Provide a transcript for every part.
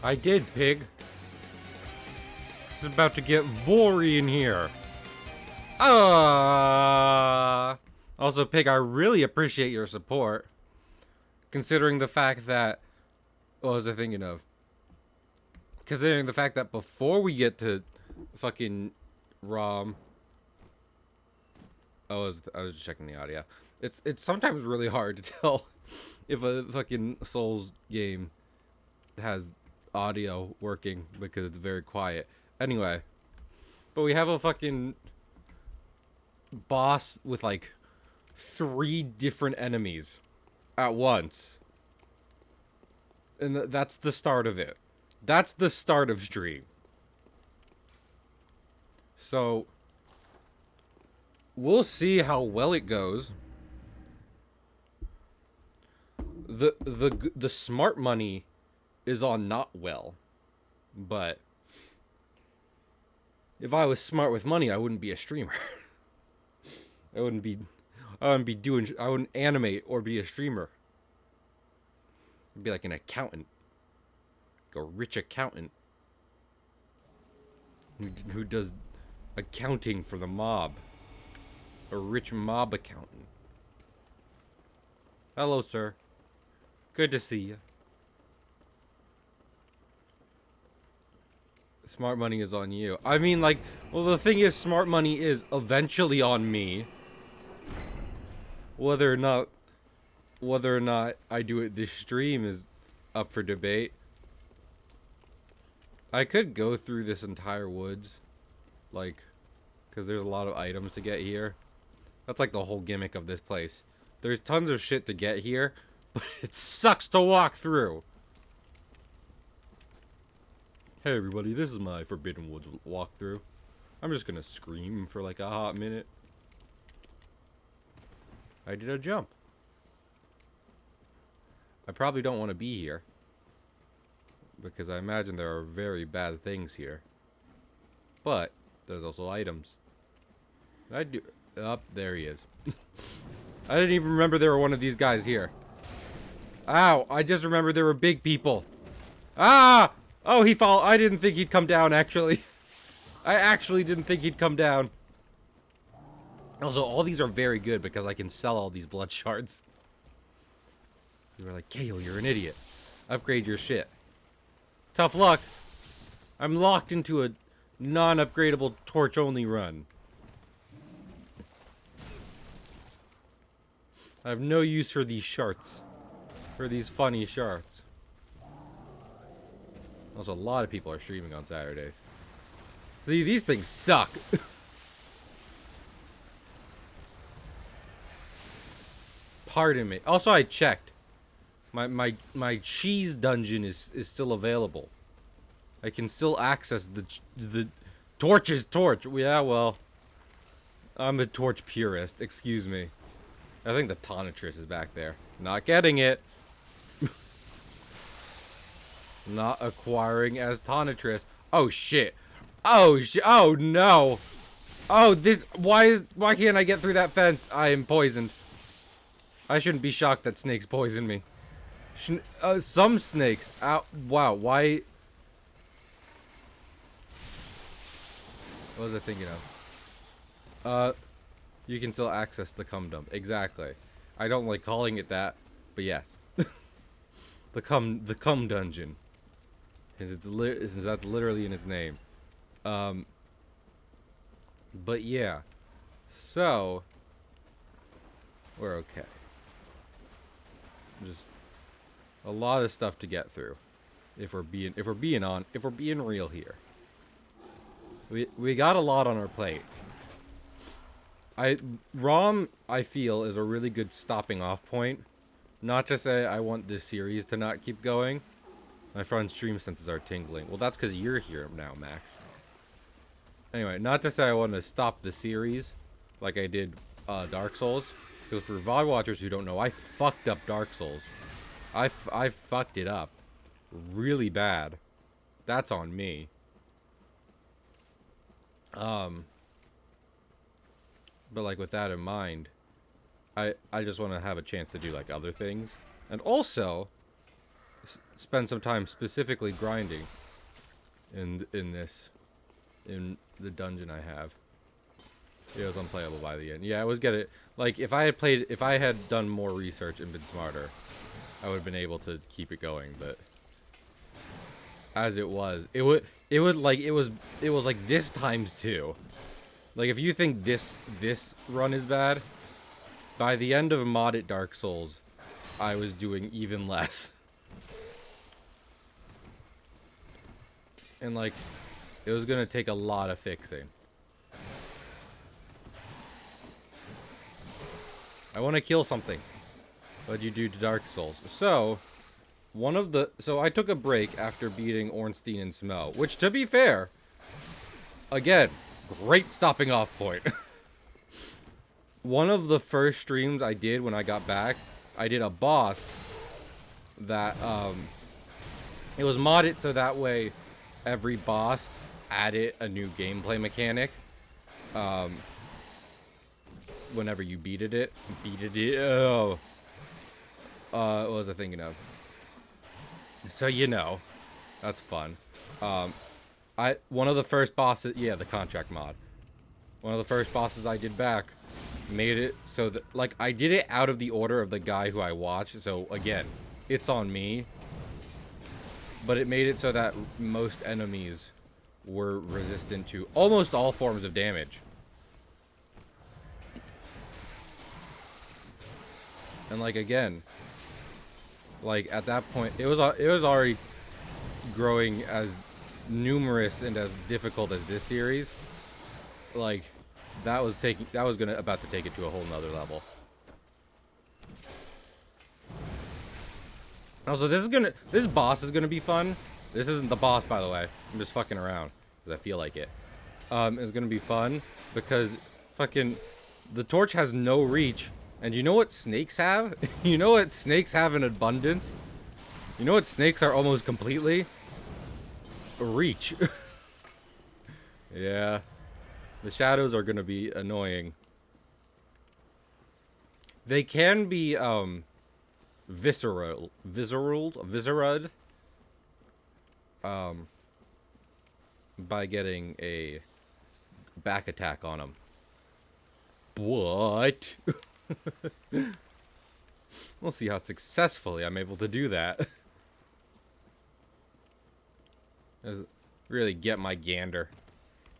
I did, pig. It's about to get vory in here. Also, pig, I really appreciate your support. Considering the fact that... What was I thinking of? Considering the fact that before we get to fucking ROM... I was just checking the audio. It's sometimes really hard to tell if a fucking Souls game has audio working because it's very quiet. Anyway, but we have a fucking boss with like 3 different enemies at once. And that's the start of it. That's the start of stream. So we'll see how well it goes. The smart money is on not well, but if I was smart with money, I wouldn't be a streamer. I wouldn't animate or be a streamer. I'd be like an accountant, like a rich accountant who does accounting for the mob. A rich mob accountant. Hello, sir. Good to see you. Smart money is on you. I mean, like, well, the thing is, smart money is eventually on me. Whether or not I do it this stream is up for debate. I could go through this entire woods, like, because there's a lot of items to get here. That's like the whole gimmick of this place. There's tons of shit to get here, but it sucks to walk through. Hey everybody, this is my Forbidden Woods walkthrough. I'm just gonna scream for like a hot minute. I did a jump. I probably don't want to be here, because I imagine there are very bad things here. But there's also items. I do. There he is. I didn't even remember there were one of these guys here. Ow! I just remembered there were big people. Ah! Oh, he fall. I didn't think he'd come down, actually. I actually didn't think he'd come down. Also, all these are very good because I can sell all these blood shards. You were like, Kale, you're an idiot. Upgrade your shit. Tough luck. I'm locked into a non-upgradable torch-only run. I have no use for these shards. For these funny shards. Also, a lot of people are streaming on Saturdays. See, these things suck. Pardon me. Also, I checked. My cheese dungeon is still available. I can still access the torch's torch. Yeah, well, I'm a torch purist. Excuse me. I think the Tonitrus is back there. Not getting it. Not acquiring as Tonitrus. Oh shit. Oh shit. Oh no. Oh, this. Why can't I get through that fence? I am poisoned. I shouldn't be shocked that snakes poison me. Some snakes. Ow. Wow. Why? What was I thinking of? You can still access the cum dump. Exactly. I don't like calling it that, but yes. the cum dungeon. That's literally in its name. But yeah. So we're okay. Just a lot of stuff to get through. If we're being real here. We got a lot on our plate. ROM, I feel, is a really good stopping off point. Not to say I want this series to not keep going. My friend's stream senses are tingling. Well, that's because you're here now, Max. Anyway, not to say I want to stop the series like I did Dark Souls. Because for VOD watchers who don't know, I fucked up Dark Souls. I fucked it up. Really bad. That's on me. But like with that in mind, I just want to have a chance to do like other things. And also, spend some time specifically grinding in the dungeon I have. It was unplayable by the end. Yeah, I was getting like if I had done more research and been smarter, I would have been able to keep it going. But as it was like this times 2. Like if you think this run is bad, by the end of modded Dark Souls, I was doing even less. And like, it was gonna take a lot of fixing. I want to kill something. What you do to Dark Souls. So, so I took a break after beating Ornstein and Smell, which to be fair, again, great stopping off point. One of the first streams I did when I got back, I did a boss that, it was modded so that way every boss added a new gameplay mechanic. Whenever you beat it. Oh. What was I thinking of? So you know, that's fun. One of the first bosses, yeah, the contract mod. One of the first bosses I did back made it so that, like, I did it out of the order of the guy who I watched. So again, it's on me. But it made it so that most enemies were resistant to almost all forms of damage. And like again, like at that point, it was already growing as numerous and as difficult as this series. Like that was about to take it to a whole nother level. Also, this boss is gonna be fun. This isn't the boss, by the way. I'm just fucking around because I feel like it. It's gonna be fun because fucking the torch has no reach. And you know what snakes have? You know what snakes have in abundance? You know what snakes are almost completely? Reach. Yeah. The shadows are gonna be annoying. They can be, viscerad. By getting a back attack on them. What? We'll see how successfully I'm able to do that. Really get my gander.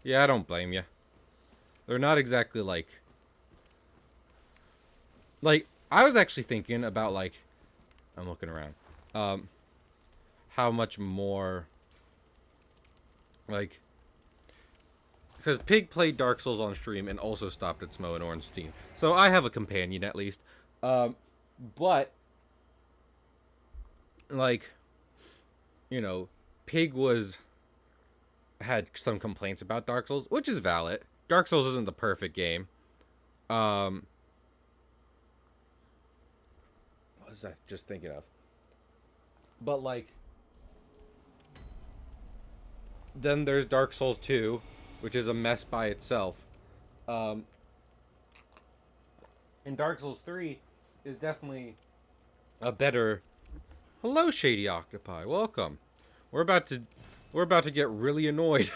Yeah, I don't blame you. They're not exactly like... Like, I was actually thinking about, like... I'm looking around. How much more... Like... Because Pig played Dark Souls on stream and also stopped at Smo and Ornstein. So I have a companion, at least. But, like, you know, Pig had some complaints about Dark Souls, which is valid. Dark Souls isn't the perfect game. What was I just thinking of? But, like, then there's Dark Souls 2, which is a mess by itself. And Dark Souls 3 is definitely a better... Hello, Shady Octopi. Welcome. We're about to get really annoyed.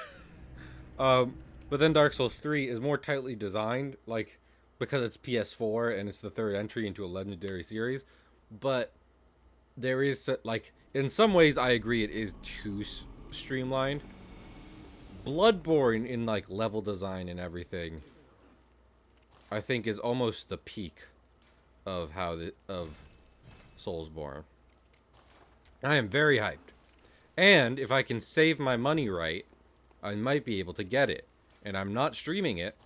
But then Dark Souls 3 is more tightly designed, like, because it's PS4 and it's the third entry into a legendary series. But there is, like, in some ways I agree it is too streamlined. Bloodborne in, like, level design and everything, I think is almost the peak of of Soulsborne. I am very hyped. And if I can save my money right, I might be able to get it. And I'm not streaming it.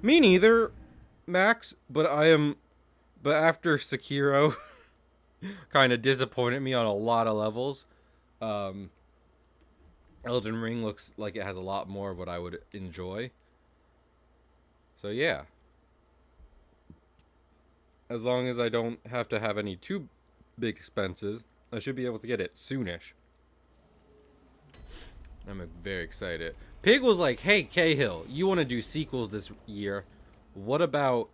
Me neither, Max, but after Sekiro kind of disappointed me on a lot of levels, Elden Ring looks like it has a lot more of what I would enjoy. So yeah. As long as I don't have to have any too big expenses, I should be able to get it soonish. I'm very excited. Pig was like, hey, Cahill, you want to do sequels this year. What about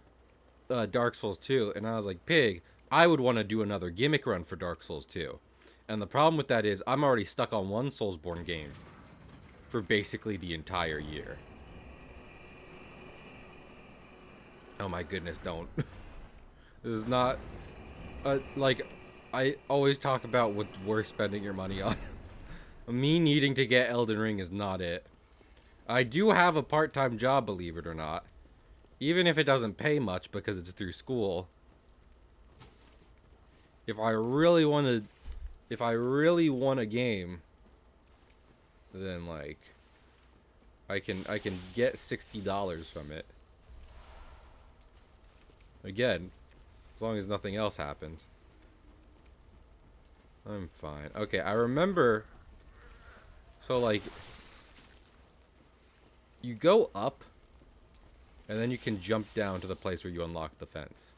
Dark Souls 2? And I was like, Pig, I would want to do another gimmick run for Dark Souls 2. And the problem with that is I'm already stuck on one Soulsborne game for basically the entire year. Oh my goodness, don't. This is not... like, I always talk about what's worth spending your money on. Me needing to get Elden Ring is not it. I do have a part-time job, believe it or not. Even if it doesn't pay much because it's through school. If I really want a game, then like I can get $60 from it. Again, as long as nothing else happens. I'm fine. Okay, I remember. So like you go up and then you can jump down to the place where you unlock the fence.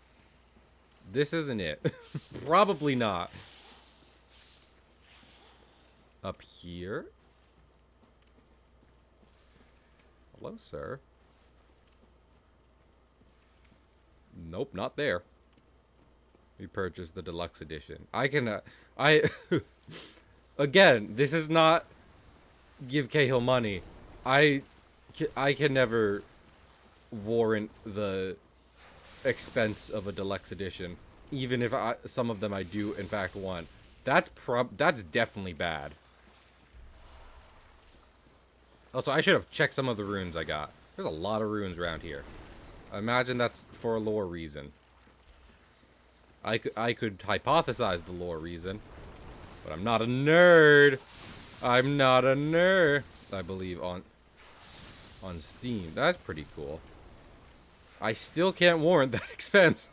This isn't it. Probably not. Up here? Hello, sir. Nope, not there. We purchased the deluxe edition. Again, this is not give Cahill money. I can never warrant the expense of a deluxe edition, even if some of them I do in fact want. That's definitely bad. Also, I should have checked some of the runes I got. There's a lot of runes around here. I imagine that's for a lore reason. I could hypothesize the lore reason, but I'm not a nerd. I'm not a nerd. I believe on Steam. That's pretty cool. I still can't warrant that expense.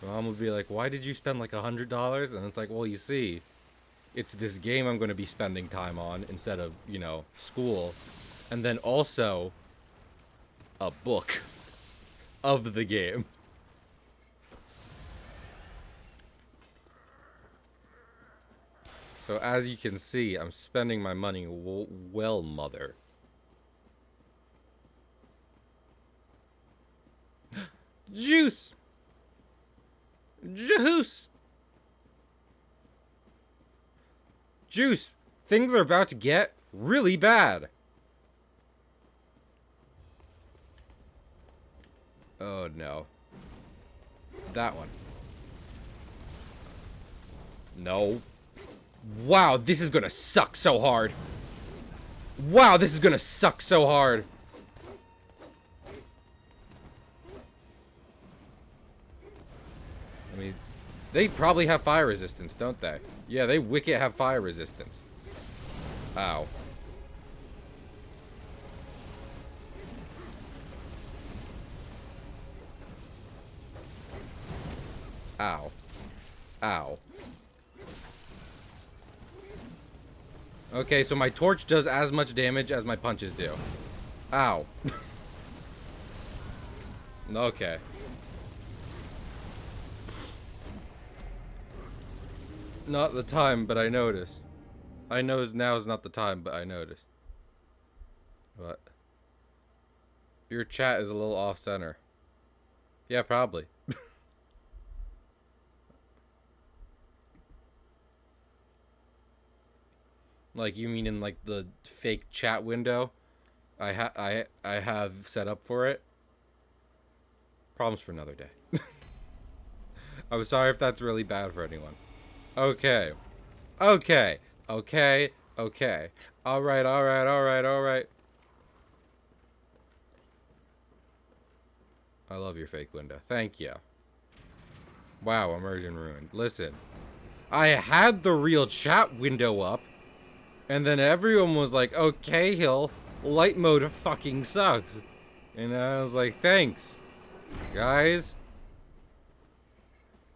Mom would be like, why did you spend like $100? And it's like, well, you see, it's this game I'm going to be spending time on instead of, you know, school. And then also a book of the game. So as you can see, I'm spending my money well, mother. Juice! Juice! Juice! Things are about to get really bad. Oh no. That one. No. Wow, this is gonna suck so hard. Wow, this is gonna suck so hard. I mean, they probably have fire resistance, don't they? Yeah, they wicked have fire resistance. Ow. Ow. Ow. Okay, so my torch does as much damage as my punches do. Ow. Okay. Not the time, but I notice. I know now is not the time, but I notice. What? Your chat is a little off-center. Yeah, probably. Like, you mean in, like, the fake chat window I have set up for it? Problems for another day. I'm sorry if that's really bad for anyone. Okay. Okay. Okay. Okay. Alright, alright, alright, alright. I love your fake window. Thank you. Wow, immersion ruined. Listen. I had the real chat window up. And then everyone was like, okay, Hill, light mode fucking sucks. And I was like, thanks, guys.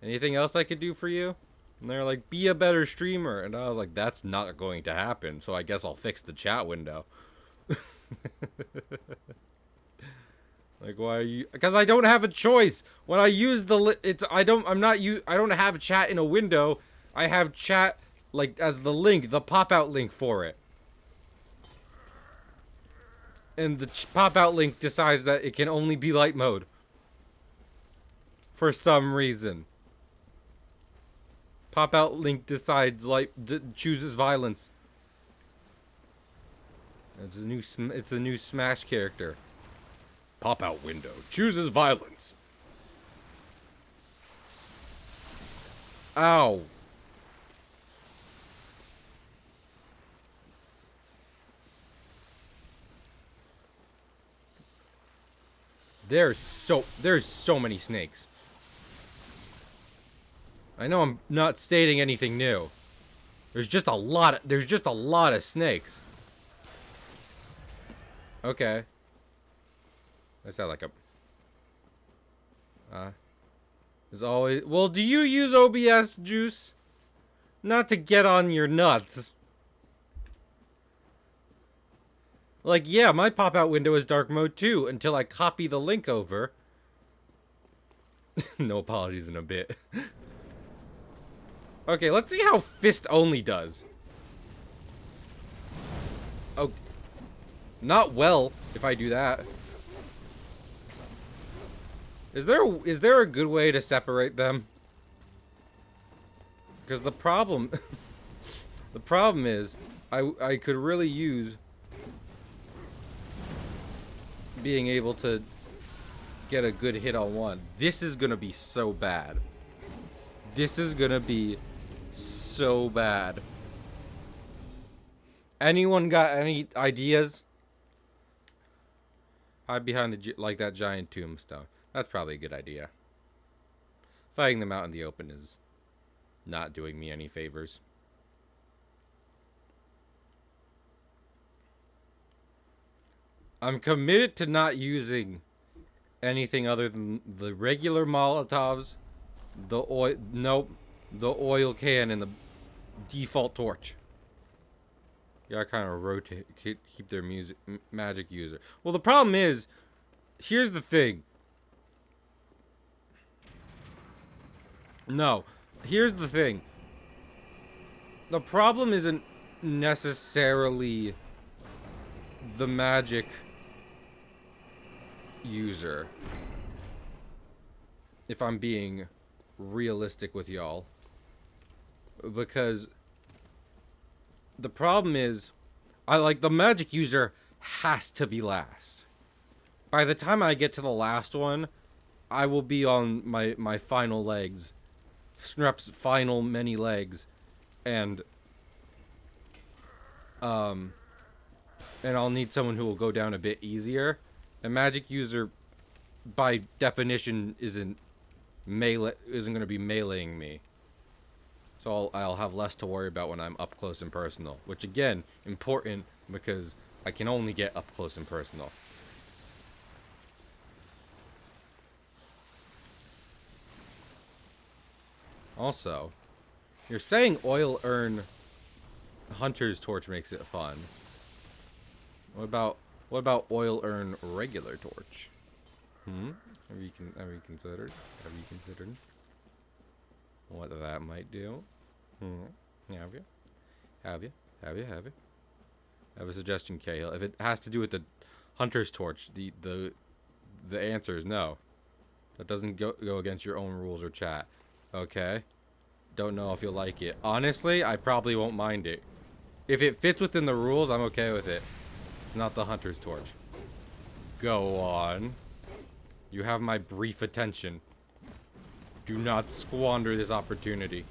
Anything else I could do for you? And they're like, be a better streamer. And I was like, that's not going to happen. So I guess I'll fix the chat window. Like, why are you? Because I don't have a choice. When I use the, I don't have chat in a window. I have chat like as the link, the pop-out link for it. And the pop-out link decides that it can only be light mode. For some reason. Pop out Link decides chooses violence. It's a new Smash character. Pop out window chooses violence. Ow. There's so many snakes. I know I'm not stating anything new. There's just a lot of snakes. Okay. I sound like a as always. Well, do you use OBS, Juice? Not to get on your nuts. Like, yeah, my pop-out window is dark mode too, until I copy the link over. No apologies in a bit. Okay, let's see how fist only does. Oh, not well if I do that. Is there a good way to separate them? Because the problem is I could really use being able to get a good hit on one. This is gonna be so bad. This is gonna be so bad. Anyone got any ideas? Hide behind that giant tombstone. That's probably a good idea. Fighting them out in the open is not doing me any favors. I'm committed to not using anything other than the regular Molotovs, the oil can, and the default torch. Yeah, I kind of rotate, keep their magic user. Well, the problem is, here's the thing. No, here's the thing. The problem isn't necessarily the magic user. If I'm being realistic with y'all. Because the problem is, the magic user has to be last. By the time I get to the last one, I will be on my final legs. Snrep's final many legs. And I'll need someone who will go down a bit easier. A magic user, by definition, isn't going to be meleeing me. So I'll have less to worry about when I'm up close and personal. Which, again, important because I can only get up close and personal. Also, you're saying oil urn Hunter's Torch makes it fun. What about oil urn regular torch? Have you considered what that might do? Have you? I have a suggestion, Cahill. If it has to do with the Hunter's Torch, the answer is no. That doesn't go against your own rules or chat. Okay. Don't know if you'll like it. Honestly, I probably won't mind it. If it fits within the rules, I'm okay with it. It's not the Hunter's Torch. Go on. You have my brief attention. Do not squander this opportunity.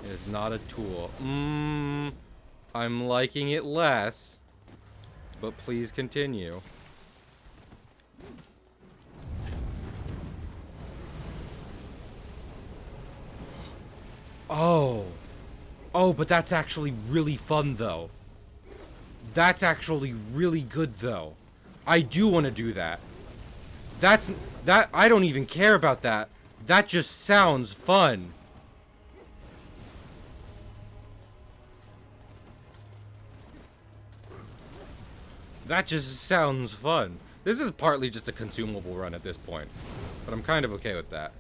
It is not a tool. I'm liking it less. But please continue. Oh, but that's actually really fun, though. That's actually really good, though. I do want to do that. I don't even care about that. That just sounds fun. That just sounds fun. This is partly just a consumable run at this point. But I'm kind of okay with that.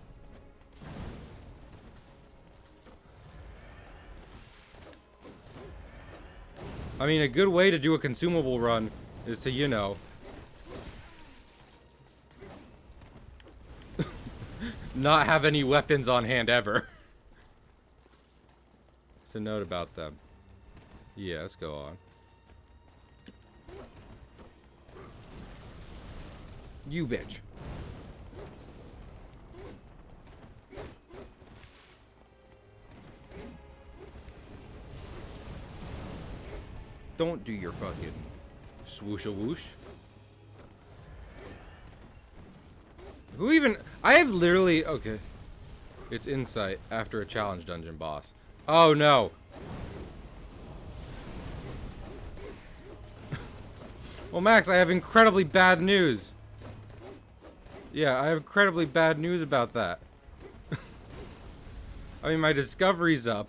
I mean, a good way to do a consumable run is to, not have any weapons on hand ever. To note about them. Yeah, let's go on. You bitch. Don't do your fucking swoosh-a-whoosh. Who even... I have literally... Okay. It's insight after a challenge dungeon boss. Oh, no. Well, Max, I have incredibly bad news. Yeah, I have incredibly bad news about that. I mean, my discovery's up.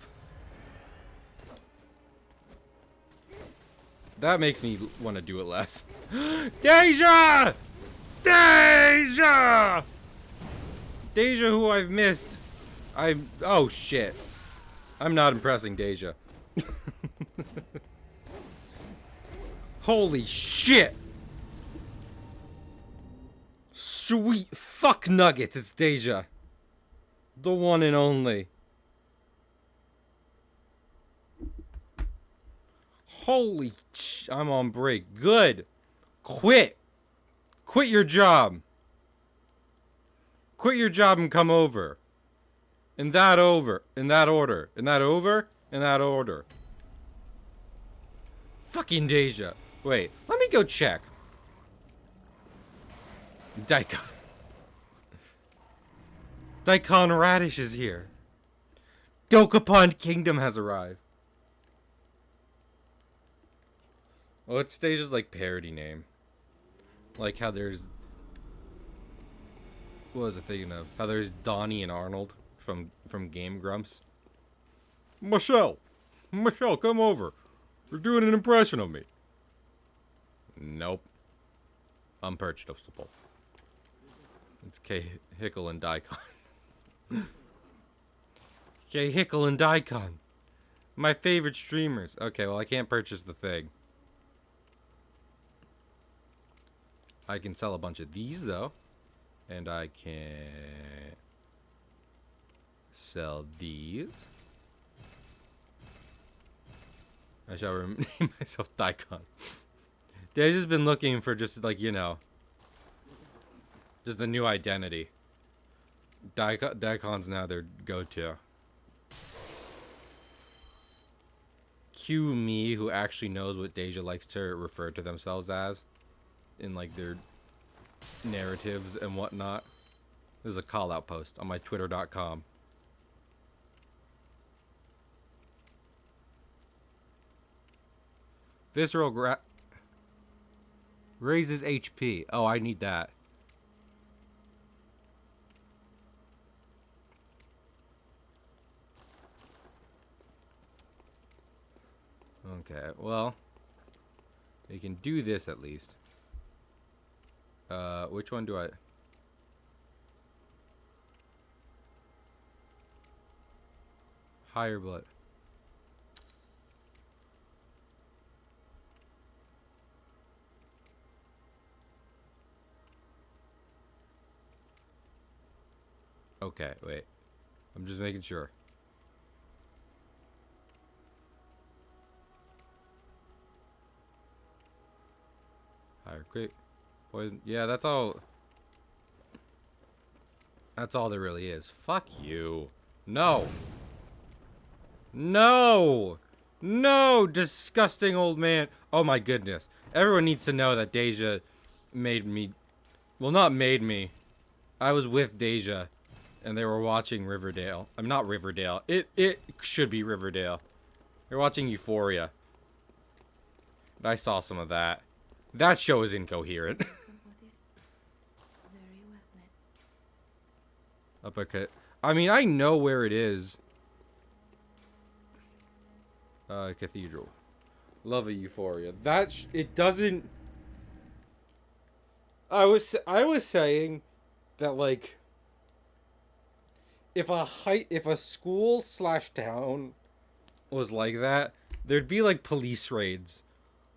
That makes me want to do it less. Deja! Deja! Deja, who I've missed. Oh, shit. I'm not impressing Deja. Holy shit! Sweet fuck nuggets, it's Deja. The one and only. Holy I'm on break. Good. Quit. Quit your job. Quit your job and come over. In that order. In that order. Fucking Deja. Wait, let me go check. Daikon Radish is here. Dokapon Kingdom has arrived. Well, it's Deja's like parody name. Like how there's... What was I thinking of? How there's Donnie and Arnold from Game Grumps. Michelle, come over. You're doing an impression of me. Nope. Unpurchasable. It's K. Hickle and Daikon. K. Hickle and Daikon. My favorite streamers. Okay, well I can't purchase the thing. I can sell a bunch of these though. And I can sell these. I shall rename myself Daikon. I've just been looking for just like, you know, just a new identity. Daikon's now their go-to. Cue me, who actually knows what Deja likes to refer to themselves as in like their narratives and whatnot. This is a call-out post on my twitter.com. Visceral raises HP. Oh, I need that. Okay, well, we can do this at least. Which one do I... Higher blood. Okay, wait. I'm just making sure. Higher quick. Poison. Yeah, that's all. That's all there really is. Fuck you. No. No. No, disgusting old man. Oh my goodness. Everyone needs to know that Deja made me. Well, not made me. I was with Deja. And they were watching Riverdale. I'm not Riverdale. It should be Riverdale. They're watching Euphoria. And I saw some of that. That show is incoherent. Uppercut. I mean, I know where it is. Cathedral. Love a Euphoria. It doesn't... I was saying that, like... If a school / town was like that, there'd be like police raids,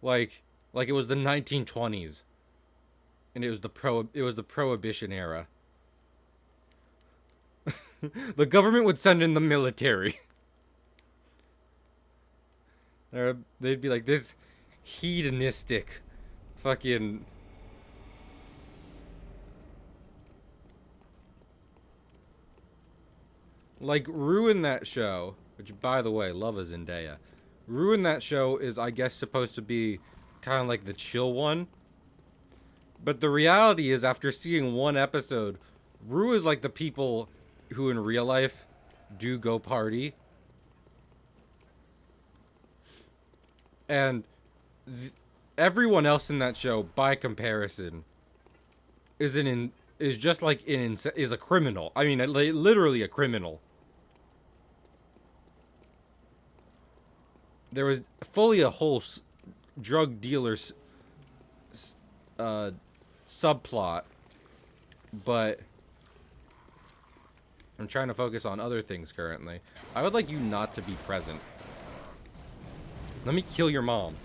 like it was the 1920s, and it was the prohibition era. The government would send in the military. They'd be like, this hedonistic fucking... Like, Ruin That Show, which, by the way, love a Zendaya. Ruin That Show is, I guess, supposed to be kind of like the chill one. But the reality is, after seeing one episode, Rue is like the people who in real life do go party. And everyone else in that show, by comparison, is just like is a criminal. I mean, literally a criminal. There was fully a whole drug dealer's subplot, but I'm trying to focus on other things currently. I would like you not to be present. Let me kill your mom.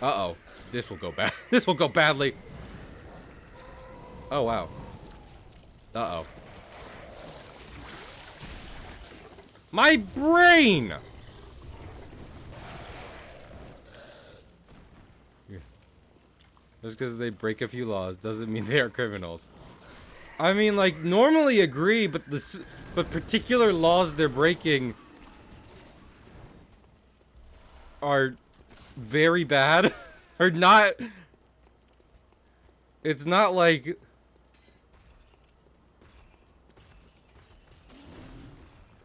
Uh-oh. This will go bad. This will go badly. Oh, wow. Uh-oh. My brain! Just because they break a few laws doesn't mean they are criminals. I mean, like, normally agree, but particular laws they're breaking are very bad. Or not. It's not like...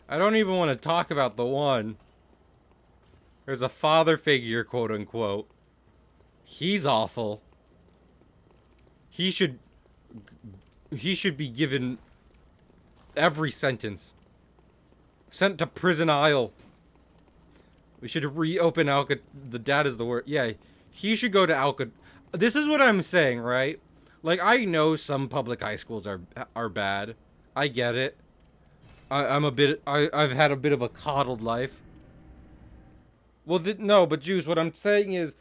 I don't even want to talk about the one. There's a father figure, quote unquote. He's awful. He should be given every sentence. Sent to Prison Isle. We should reopen the dad is the word. Yeah, he should go to Alcatraz. This is what I'm saying, right? Like, I know some public high schools are bad. I get it. I've had a bit of a coddled life. Well, no, but Juice, what I'm saying is,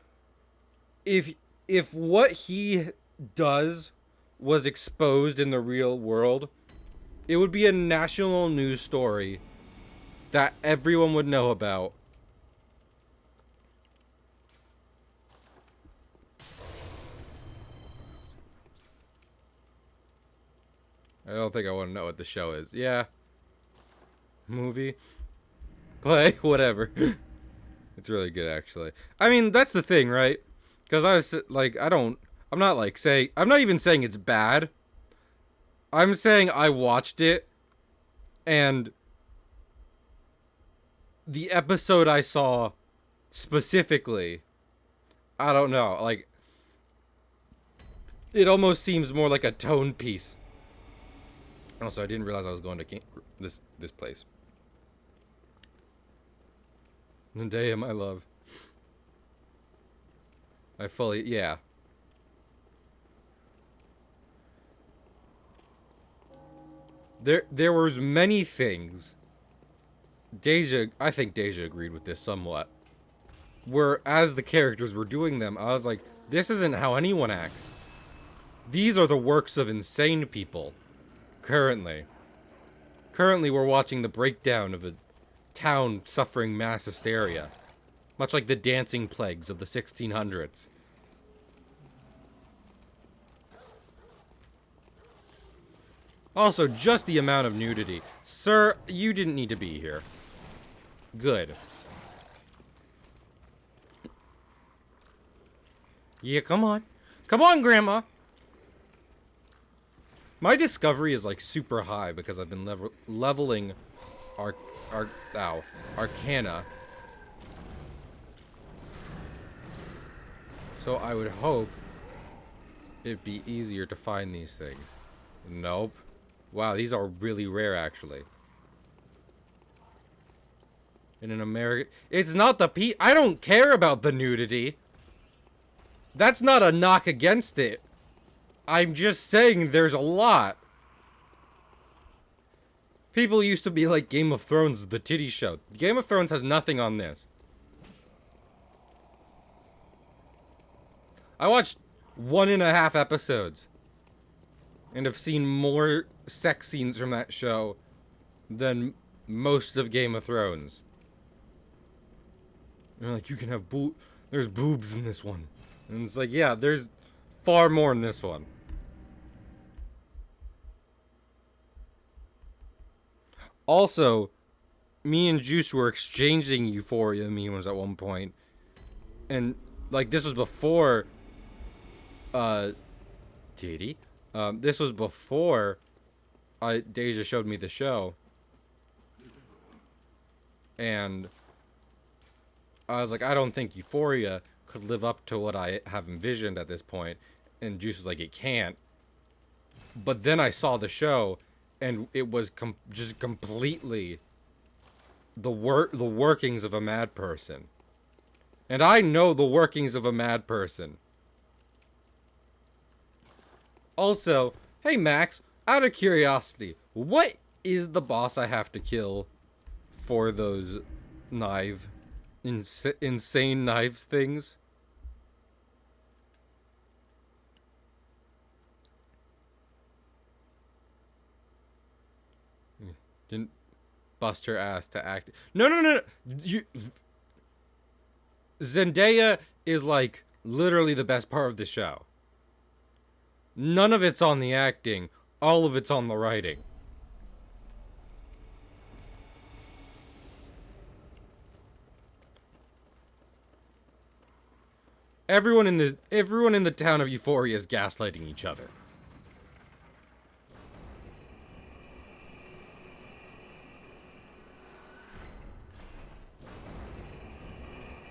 if what he does was exposed in the real world, it would be a national news story that everyone would know about. I don't think I want to know what the show is. Yeah. Movie. Play. Whatever. It's really good, actually. I mean, that's the thing, right? Because I was, like, I'm not even saying it's bad. I'm saying I watched it, and the episode I saw specifically, I don't know, like, it almost seems more like a tone piece. Also, I didn't realize I was going to this place. Zendaya, my love. Yeah. There was many things. I think Deja agreed with this somewhat. Where, as the characters were doing them, I was like, this isn't how anyone acts. These are the works of insane people. Currently, we're watching the breakdown of a town suffering mass hysteria. Much like the dancing plagues of the 1600s. Also, just the amount of nudity. Sir, you didn't need to be here. Good. Yeah, come on. Come on, Grandma! My discovery is, like, super high because I've been leveling Arcana. So I would hope it'd be easier to find these things. Nope. Wow, these are really rare, actually. In an American... It's not the I don't care about the nudity. That's not a knock against it. I'm just saying there's a lot. People used to be like Game of Thrones, the titty show. Game of Thrones has nothing on this. I watched 1.5 episodes. And have seen more sex scenes from that show than most of Game of Thrones. They're like, you can have there's boobs in this one. And it's like, yeah, there's far more in this one. Also, me and Juice were exchanging Euphoria memes at one point. And, like, this was before, JD? This was before, Deja showed me the show. And I was like, I don't think Euphoria could live up to what I have envisioned at this point. And Juice was like, it can't. But then I saw the show, and it was just completely the workings of a mad person. And I know the workings of a mad person. Also, hey Max, out of curiosity, what is the boss I have to kill for those insane knives things? Didn't bust her ass to act. No. Zendaya is like literally the best part of the show. None of it's on the acting. All of it's on the writing. Everyone in the town of Euphoria is gaslighting each other.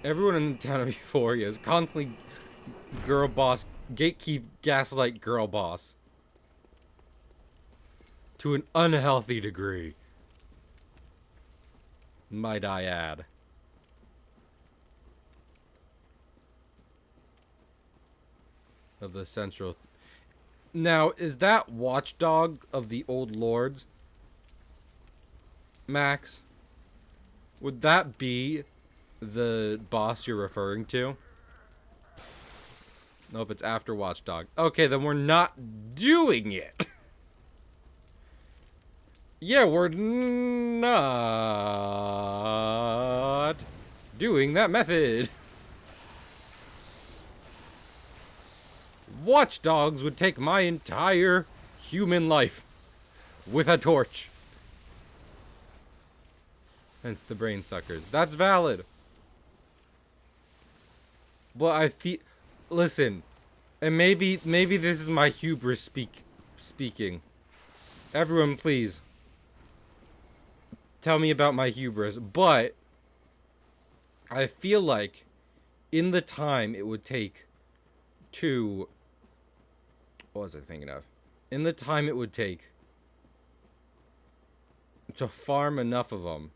Everyone in the town of Euphoria is constantly girl boss, gatekeep, gaslight girl boss. To an unhealthy degree. Might I add. Of the central. Now, is that watchdog of the old lords? Max? Would that be the boss you're referring to? Nope, it's after Watchdog. Okay, then we're not doing it. Yeah, we're not doing that method. Watchdogs would take my entire human life with a torch. Hence the brain suckers. That's valid. But I feel, listen, and maybe this is my hubris speaking. Everyone, please tell me about my hubris. But I feel like in the time it would take to, what was I thinking of? In the time it would take to farm enough of them.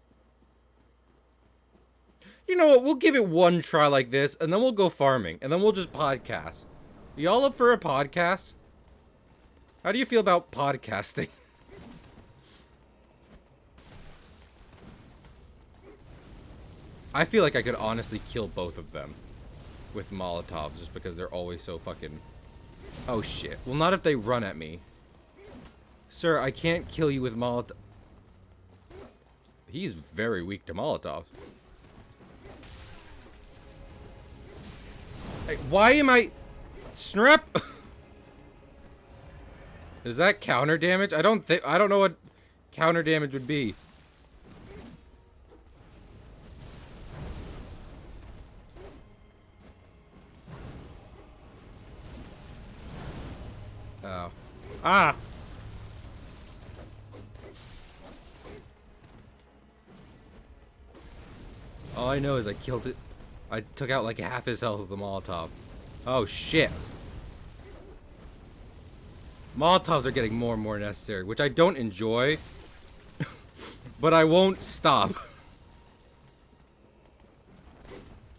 You know what, we'll give it one try like this, and then we'll go farming, and then we'll just podcast. Y'all up for a podcast? How do you feel about podcasting? I feel like I could honestly kill both of them with Molotovs, just because they're always so fucking... Oh shit. Well, not if they run at me. Sir, I can't kill you with Molotov. He's very weak to Molotovs. Hey, why am I... Snrap? Is that counter damage? I don't know what counter damage would be. Oh. Ah! All I know is I killed it. I took out like half his health with the Molotov. Oh shit. Molotovs are getting more and more necessary, which I don't enjoy. But I won't stop.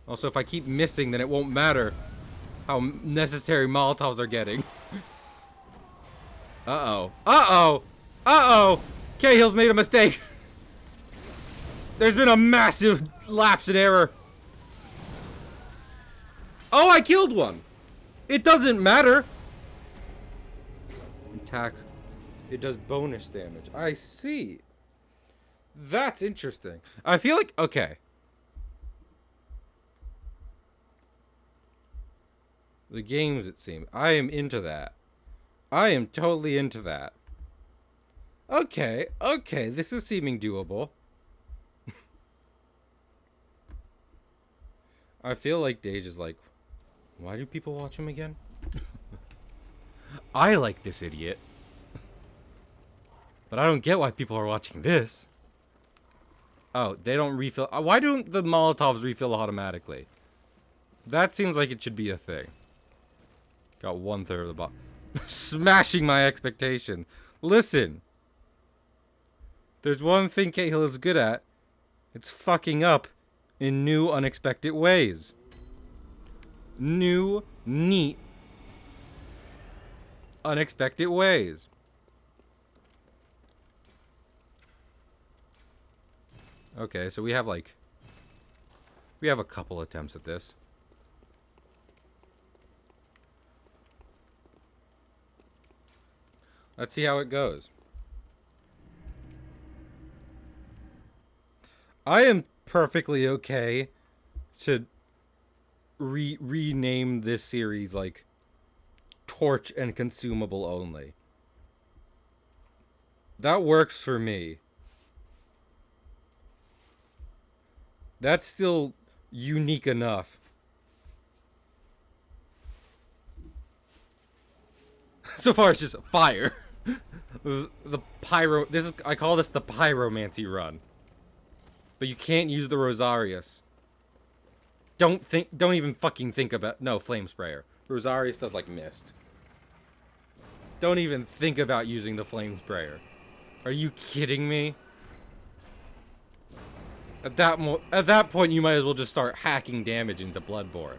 Also, if I keep missing, then it won't matter how necessary Molotovs are getting. Uh-oh. Uh-oh! Uh-oh! Cahill's made a mistake! There's been a massive lapse in error. Oh, I killed one! It doesn't matter! Attack. It does bonus damage. I see. That's interesting. I feel like, okay. The games, it seems. I am into that. I am totally into that. Okay, okay, this is seeming doable. I feel like Dage is like, why do people watch him again? I like this idiot. But I don't get why people are watching this. Oh, they don't refill. Why don't the Molotovs refill automatically? That seems like it should be a thing. Got 1/3 of the bottle. Smashing my expectation. Listen. There's one thing Cahill is good at. It's fucking up in new, unexpected ways. New, neat, unexpected ways. Okay, so we have like... We have a couple attempts at this. Let's see how it goes. I am perfectly okay to rename this series like Torch and Consumable Only. That works for me. That's still unique enough. So far, it's just fire. The pyro. This is. I call this the pyromancy run. But you can't use the Rosarius. Don't even fucking think about... No, Flame Sprayer. Rosarius does, like, mist. Don't even think about using the Flame Sprayer. Are you kidding me? At that point, you might as well just start hacking damage into Bloodborne.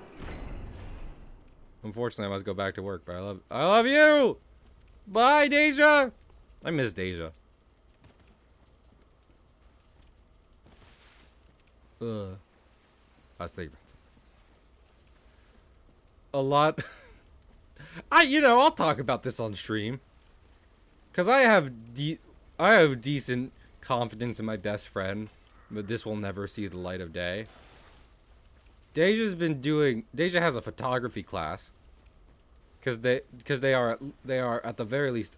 Unfortunately, I must go back to work, but I love you! Bye, Deja! I miss Deja. I was thinking a lot. I'll talk about this on stream, cause I have decent confidence in my best friend, but this will never see the light of day. Deja has a photography class, cause they are at the very least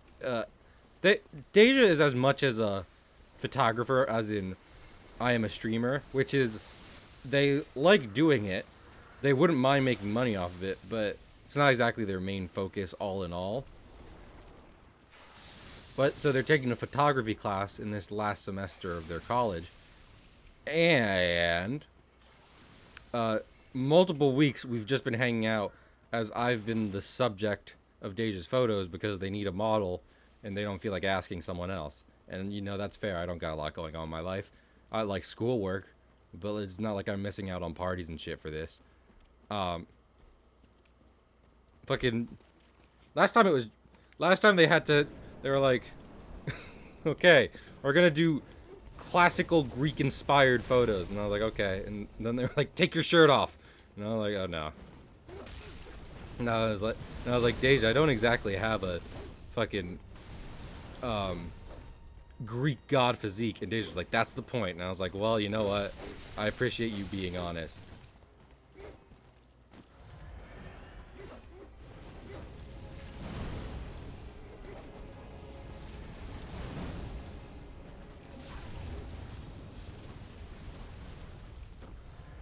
Deja is as much as a photographer as in I am a streamer, which is they like doing it. They wouldn't mind making money off of it, but it's not exactly their main focus all in all. But so they're taking a photography class in this last semester of their college. And multiple weeks we've just been hanging out as I've been the subject of Deja's photos because they need a model and they don't feel like asking someone else. And that's fair. I don't got a lot going on in my life. I like schoolwork, but it's not like I'm missing out on parties and shit for this. Fucking last time they were like, okay, we're gonna do classical Greek inspired photos, and I was like, okay, and then they were like, take your shirt off, and I was like, oh no. And I was like, Deja, I don't exactly have a fucking Greek god physique. And Deja's like, that's the point. And I was like, well, you know what? I appreciate you being honest.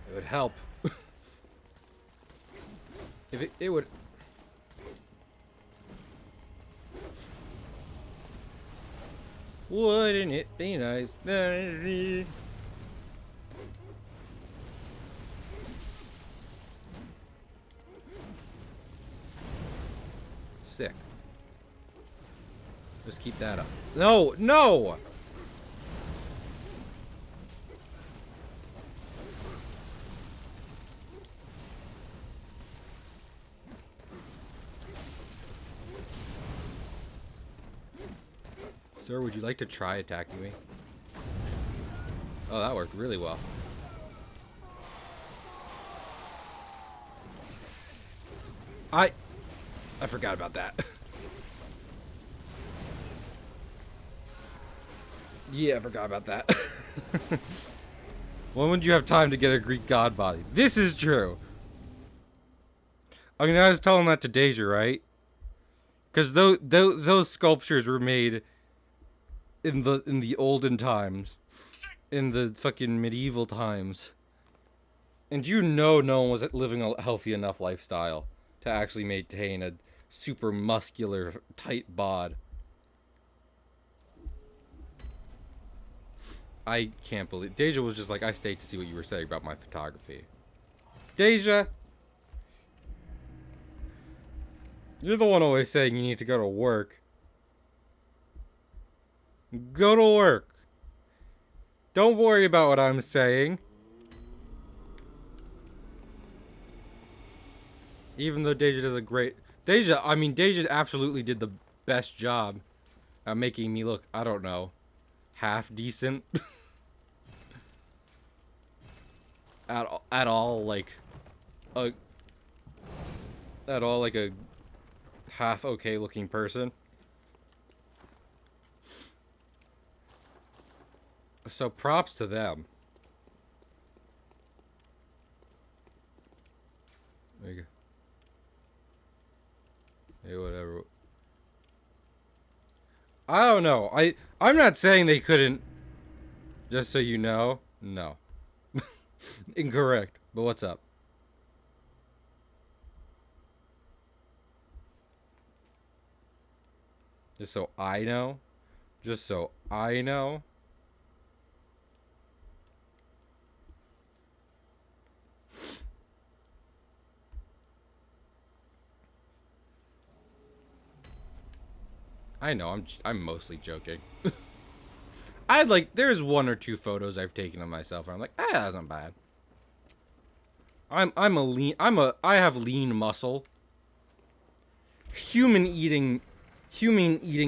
It would help. If it would... Wouldn't it be nice? Sick. Just keep that up. No, no! Sir, would you like to try attacking me? Oh, that worked really well. I forgot about that. Yeah, I forgot about that. When would you have time to get a Greek god body? This is true. I mean, I was telling that to Deja, right? Because those sculptures were made in the olden times, in the fucking medieval times, and no one was living a healthy enough lifestyle to actually maintain a super muscular, tight bod. I can't believe Deja was just like, I stayed to see what you were saying about my photography. Deja, you're the one always saying you need to go to work. Go to work. Don't worry about what I'm saying. Even though Deja does a great... Deja absolutely did the best job at making me look, I don't know, half decent. at all like a half okay looking person. So props to them. There you go. Hey, whatever. I don't know. I'm not saying they couldn't. Just so you know. No. Incorrect. But what's up? Just so I know. Just so I know. I know, I'm mostly joking. There's one or two photos I've taken of myself and I'm like, that's not bad. I have lean muscle. Human eating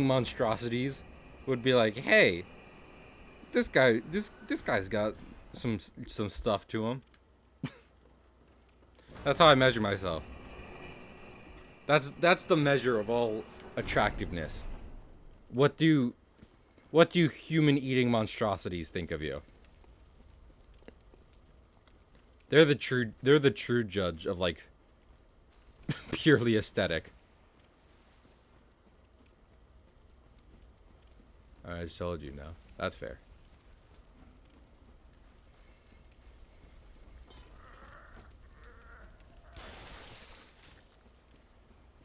monstrosities would be like, hey, this guy's got some stuff to him. That's how I measure myself. That's the measure of all attractiveness. What do human eating monstrosities think of you? They're the true judge of like purely aesthetic. I just told you no. That's fair.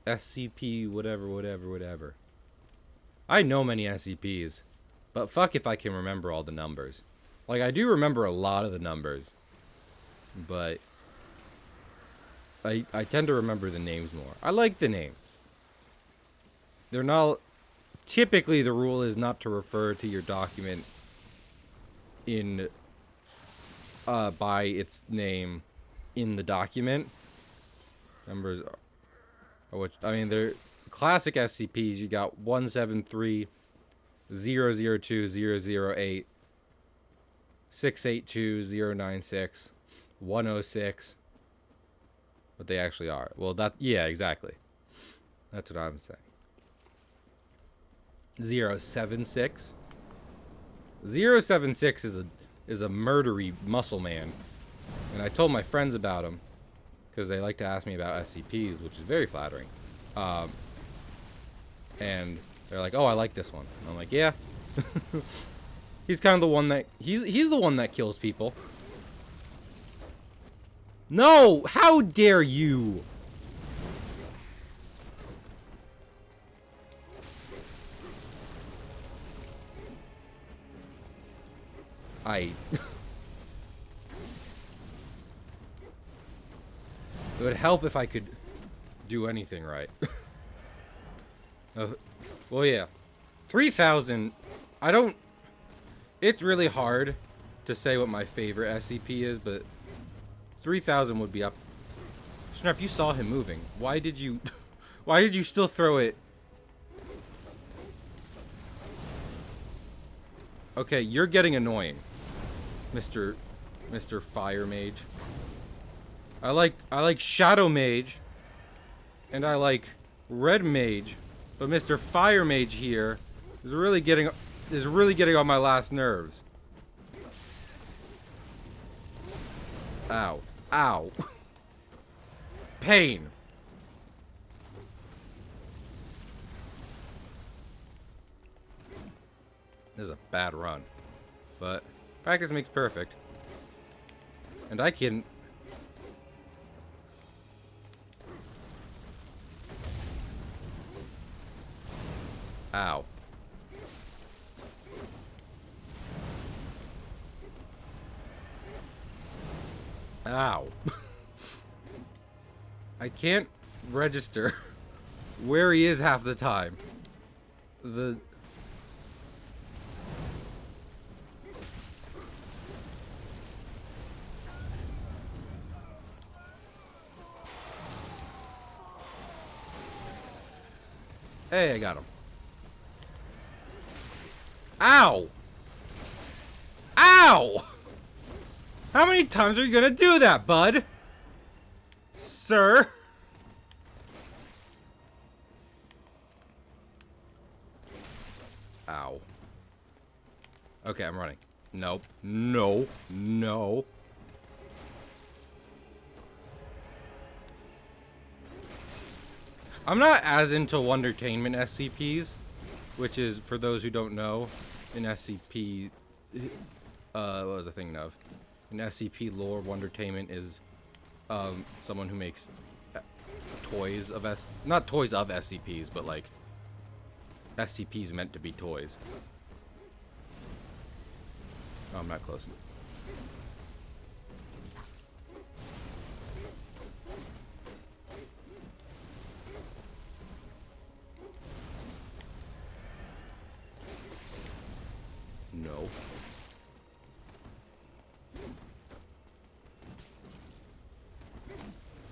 SCP whatever. I know many SCPs, but fuck if I can remember all the numbers. Like, I do remember a lot of the numbers, but I tend to remember the names more. I like the names. They're not... Typically, the rule is not to refer to your document in... by its name in the document. Numbers are... Which, I mean, they're... Classic SCPs, you got 173 002 008 682 096 106. What they actually are. Well, yeah, exactly. That's what I'm saying. 076. 076 is a murdery muscle man. And I told my friends about him because they like to ask me about SCPs, which is very flattering. And they're like, "Oh, I like this one." And I'm like, "Yeah." He's kind of the one that he's the one that kills people. No, how dare you? It would help if I could do anything right. Well, yeah. 3,000... It's really hard to say what my favorite SCP is, but 3,000 would be up. Snap, you saw him moving. Why did you... Why did you still throw it? Okay, you're getting annoying, Mr. Fire Mage. I like Shadow Mage, and I like Red Mage. But Mr. Fire Mage here is really getting on my last nerves. Ow. Ow. Pain. This is a bad run. But practice makes perfect. And I can... Ow. Ow. I can't register where he is half the time. Hey, I got him. Ow! Ow! How many times are you gonna do that, bud? Sir? Ow. Okay, I'm running. Nope. No. No. I'm not as into Wondertainment SCPs, which is, for those who don't know, in SCP, what was I thinking of? In SCP lore, Wondertainment is someone who makes toys of not toys of SCPs, but like SCPs meant to be toys. Oh, I'm not close enough. No.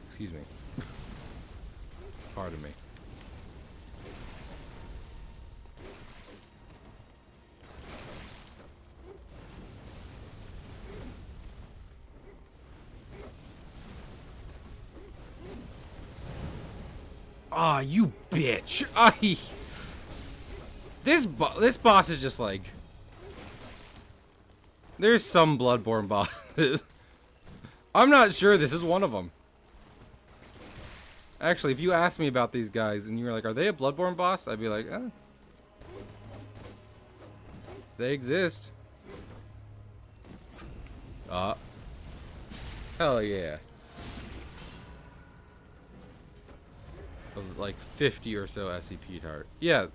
Excuse me. Pardon me. Ah, you bitch! This boss is just like... There's some Bloodborne bosses. I'm not sure this is one of them. Actually, if you asked me about these guys and you were like, are they a Bloodborne boss? I'd be like, eh. They exist. Hell yeah. Of like 50 or so SCP tart. Yeah,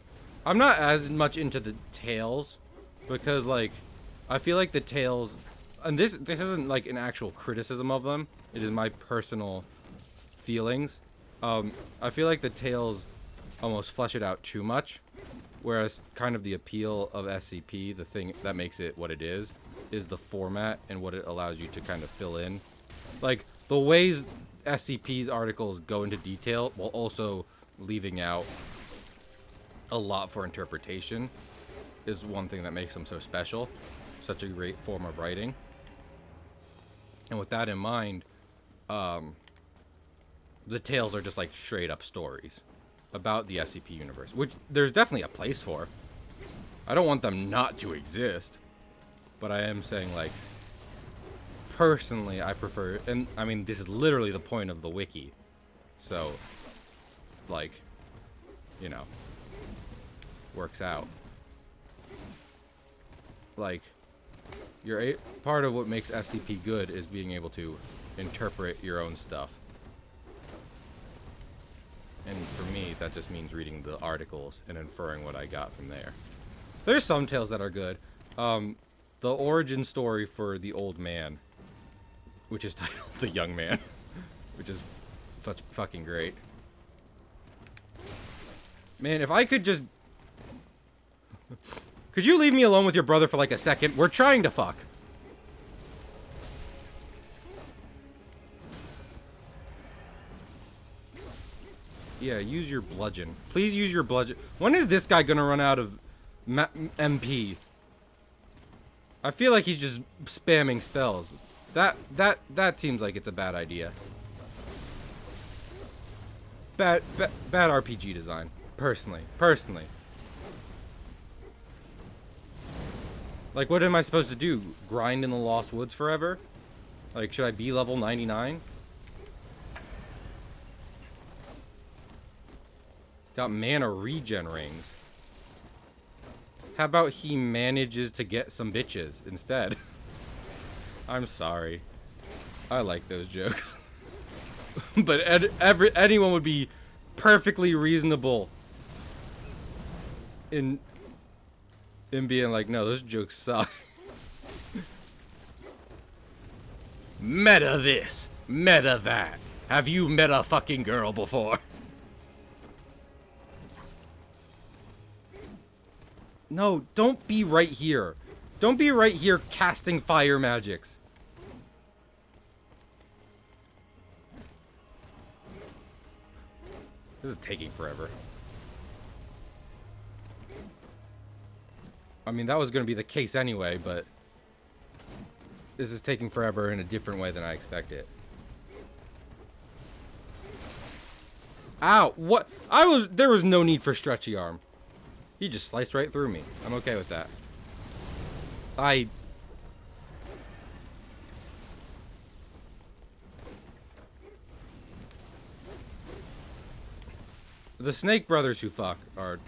I'm not as much into the tails because like I feel like the tails, and this isn't like an actual criticism of them. It is my personal feelings. I feel like the tails almost flesh it out too much, whereas kind of the appeal of SCP, the thing that makes it what it is the format and what it allows you to kind of fill in. Like the ways SCP's articles go into detail while also leaving out a lot for interpretation is one thing that makes them so special. Such a great form of writing. And with that in mind, the tales are just like straight up stories about the SCP universe, which there's definitely a place for. I don't want them not to exist, but I am saying like personally I prefer, and I mean this is literally the point of the wiki, so like, you know, works out. Like part of what makes SCP good is being able to interpret your own stuff. And for me, that just means reading the articles and inferring what I got from there. There's some tales that are good. The origin story for the old man, which is titled The Young Man, which is fucking great. Man, if I could just... Could you leave me alone with your brother for like a second? We're trying to fuck. Yeah, use your bludgeon. Please use your bludgeon. When is this guy gonna run out of MP? I feel like he's just spamming spells. That seems like it's a bad idea. Bad RPG design. Personally. Like, what am I supposed to do? Grind in the Lost Woods forever? Like, should I be level 99? Got mana regen rings. How about he manages to get some bitches instead? I'm sorry. I like those jokes. But anyone would be perfectly reasonable in being like, no, those jokes suck. Meta this, meta that. Have you met a fucking girl before? No, don't be right here. Don't be right here casting fire magics. This is taking forever. I mean, that was going to be the case anyway, but this is taking forever in a different way than I expected. Ow! What? There was no need for stretchy arm. He just sliced right through me. I'm okay with that. The Snake Brothers who fuck are...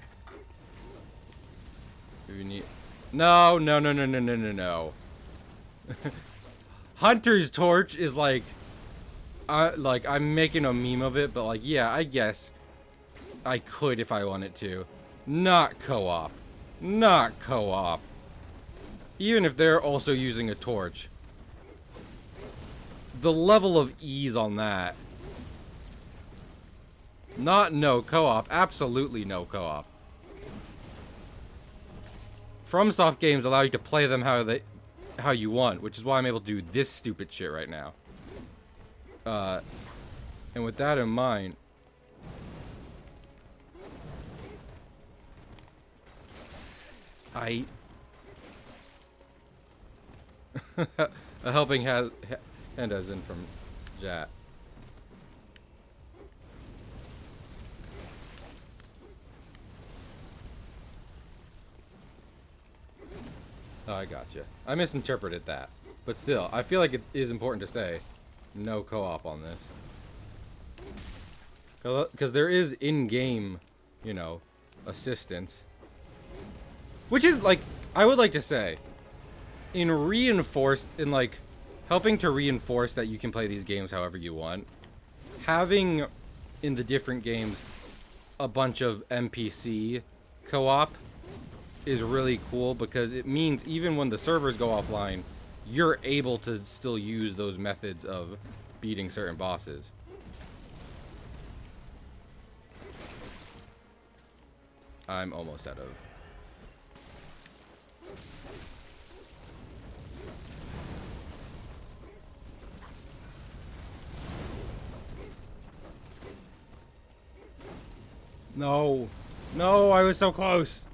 No, no, no, no, no, no, no, no. Hunter's Torch is like... like, I'm making a meme of it, but like, yeah, I guess I could if I wanted to. Not co-op. Not co-op. Even if they're also using a torch. The level of ease on that. Not no co-op. Absolutely no co-op. FromSoft games allow you to play them how you want, which is why I'm able to do this stupid shit right now. And with that in mind, a helping hand as in from Jat. Oh, I gotcha. I misinterpreted that. But still, I feel like it is important to say no co-op on this. Because there is in-game, you know, assistance. Which is, like, I would like to say, in like, helping to reinforce that you can play these games however you want, having, in the different games, a bunch of NPC co-op is really cool, because it means even when the servers go offline, you're able to still use those methods of beating certain bosses. I'm almost out of... No. No, I was so close.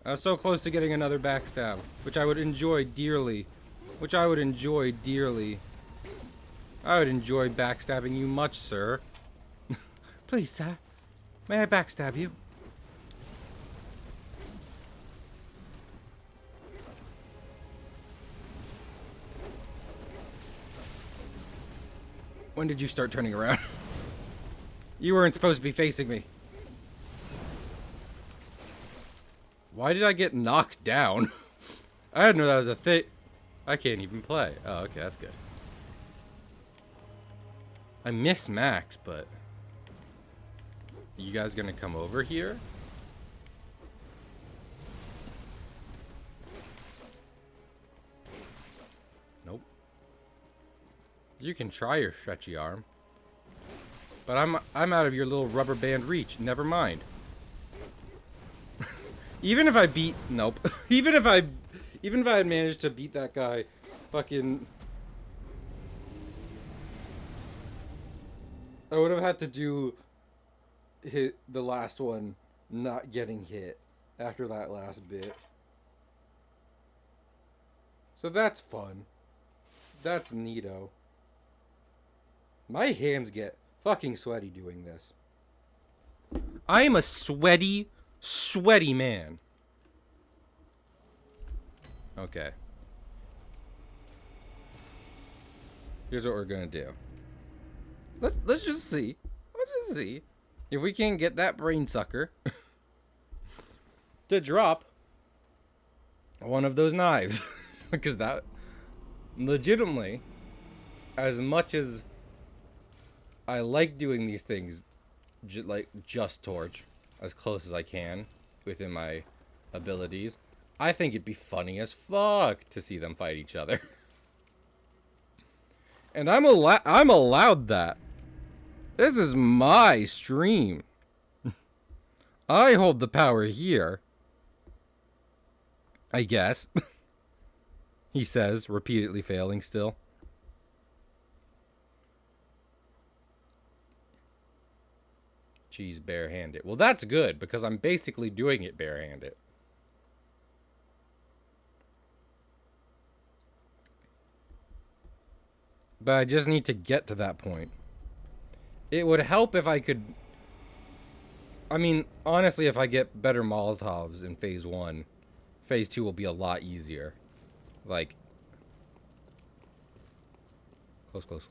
I was so close to getting another backstab, which I would enjoy dearly. Which I would enjoy dearly. I would enjoy backstabbing you much, sir. Please, sir. May I backstab you? When did you start turning around? You weren't supposed to be facing me. Why did I get knocked down? I didn't know that was a thing. I can't even play. Oh, okay, that's good. I miss Max, but... You guys gonna come over here? Nope. You can try your stretchy arm. But I'm out of your little rubber band reach. Never mind. Even if I beat... Nope. Even if I had managed to beat that guy, fucking... I would have had to do the last one not getting hit after that last bit. So that's fun. That's neato. My hands get fucking sweaty doing this. I am a sweaty man. Okay. Here's what we're gonna do. Let's just see. Let's just see if we can get that brain sucker to drop one of those knives. Because that, legitimately, as much as I like doing these things, like just torch as close as I can within my abilities, I think it'd be funny as fuck to see them fight each other. And I'm allowed that. This is my stream. I hold the power here. I guess. He says, repeatedly failing still. She's barehanded. Well, that's good, because I'm basically doing it barehanded. But I just need to get to that point. It would help if I could... I mean, honestly, if I get better Molotovs in Phase 1, Phase 2 will be a lot easier. Like... Close.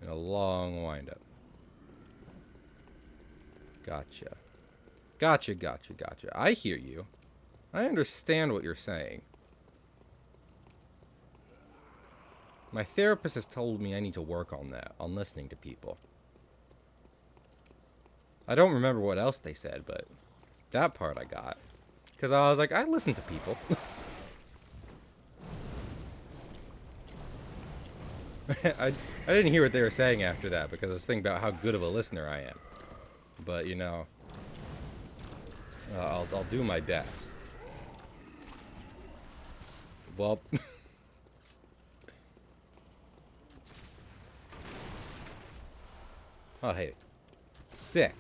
And a long wind-up. Gotcha. I hear you. I understand what you're saying. My therapist has told me I need to work on that, on listening to people. I don't remember what else they said, but that part I got. Because I was like, I listen to people. I didn't hear what they were saying after that, because I was thinking about how good of a listener I am. But, you know, I'll do my best. Well... Oh, hey. Sick.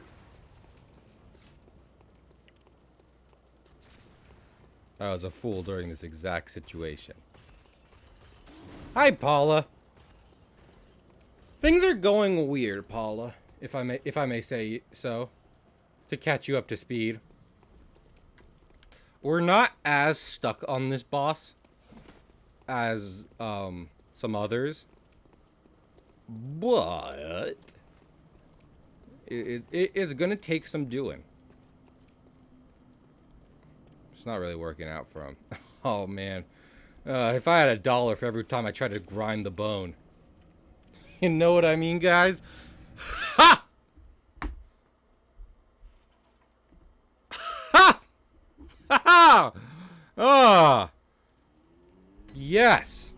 I was a fool during this exact situation. Hi, Paula. Things are going weird, Paula, if I may say so, to catch you up to speed. We're not as stuck on this boss as some others, but it's gonna take some doing. It's not really working out for him. Oh man, if I had $1 for every time I tried to grind the bone. You know what I mean, guys? Ha! Ha! Ha ha! Ah! Yes!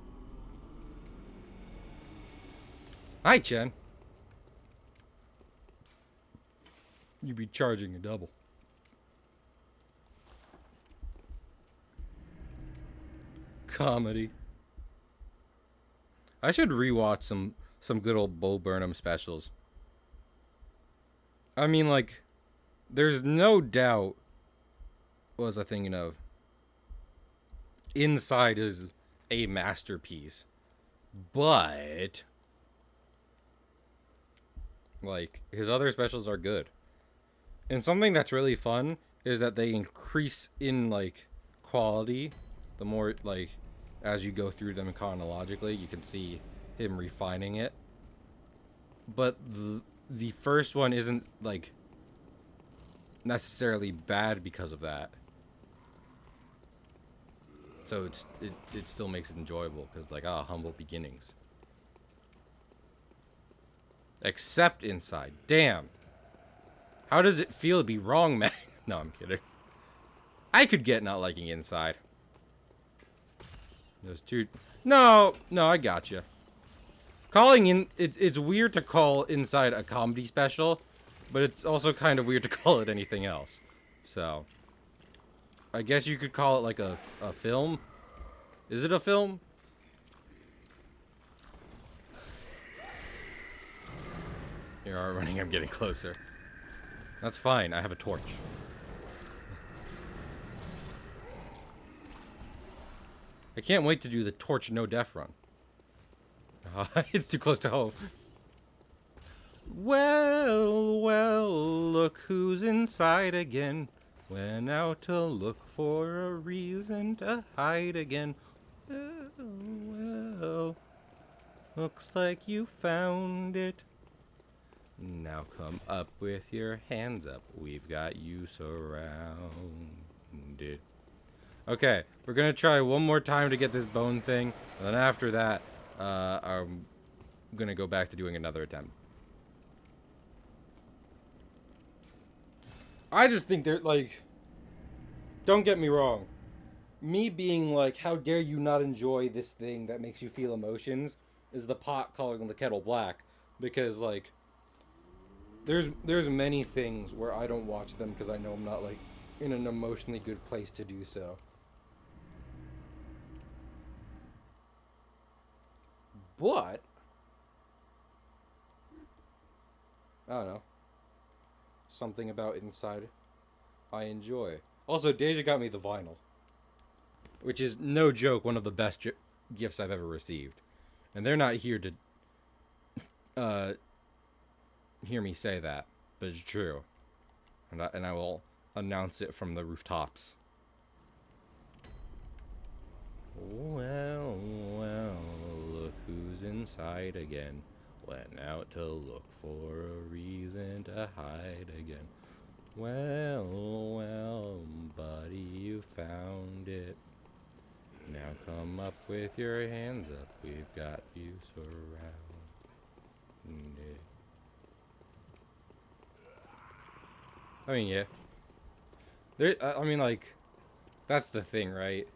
Hi, Chen. You'd be charging a double. Comedy. I should rewatch some good old Bo Burnham specials. I mean, like, there's no doubt. What was I thinking of? Inside is a masterpiece, but like his other specials are good. And something that's really fun is that they increase in like quality the more like as you go through them chronologically. You can see him refining it. But the first one isn't like necessarily bad because of that. So it still makes it enjoyable because like humble beginnings. Except inside. Damn. How does it feel to be wrong, man? No, I'm kidding. I could get not liking inside. Those two. No, I gotcha. Calling in, it's weird to call Inside a comedy special, but it's also kind of weird to call it anything else. So, I guess you could call it like a film. Is it a film? You are running, I'm getting closer. That's fine, I have a torch. I can't wait to do the torch no death run. It's too close to home. Well, look who's inside again. Went out to look for a reason to hide again. Well, Looks like you found it. Now come up with your hands up. We've got you surrounded. Okay, we're gonna try one more time to get this bone thing. And then after that, I'm gonna go back to doing another attempt. I just think they're like... Don't get me wrong. Me being like, how dare you not enjoy this thing that makes you feel emotions, is the pot calling the kettle black. Because, like, there's many things where I don't watch them because I know I'm not, like, in an emotionally good place to do so. But I don't know. Something about inside I enjoy. Also, Deja got me the vinyl, which is, no joke, one of the best gifts I've ever received. And they're not here to hear me say that, but it's true. And I will announce it from the rooftops. Well, well, look who's inside again. Went out to look for a reason to hide again. Well, well, buddy, you found it. Now come up with your hands up. We've got you surrounded. I mean, yeah. I mean, like, that's the thing, right?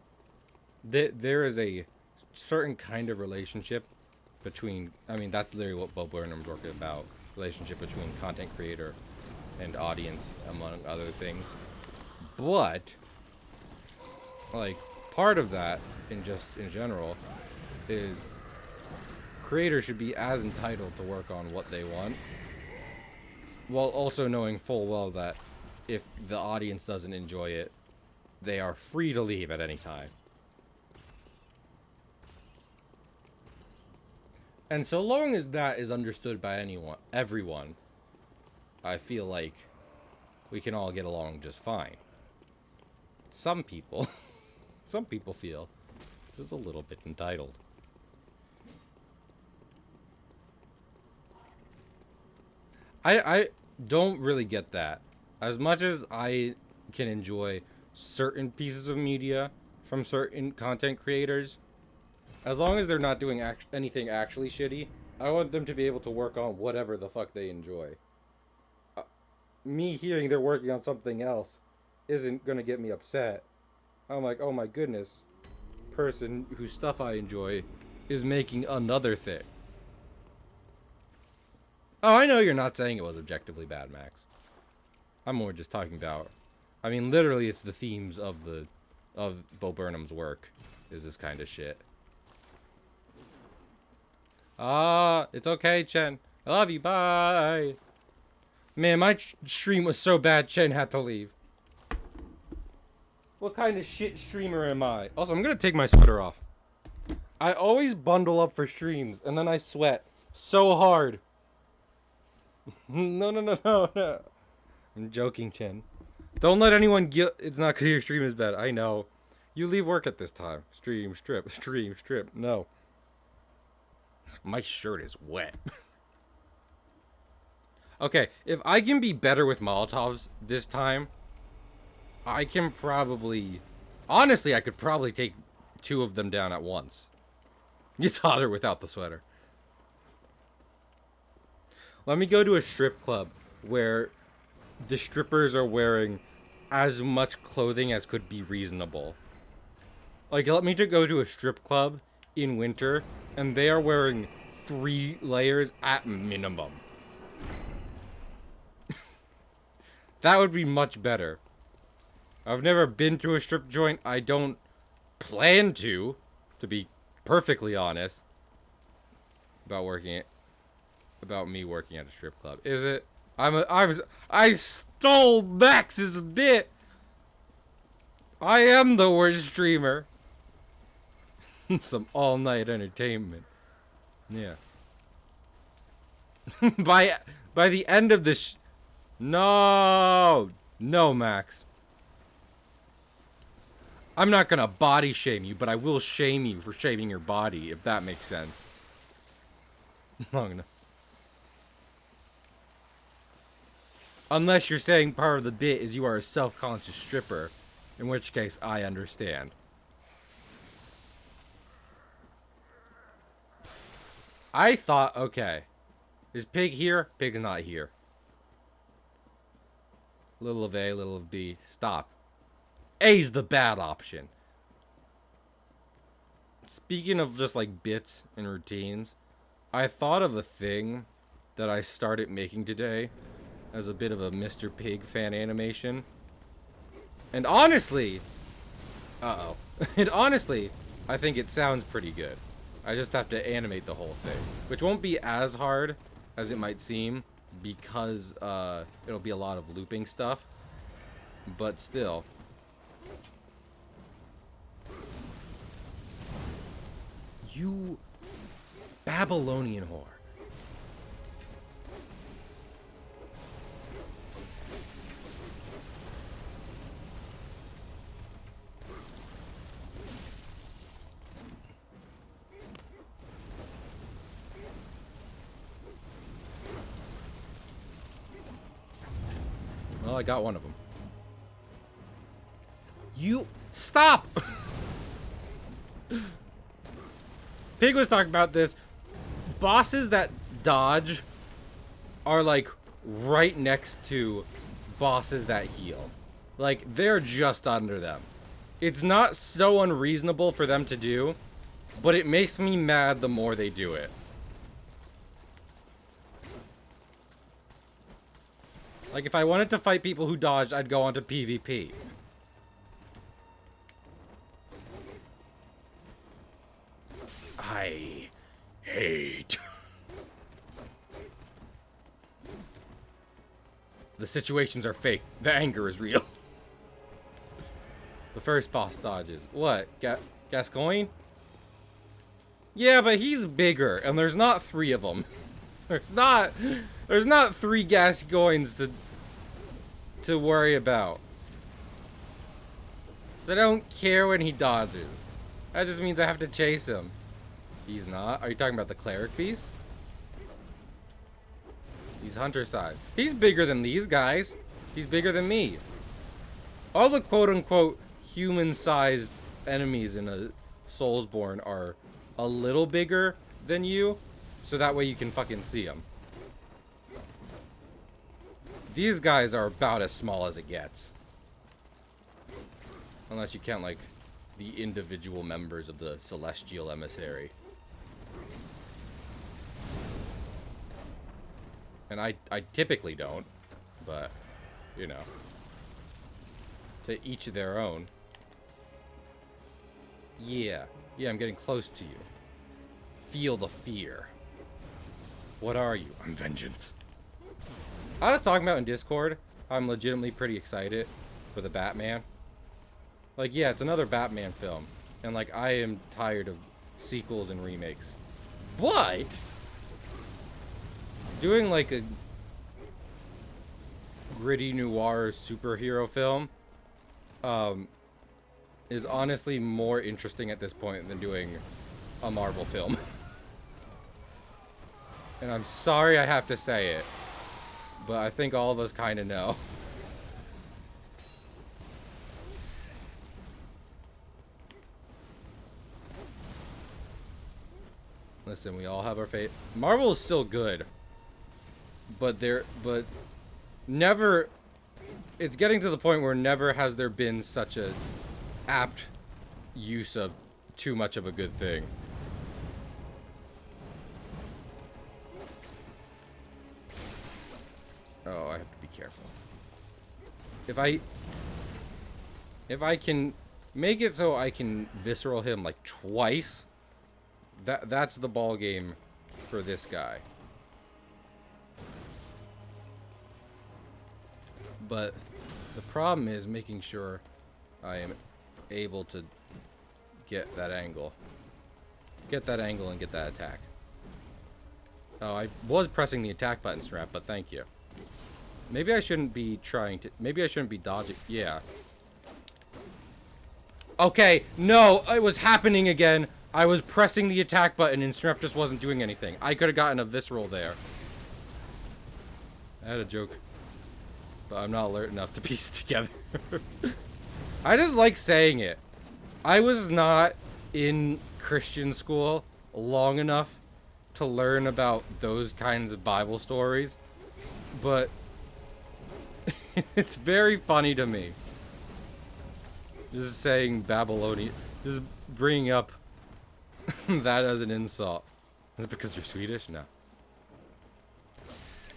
There is a certain kind of relationship between... I mean, that's literally what Bloodborne talking about. Relationship between content creator and audience, among other things. But, like, part of that, in general, is creators should be as entitled to work on what they want, while also knowing full well that if the audience doesn't enjoy it, they are free to leave at any time. And so long as that is understood by everyone, I feel like we can all get along just fine. Some people feel just a little bit entitled. I don't really get that. As much as I can enjoy certain pieces of media from certain content creators, as long as they're not doing anything actually shitty, I want them to be able to work on whatever the fuck they enjoy. Me hearing they're working on something else isn't gonna get me upset. I'm like, oh my goodness, person whose stuff I enjoy is making another thing. Oh, I know you're not saying it was objectively bad, Max. I'm more just talking about... I mean, literally, it's the themes of Bo Burnham's work, is this kind of shit. It's okay, Chen. I love you, bye! Man, my stream was so bad, Chen had to leave. What kind of shit streamer am I? Also, I'm gonna take my sweater off. I always bundle up for streams, and then I sweat so hard. No. I'm joking, Chen. Don't let anyone it's not because your stream is bad. I know. You leave work at this time. Stream, strip. No. My shirt is wet. Okay, if I can be better with Molotovs this time, I can probably... Honestly, I could probably take 2 of them down at once. It's hotter without the sweater. Let me go to a strip club where the strippers are wearing as much clothing as could be reasonable. Like, let me go to a strip club in winter, and they are wearing 3 layers at minimum. That would be much better. I've never been to a strip joint. I don't plan to be perfectly honest, about me working at a strip club. Is it? I stole Max's bit. I am the worst streamer. Some all-night entertainment. Yeah. By the end of this... No, Max. I'm not gonna body shame you, but I will shame you for shaming your body, if that makes sense. long enough. Unless you're saying part of the bit is you are a self-conscious stripper, in which case I understand. I thought, okay, is Pig here? Pig's not here. Little of A, little of B. Stop. A's the bad option. Speaking of just like bits and routines, I thought of a thing that I started making today as a bit of a Mr. Pig fan animation. And honestly, and honestly, I think it sounds pretty good. I just have to animate the whole thing, which won't be as hard as it might seem because it'll be a lot of looping stuff, but still. You Babylonian whore. Well, I got one of them. You stop! Pig was talking about this. Bosses that dodge are like right next to bosses that heal. Like they're just under them. It's not so unreasonable for them to do, but it makes me mad the more they do it. Like if I wanted to fight people who dodged, I'd go onto PvP. I hate. The situations are fake. The anger is real. The first boss dodges. What? Gascoigne? Yeah, but he's bigger, and there's not 3 of them. There's not 3 Gascoignes to worry about. So I don't care when he dodges. That just means I have to chase him. He's not. Are you talking about the cleric beast? He's hunter side. He's bigger than these guys. He's bigger than me. All the quote-unquote human-sized enemies in a Soulsborne are a little bigger than you, so that way you can fucking see them. These guys are about as small as it gets. Unless you count, like, the individual members of the Celestial Emissary. And I typically don't, but, you know. To each their own. Yeah, I'm getting close to you. Feel the fear. What are you? I'm vengeance. I was talking about in Discord, I'm legitimately pretty excited for the Batman. Like, yeah, it's another Batman film. And, like, I am tired of sequels and remakes. But doing, like, a gritty noir superhero film is honestly more interesting at this point than doing a Marvel film. And I'm sorry I have to say it, but I think all of us kind of know. Listen, we all have our fate. Marvel is still good, but never. It's getting to the point where never has there been such a apt use of too much of a good thing. Oh, I have to be careful. If I can make it so I can visceral him like twice, that's the ball game for this guy. But the problem is making sure I am able to get that angle. Get that angle and get that attack. Oh, I was pressing the attack button strap, but thank you. Maybe I shouldn't be trying to... Maybe I shouldn't be dodging... Yeah. Okay, no, it was happening again. I was pressing the attack button and Snrep just wasn't doing anything. I could have gotten a visceral there. I had a joke, but I'm not alert enough to piece it together. I just like saying it. I was not in Christian school long enough to learn about those kinds of Bible stories, but it's very funny to me. Just saying Babylonian, just bringing up that as an insult. Is it because you're Swedish? No.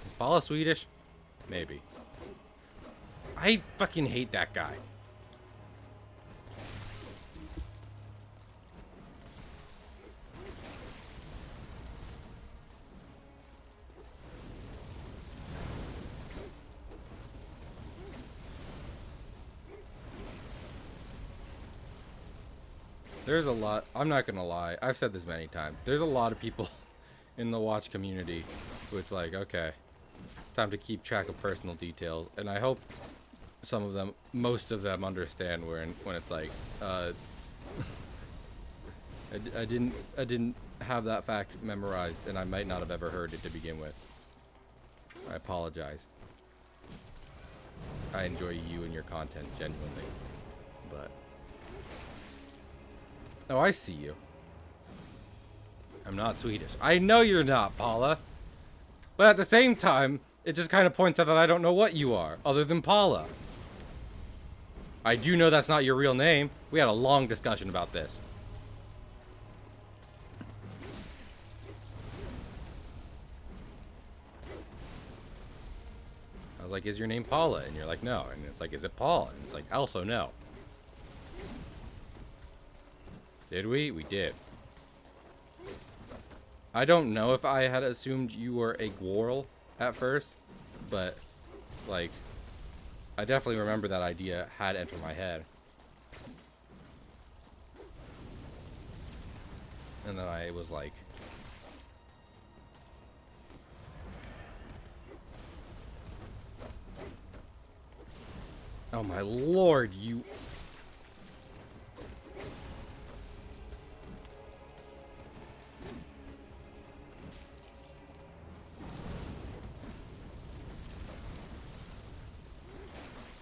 Is Paula Swedish? Maybe. I fucking hate that guy. There's a lot, I'm not gonna lie, I've said this many times, there's a lot of people in the watch community who it's like, okay, time to keep track of personal details, and I hope some of them, most of them understand when it's like, I didn't have that fact memorized, and I might not have ever heard it to begin with. I apologize. I enjoy you and your content, genuinely, but... Oh, I see you. I'm not Swedish. I know you're not, Paula. But at the same time, it just kind of points out that I don't know what you are, other than Paula. I do know that's not your real name. We had a long discussion about this. I was like, is your name Paula? And you're like, no. And it's like, is it Paul? And it's like, also no. Did we? We did. I don't know if I had assumed you were a Gwarl at first, but, like, I definitely remember that idea had entered my head. And then I was like... Oh my lord, you...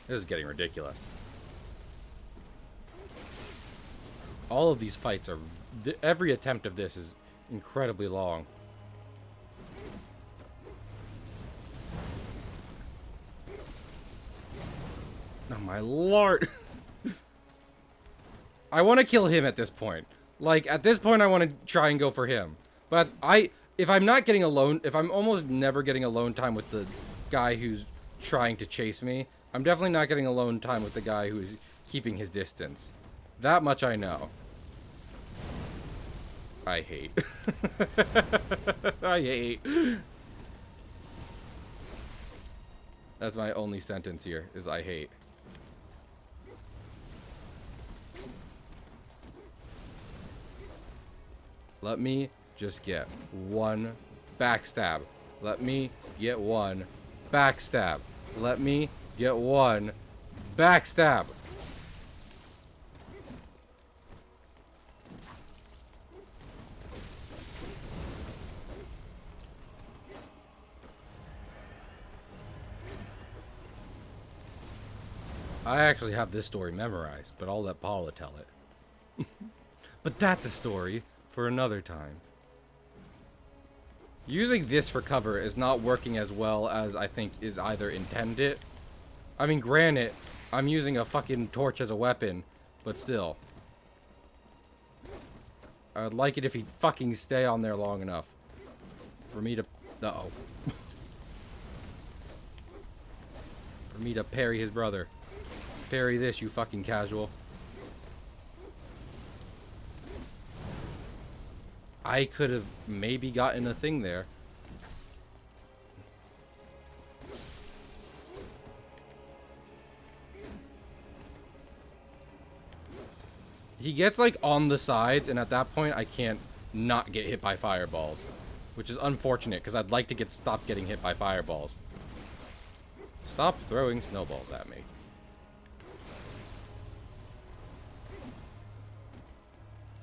This is getting ridiculous. All of these fights are... Every attempt of this is incredibly long. Oh my lord. I want to kill him at this point. Like, at this point I want to try and go for him. But if I'm not getting alone... If I'm almost never getting alone time with the guy who's trying to chase me... I'm definitely not getting alone time with the guy who is keeping his distance. That much I know. I hate. I hate. That's my only sentence here, is I hate. Let me just get one backstab. Let me get one backstab. Let me get one backstab. I actually have this story memorized, but I'll let Paula tell it. But that's a story for another time. Using this for cover is not working as well as I think is either intended. I mean, granted, I'm using a fucking torch as a weapon, but still. I would like it if he'd fucking stay on there long enough for me to... Uh-oh. For me to parry his brother. Parry this, you fucking casual. I could have maybe gotten a thing there. He gets, like, on the sides, and at that point, I can't not get hit by fireballs. Which is unfortunate, because I'd like to stop getting hit by fireballs. Stop throwing snowballs at me.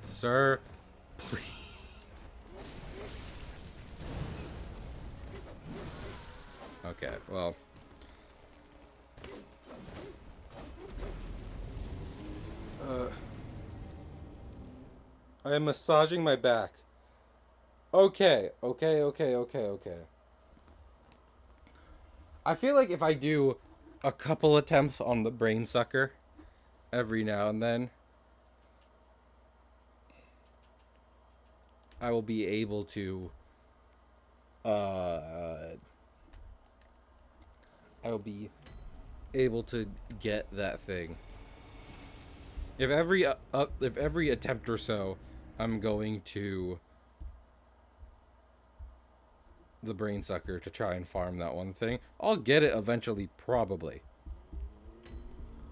Sir, Please. Okay, well. I am massaging my back. Okay. I feel like if I do a couple attempts on the brain sucker every now and then, I will be able to get that thing. If every attempt or so I'm going to the brain sucker to try and farm that one thing, I'll get it eventually, probably.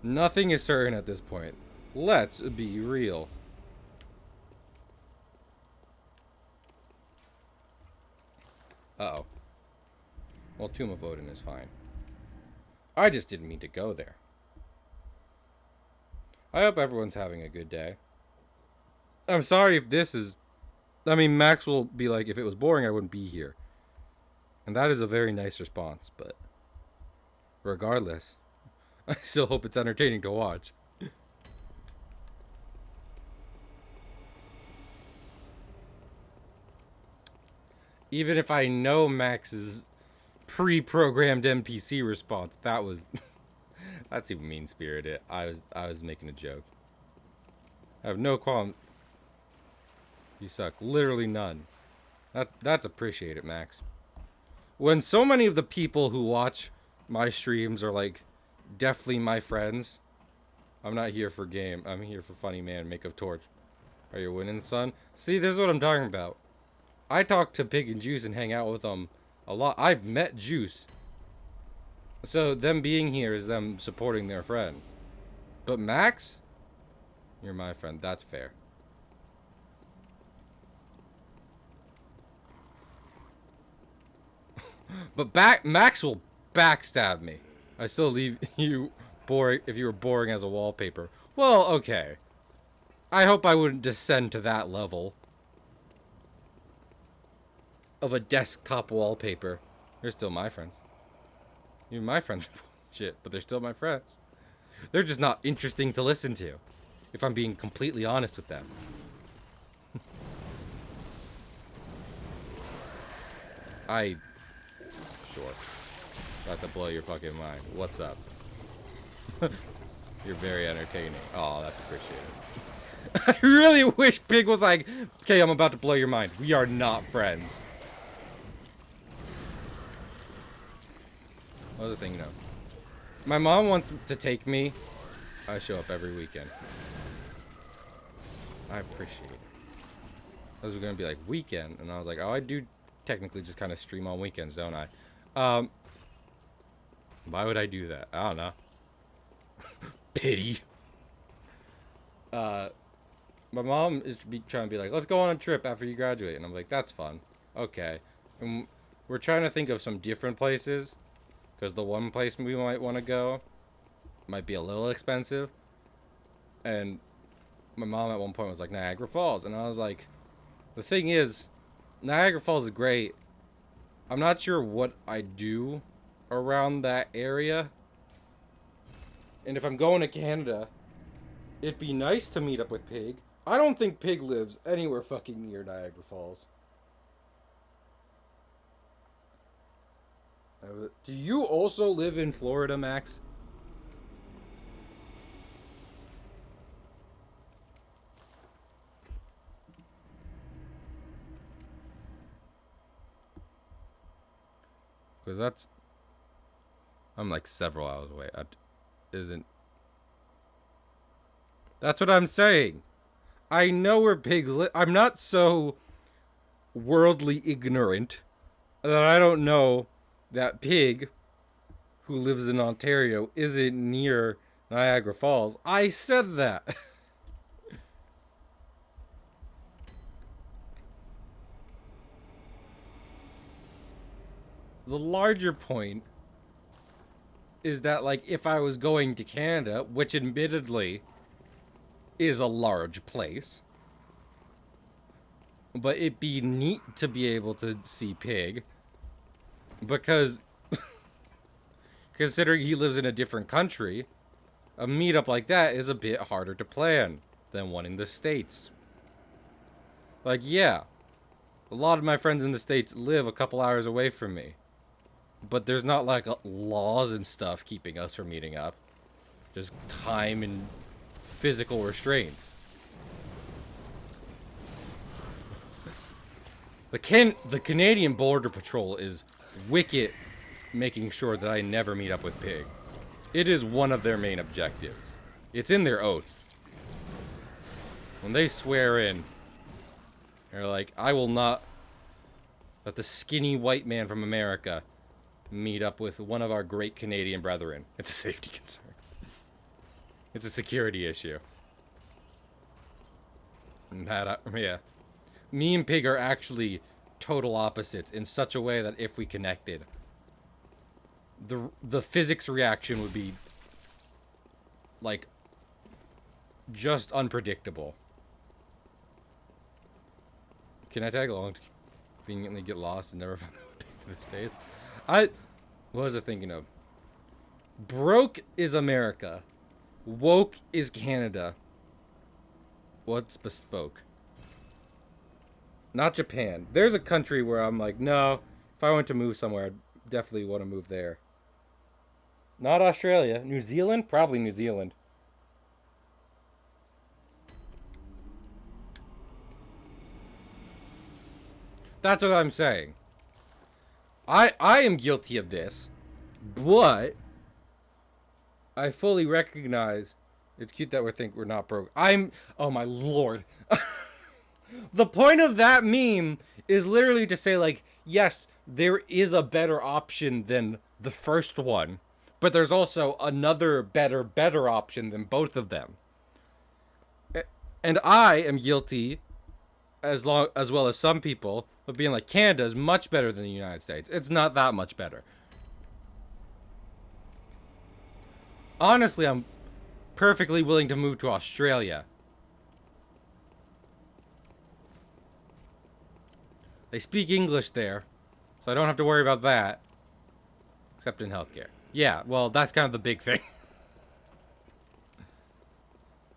Nothing is certain at this point. Let's be real. Uh-oh. Well, Tomb of Odin is fine. I just didn't mean to go there. I hope everyone's having a good day. I'm sorry if this is... I mean, Max will be like, if it was boring, I wouldn't be here. And that is a very nice response, but... regardless, I still hope it's entertaining to watch. Even if I know Max's pre-programmed NPC response, that was... that's even mean-spirited. I was making a joke. I have no qualm. You suck. Literally none. That's appreciated, Max. When so many of the people who watch my streams are like definitely my friends, I'm not here for game. I'm here for funny man, make of torch. Are you winning, son? See, this is what I'm talking about. I talk to Pig and Juice and hang out with them a lot. I've met Juice. So them being here is them supporting their friend. But Max? You're my friend. That's fair. But Max will backstab me. I still leave you boring if you were boring as a wallpaper. Well, okay. I hope I wouldn't descend to that level of a desktop wallpaper. They're still my friends. Even my friends are shit, but they're still my friends. They're just not interesting to listen to, if I'm being completely honest with them. Sure. About to blow your fucking mind. What's up? You're very entertaining. Oh, that's appreciated. I really wish Pig was like, okay, I'm about to blow your mind. We are not friends. Other thing, no. My mom wants to take me. I show up every weekend. I appreciate it. I was gonna be like, weekend, and I was like, oh, I do technically just kind of stream on weekends, don't I? Why would I do that? I don't know. Pity. My mom is trying to be like, let's go on a trip after you graduate, and I'm like, that's fun. Okay. And we're trying to think of some different places, because the one place we might want to go might be a little expensive. And my mom at one point was like, Niagara Falls, and I was like, the thing is, Niagara Falls is great. I'm not sure what I do around that area. And if I'm going to Canada, it'd be nice to meet up with Pig. I don't think Pig lives anywhere fucking near Niagara Falls. Do you also live in Florida, Max? Because that's... I'm like several hours away. Isn't... That's what I'm saying. I know where pigs live. I'm not so worldly ignorant that I don't know that Pig, who lives in Ontario, isn't near Niagara Falls. I said that. The larger point is that, like, if I was going to Canada, which admittedly is a large place, But it'd be neat to be able to see Pig. Because, considering he lives in a different country, a meetup like that is a bit harder to plan than one in the States. Like, yeah, a lot of my friends in the States live a couple hours away from me. But there's not, like, laws and stuff keeping us from meeting up. Just time and physical restraints. The Canadian Border Patrol is wicked making sure that I never meet up with Pig. It is one of their main objectives. It's in their oaths. When they swear in, they're like, I will not let the skinny white man from America meet up with one of our great Canadian brethren. It's a safety concern. It's a security issue. Yeah. Me and Pig are actually total opposites in such a way that if we connected, the physics reaction would be, like, just unpredictable. Can I tag along to conveniently get lost and never find the States? What was I thinking of? Broke is America. Woke is Canada. What's bespoke? Not Japan. There's a country where I'm like, no, if I went to move somewhere, I'd definitely want to move there. Not Australia. New Zealand? Probably New Zealand. That's what I'm saying. I am guilty of this, but I fully recognize it's cute that we're not broke. Oh my lord. The point of that meme is literally to say, like, yes, there is a better option than the first one, but there's also another better option than both of them. And I am guilty, as well as some people, of being like, Canada is much better than the United States. It's not that much better. Honestly, I'm perfectly willing to move to Australia. They speak English there, so I don't have to worry about that. Except in healthcare. Yeah, well, that's kind of the big thing.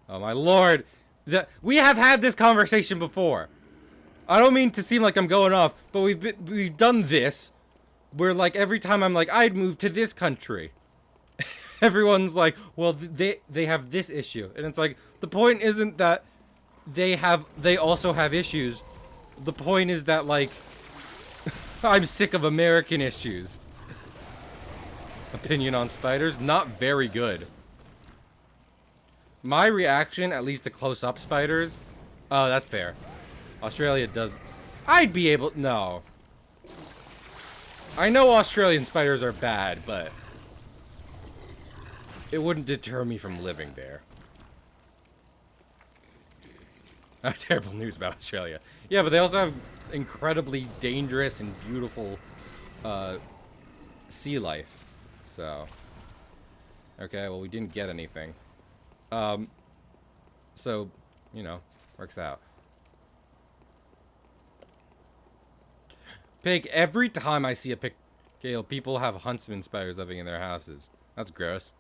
Oh my lord. We have had this conversation before. I don't mean to seem like I'm going off, but we've done this. Where, like, every time I'm like, I'd move to this country. Everyone's like, well, they have this issue. And it's like, the point isn't that they also have issues. The point is that, like, I'm sick of American issues. Opinion on spiders? Not very good. My reaction, at least to close-up spiders... Oh, that's fair. Australia does... I'd be able... No. I know Australian spiders are bad, but... it wouldn't deter me from living there. Terrible news about Australia. Yeah, but they also have incredibly dangerous and beautiful sea life. So, okay, well, we didn't get anything. So, you know, works out. Pig, every time I see a people have huntsman spiders living in their houses. That's gross.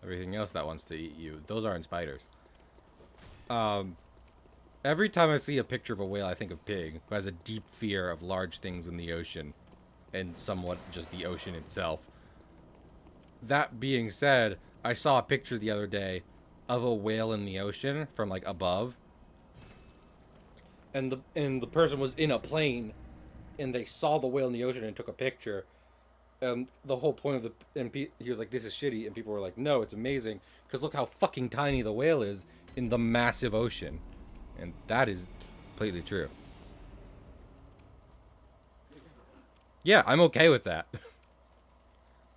Everything else that wants to eat you, those aren't spiders. Every time I see a picture of a whale, I think of Pig, who has a deep fear of large things in the ocean, and somewhat just the ocean itself. That being said, I saw a picture the other day of a whale in the ocean from, like, above. And the person was in a plane, and they saw the whale in the ocean and took a picture. And the whole point of he was like, this is shitty, and people were like, no, it's amazing, because look how fucking tiny the whale is in the massive ocean. And that is completely true. Yeah, I'm okay with that.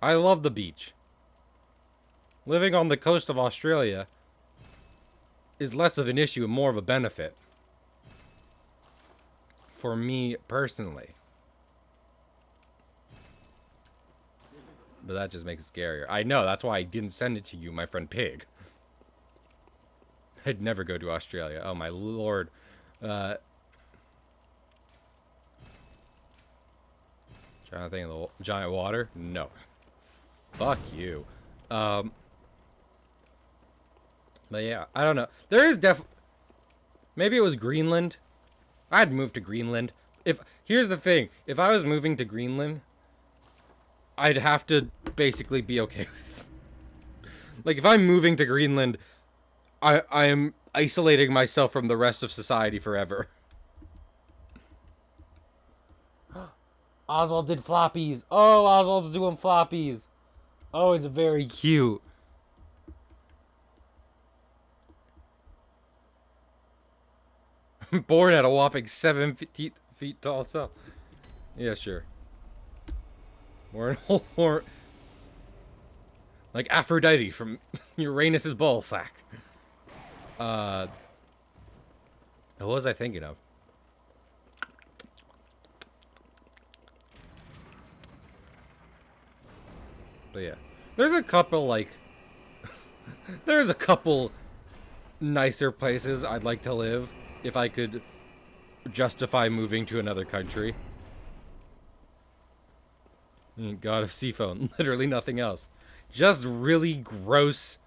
I love the beach. Living on the coast of Australia is less of an issue and more of a benefit. For me personally. But that just makes it scarier. I know, that's why I didn't send it to you, my friend Pig. I'd never go to Australia. Oh my lord. Trying to think of the giant water. No. Fuck you. But yeah, I don't know. There is maybe it was Greenland. I'd move to Greenland. Here's the thing. If I was moving to Greenland, I'd have to basically be okay with. Like, if I'm moving to Greenland, I am isolating myself from the rest of society forever. Oswald did floppies. Oh, Oswald's doing floppies. Oh, it's very cute. Born at a whopping 7 feet tall. So, yeah, sure. Or like Aphrodite from Uranus's ball sack. What was I thinking of? But yeah, there's a couple like there's a couple nicer places I'd like to live if I could justify moving to another country. God of Seafoam, literally nothing else. Just really gross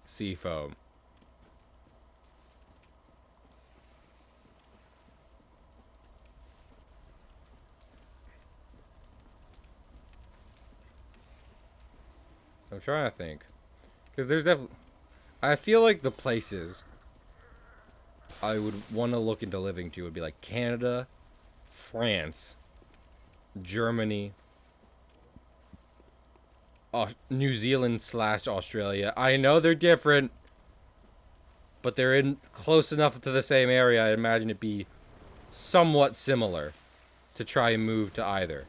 seafoam. I'm trying to think. Because there's definitely... I feel like the places I would want to look into living to would be like Canada, France, Germany, New Zealand / Australia. I know they're different, but they're in close enough to the same area. I imagine it'd be somewhat similar to try and move to either.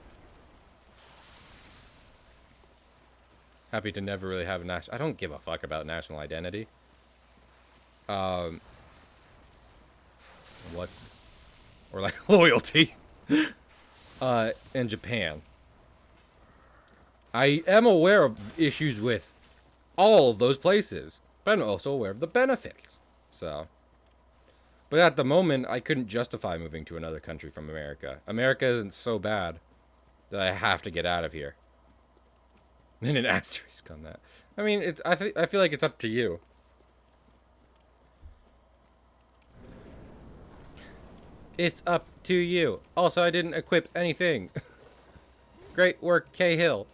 Happy to never really have a national... I don't give a fuck about national identity. What? Or like loyalty. In Japan. I am aware of issues with all of those places, but I'm also aware of the benefits. So, but at the moment, I couldn't justify moving to another country from America. America isn't so bad that I have to get out of here. And an asterisk on that. I mean, I feel like it's up to you. It's up to you. Also, I didn't equip anything. Great work, Cahill.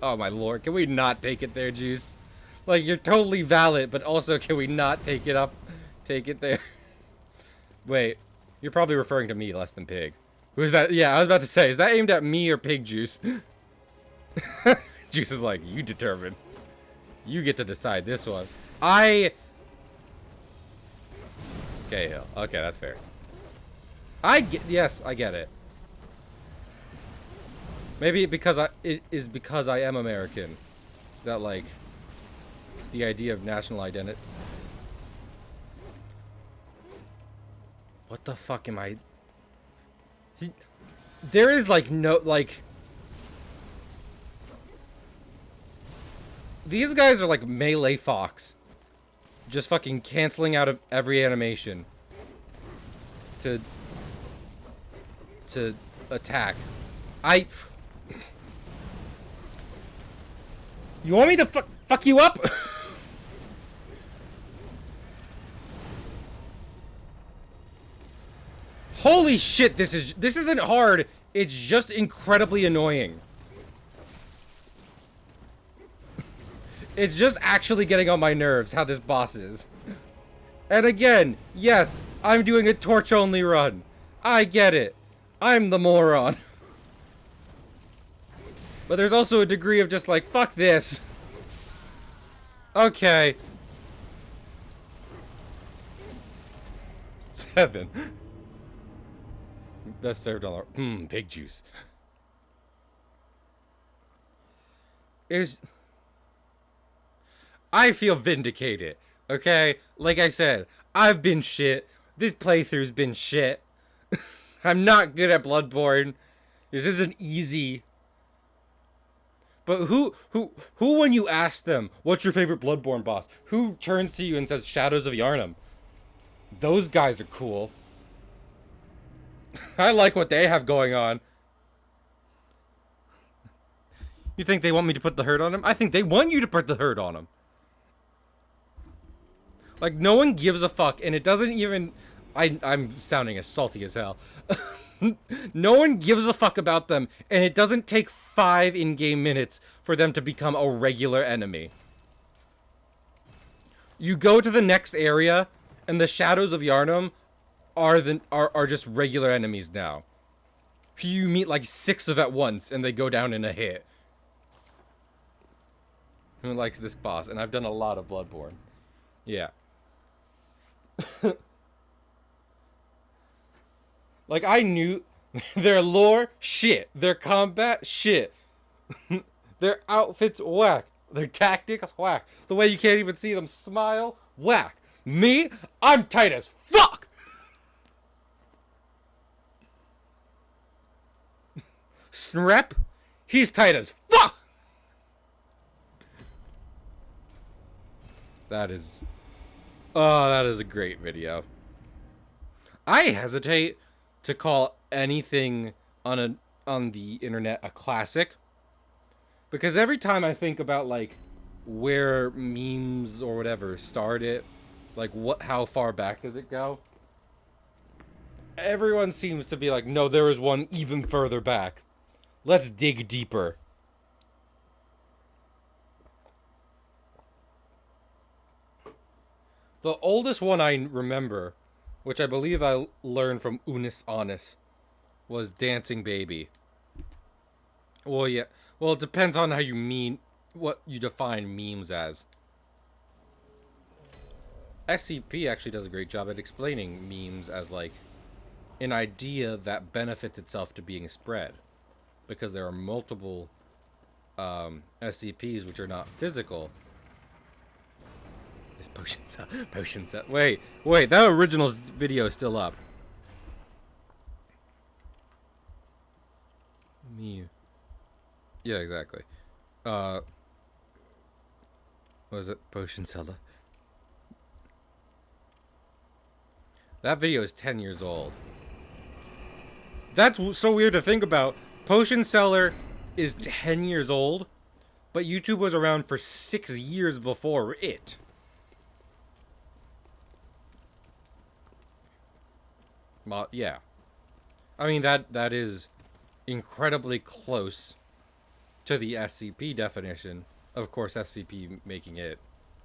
Oh my lord, can we not take it there, Juice? Like, you're totally valid, but also can we not take it up? Take it there. Wait, you're probably referring to me less than Pig. Who's that? Yeah, I was about to say, is that aimed at me or Pig Juice? Juice is like, you determine. You get to decide this one. Okay, Hill. Okay, that's fair. Yes, I get it. Maybe it is because I am American that, like, the idea of national identity. What the fuck am I? There is like no, like, these guys are like Melee Fox, just fucking canceling out of every animation to attack. You want me to fuck you up? Holy shit, this isn't hard. It's just incredibly annoying. It's just actually getting on my nerves how this boss is. And again, yes, I'm doing a torch-only run. I get it. I'm the moron. But there's also a degree of just like, fuck this. Okay. 7. Best served on the... Pig juice. I feel vindicated, okay? Like I said, I've been shit. This playthrough's been shit. I'm not good at Bloodborne. This isn't easy. But who when you ask them, what's your favorite Bloodborne boss? Who turns to you and says Shadows of Yharnam? Those guys are cool. I like what they have going on. You think they want me to put the hurt on them? I think they want you to put the hurt on them. Like, no one gives a fuck, and it doesn't even... I'm sounding as salty as hell. No one gives a fuck about them, and it doesn't take 5 in-game minutes for them to become a regular enemy. You go to the next area, and the Shadows of Yharnam are just regular enemies now. You meet like 6 of at once, and they go down in a hit. Who likes this boss? And I've done a lot of Bloodborne. Yeah. Like, I knew their lore, shit. Their combat, shit. Their outfits, whack. Their tactics, whack. The way you can't even see them smile, whack. Me, I'm tight as fuck! Snrep, he's tight as fuck! That is... Oh, that is a great video. I hesitate to call anything on the internet a classic, because every time I think about like where memes or whatever started, like how far back does it go? Everyone seems to be like, no, there is one even further back. Let's dig deeper. The oldest one I remember, which I believe I learned from Unis Honest, was Dancing Baby. Well, yeah. Well, it depends on how you mean, what you define memes as. SCP actually does a great job at explaining memes as, like, an idea that benefits itself to being spread. Because there are multiple SCPs which are not physical. Is potion set. Wait, that original video is still up. Me. Yeah, exactly. What was it? Potion seller. That video is 10 years old. That's so weird to think about. Potion seller is 10 years old, but YouTube was around for 6 years before it. Well, yeah. I mean, that is incredibly close to the SCP definition. Of course, SCP making it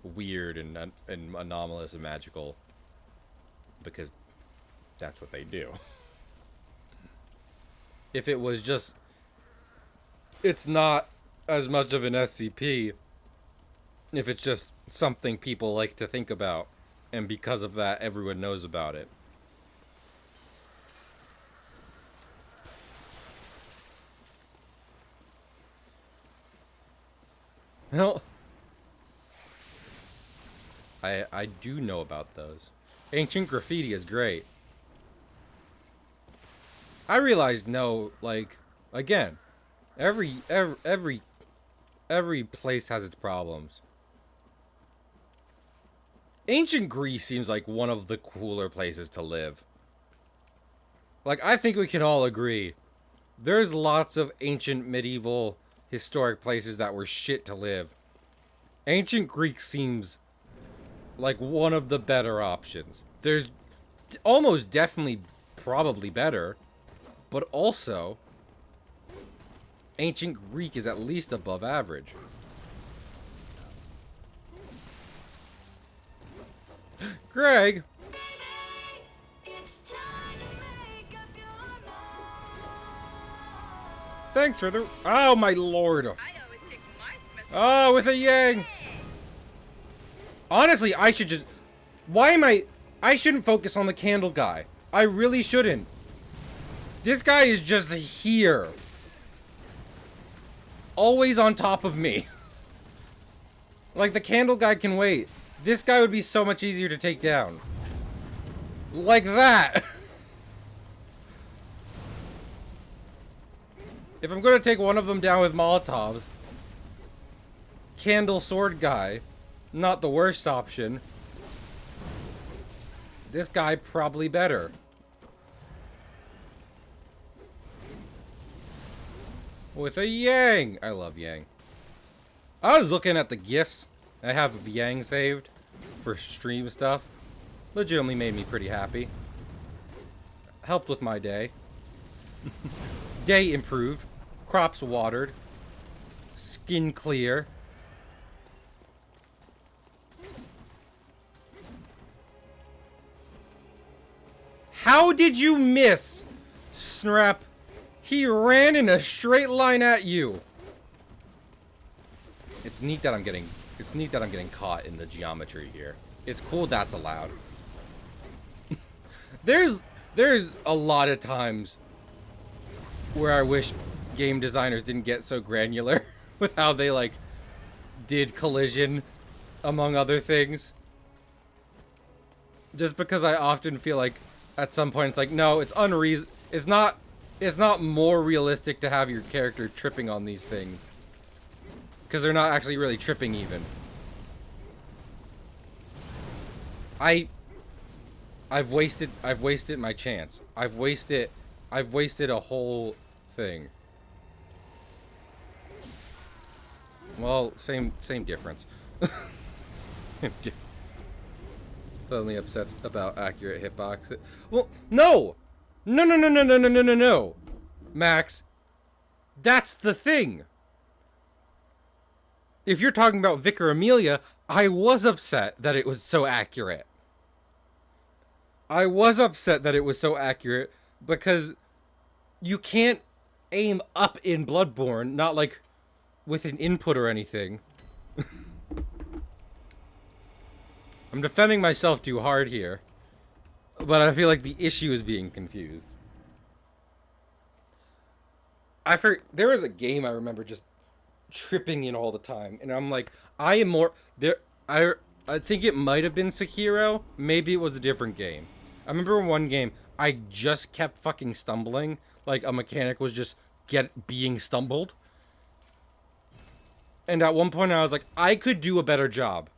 weird and anomalous and magical, because that's what they do. If it was just... It's not as much of an SCP if it's just something people like to think about, and because of that, everyone knows about it. Well, I do know about those. Ancient graffiti is great. I realized, no, like, again, every place has its problems. Ancient Greece seems like one of the cooler places to live. Like, I think we can all agree, there's lots of ancient, medieval, historic places that were shit to live. Ancient Greek seems like one of the better options. There's almost definitely probably better, but also Ancient Greek is at least above average. Greg! Thanks for the... Oh, my lord! Oh, with a yang! Honestly, I should just... Why am I... I shouldn't focus on the candle guy. I really shouldn't. This guy is just here. Always on top of me. Like, the candle guy can wait. This guy would be so much easier to take down. Like that. If I'm gonna take one of them down with Molotovs, candle sword guy, not the worst option. This guy probably better. With a Yang! I love Yang. I was looking at the gifts I have of Yang saved for stream stuff. Legitimately made me pretty happy. Helped with my day. Day improved. Crops watered. Skin clear. How did you miss, Snrap? He ran in a straight line at you. It's neat that I'm getting caught in the geometry here. It's cool that's allowed. There's a lot of times where I wish game designers didn't get so granular with how they like did collision among other things. Just because I often feel like at some point it's like, no, it's it's not more realistic to have your character tripping on these things. Because they're not actually really tripping even. I've wasted my chance. I've wasted a whole thing. Well, same difference. Suddenly upset about accurate hitbox. Well, no! No. Max, that's the thing. If you're talking about Vicar Amelia, I was upset that it was so accurate. I was upset that it was so accurate because you can't aim up in Bloodborne, not like with an input or anything. I'm defending myself too hard here, but I feel like the issue is being confused. There was a game I remember just tripping in all the time, and I'm like, I am more there. I think it might have been Sekiro. Maybe it was a different game. I remember in one game I just kept fucking stumbling, like a mechanic was just being stumbled. And at one point I was like, I could do a better job.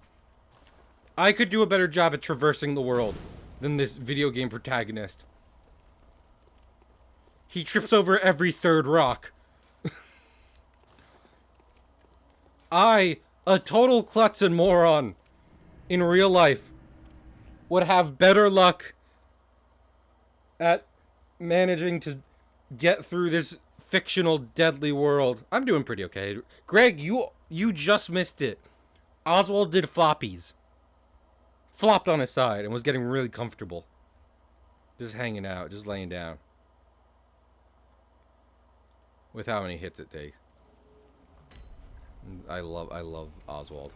I could do a better job at traversing the world than this video game protagonist. He trips over every third rock. I, a total klutz and moron, in real life, would have better luck at managing to get through this fictional deadly world. I'm doing pretty okay. Greg, you just missed it. Oswald did floppies. Flopped on his side and was getting really comfortable. Just hanging out, just laying down. With how many hits it takes. I love Oswald.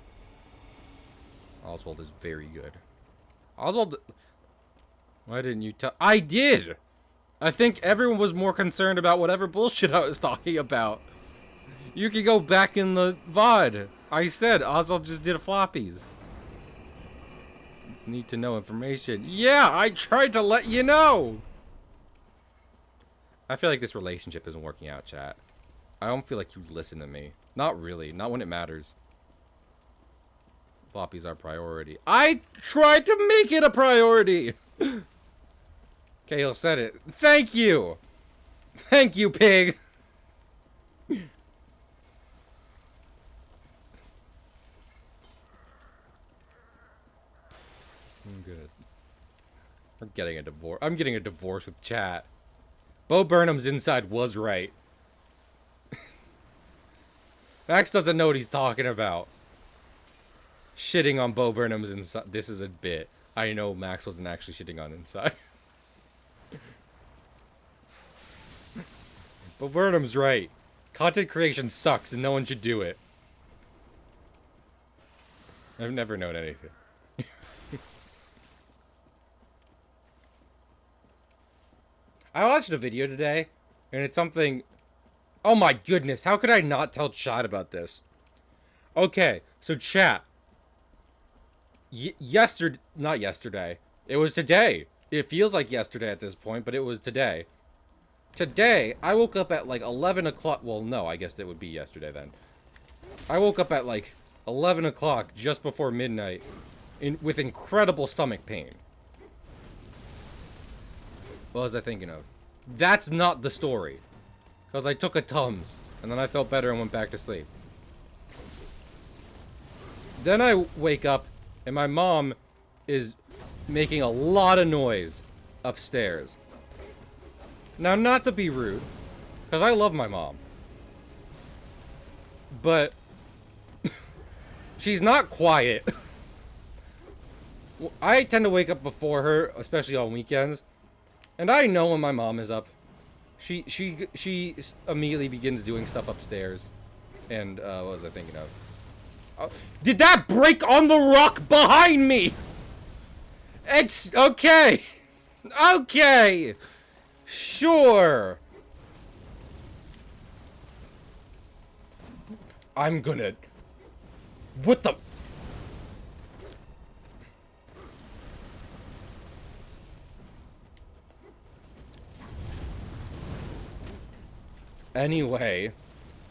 Oswald is very good. Oswald... Why didn't you tell... I did! I think everyone was more concerned about whatever bullshit I was talking about. You could go back in the VOD. I said Oswald just did floppies. It's need to know information. Yeah, I tried to let you know! I feel like this relationship isn't working out, chat. I don't feel like you listen to me. Not really. Not when it matters. Floppies are priority. I tried to make it a priority! Kale said it. Thank you! Thank you, pig! I'm good. I'm getting a divorce. I'm getting a divorce with chat. Bo Burnham's inside was right. Max doesn't know what he's talking about. Shitting on Bo Burnham's inside. This is a bit. I know Max wasn't actually shitting on inside. Bo Burnham's right. Content creation sucks and no one should do it. I've never known anything. I watched a video today, and it's something... Oh my goodness, how could I not tell chat about this? Okay, so chat. Not yesterday. It was today. It feels like yesterday at this point, but it was today. Today, I woke up at like 11 o'clock. Well, no, I guess that would be yesterday then. I woke up at like 11 o'clock, just before midnight, with incredible stomach pain. What was I thinking of? That's not the story. Because I took a Tums, and then I felt better and went back to sleep. Then I wake up, and my mom is making a lot of noise upstairs. Now, not to be rude, because I love my mom. But she's not quiet. I tend to wake up before her, especially on weekends. And I know when my mom is up. She immediately begins doing stuff upstairs. And, what was I thinking of? Did that break on the rock behind me? Okay. Okay. Sure. I'm gonna... What the... Anyway,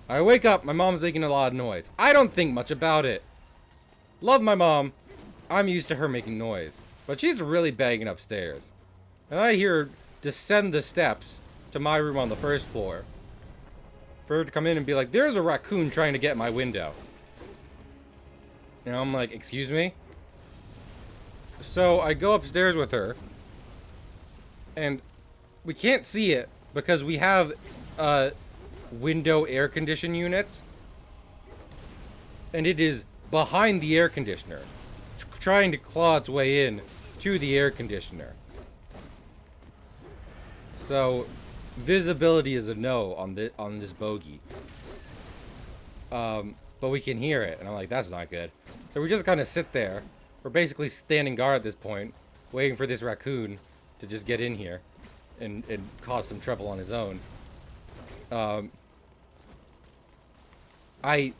I wake up, my mom's making a lot of noise. I don't think much about it. Love my mom. I'm used to her making noise. But she's really banging upstairs. And I hear her descend the steps to my room on the first floor. For her to come in and be like, there's a raccoon trying to get my window. And I'm like, excuse me? So I go upstairs with her. And we can't see it because we have window air condition units, and it is behind the air conditioner, trying to claw its way in to the air conditioner. So visibility is a no on this bogey. But we can hear it, and I'm like, that's not good. So we just kind of sit there. We're basically standing guard at this point, waiting for this raccoon to just get in here and cause some trouble on his own. I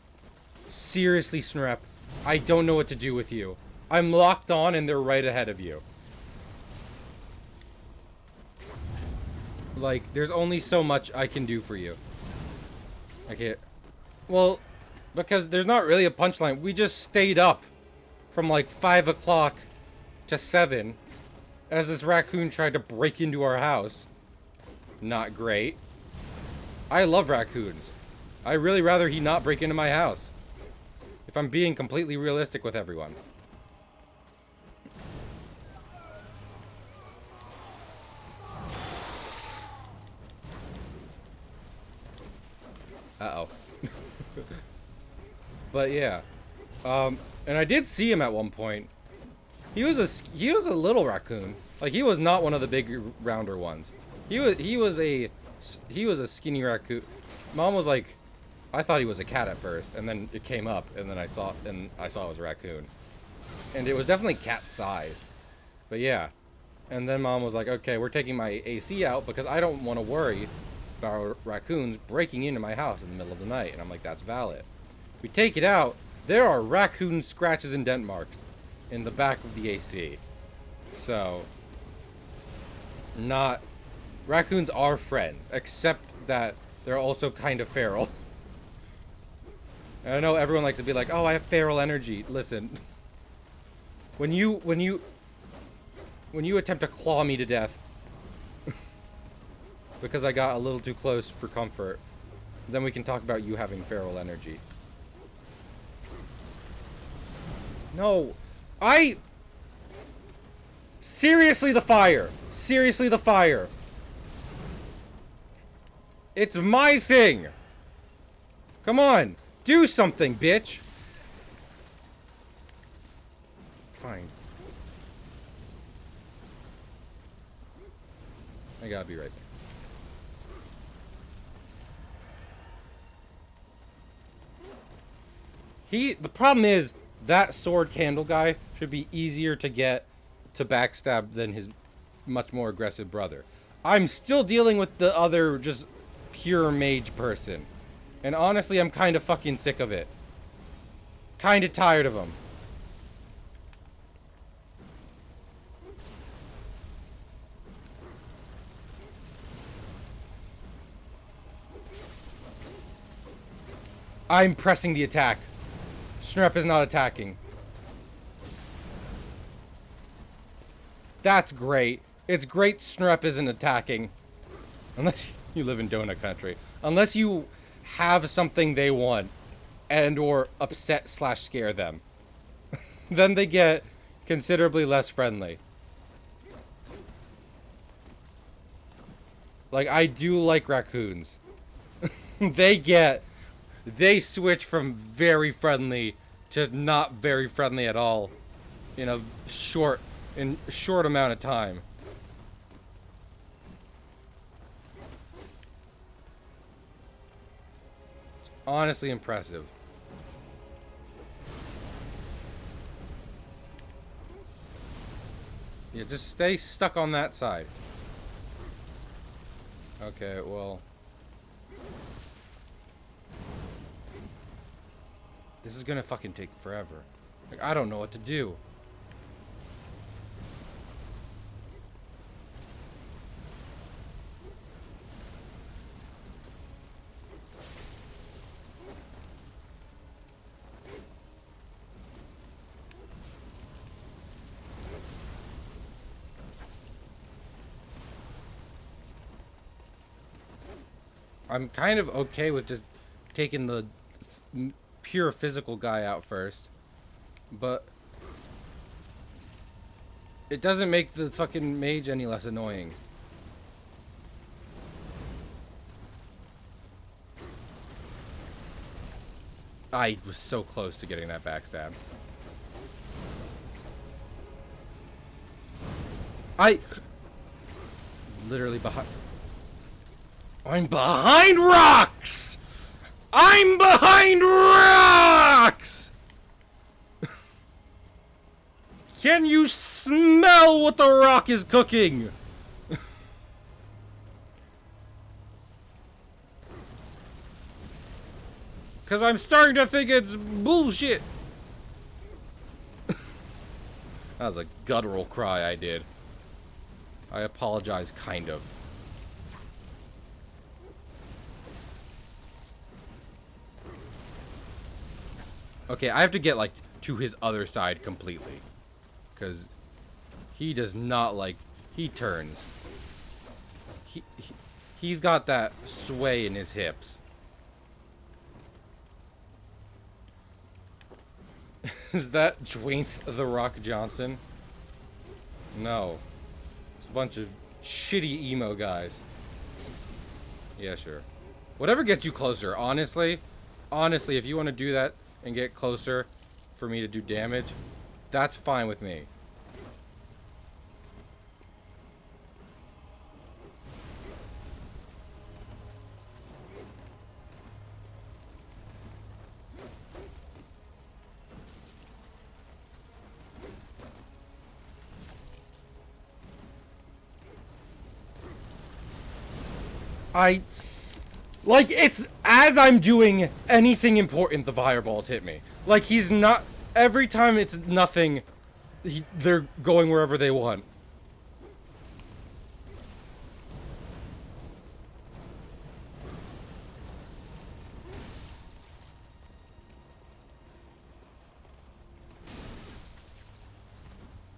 seriously, Snrep, I don't know what to do with you. I'm locked on and they're right ahead of you. Like, there's only so much I can do for you. I can't... Well, because there's not really a punchline. We just stayed up from like 5 o'clock to 7 as this raccoon tried to break into our house. Not great. I love raccoons. I really rather he not break into my house. If I'm being completely realistic with everyone. Uh-oh. But yeah. And I did see him at one point. He was a little raccoon. Like, he was not one of the big rounder ones. He was a skinny raccoon. Mom was like, I thought he was a cat at first, and then it came up, and then I saw it was a raccoon. And it was definitely cat-sized. But yeah. And then Mom was like, okay, we're taking my AC out because I don't want to worry about raccoons breaking into my house in the middle of the night. And I'm like, that's valid. We take it out, there are raccoon scratches and dent marks in the back of the AC. So, raccoons are friends, except that they're also kind of feral. And I know everyone likes to be like, oh, I have feral energy. Listen, when you attempt to claw me to death because I got a little too close for comfort, then we can talk about you having feral energy. No, seriously, the fire. Seriously, the fire. It's my thing. Come on. Do something, bitch. Fine. I gotta be right there. The problem is, that sword candle guy should be easier to get to backstab than his much more aggressive brother. I'm still dealing with the other just pure mage person. And honestly, I'm kind of fucking sick of it. Kind of tired of him. I'm pressing the attack. Snrep is not attacking. That's great. It's great Snrep isn't attacking. Unless you live in donut country. Unless you have something they want and or upset slash scare them. Then they get considerably less friendly. Like, I do like raccoons. They switch from very friendly to not very friendly at all in a short amount of time. Honestly impressive. Yeah, just stay stuck on that side. Okay, well. This is gonna fucking take forever. Like, I don't know what to do. I'm kind of okay with just taking the pure physical guy out first. But it doesn't make the fucking mage any less annoying. I was so close to getting that backstab. Literally behind. I'm behind rocks! I'm behind rocks! Can you smell what the rock is cooking? Because I'm starting to think it's bullshit. That was a guttural cry I did. I apologize, kind of. Okay, I have to get, like, to his other side completely. Because he does not, like, he turns. He's got that sway in his hips. Is that Dwayne The Rock Johnson? No. It's a bunch of shitty emo guys. Yeah, sure. Whatever gets you closer, honestly. Honestly, if you want to do that and get closer for me to do damage, that's fine with me. Like, it's as I'm doing anything important, the fireballs hit me. Like, he's not... Every time it's nothing, they're going wherever they want.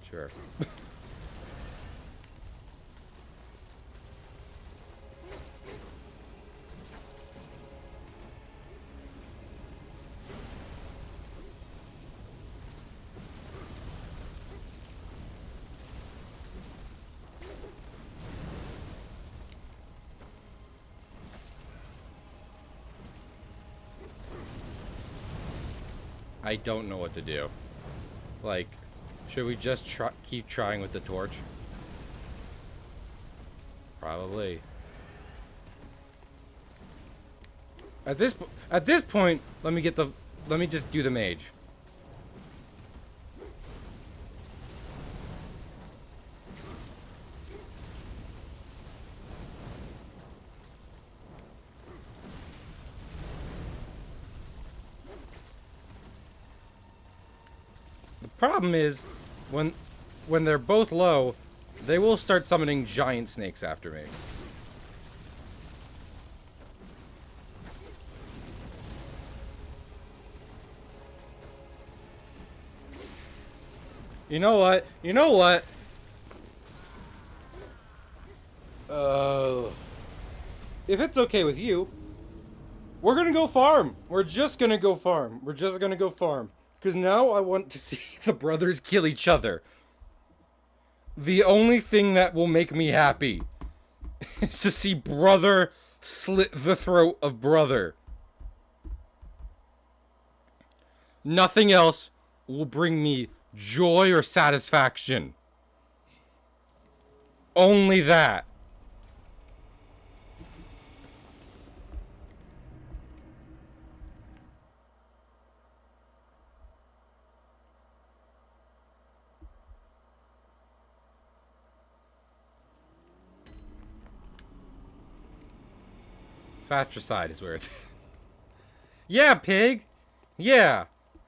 Sure. I don't know what to do. Like, should we just keep trying with the torch? Probably. At this point, let me just do the mage. The problem is, when they're both low, they will start summoning giant snakes after me. You know what? You know what? Uh, if it's okay with you, we're gonna go farm. We're just gonna go farm. We're just gonna go farm. Because now I want to see the brothers kill each other. The only thing that will make me happy is to see brother slit the throat of brother. Nothing else will bring me joy or satisfaction. Only that. Fratricide is where it's. Yeah, pig. Yeah.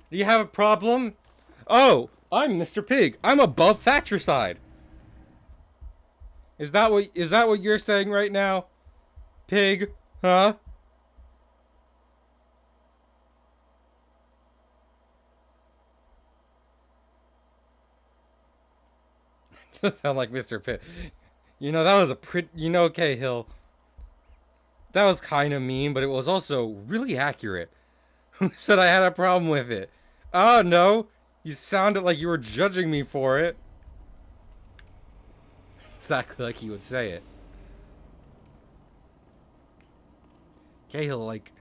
Do you have a problem? Oh, I'm Mr. Pig. I'm above fratricide. Is that what you're saying right now? Pig? Huh? Doesn't sound like Mr. Pig. You know, that was a pretty. You know, okay, Hill. That was kind of mean, but it was also really accurate. Who said I had a problem with it? Oh, no. You sounded like you were judging me for it. Exactly like he would say it. Cahill, like...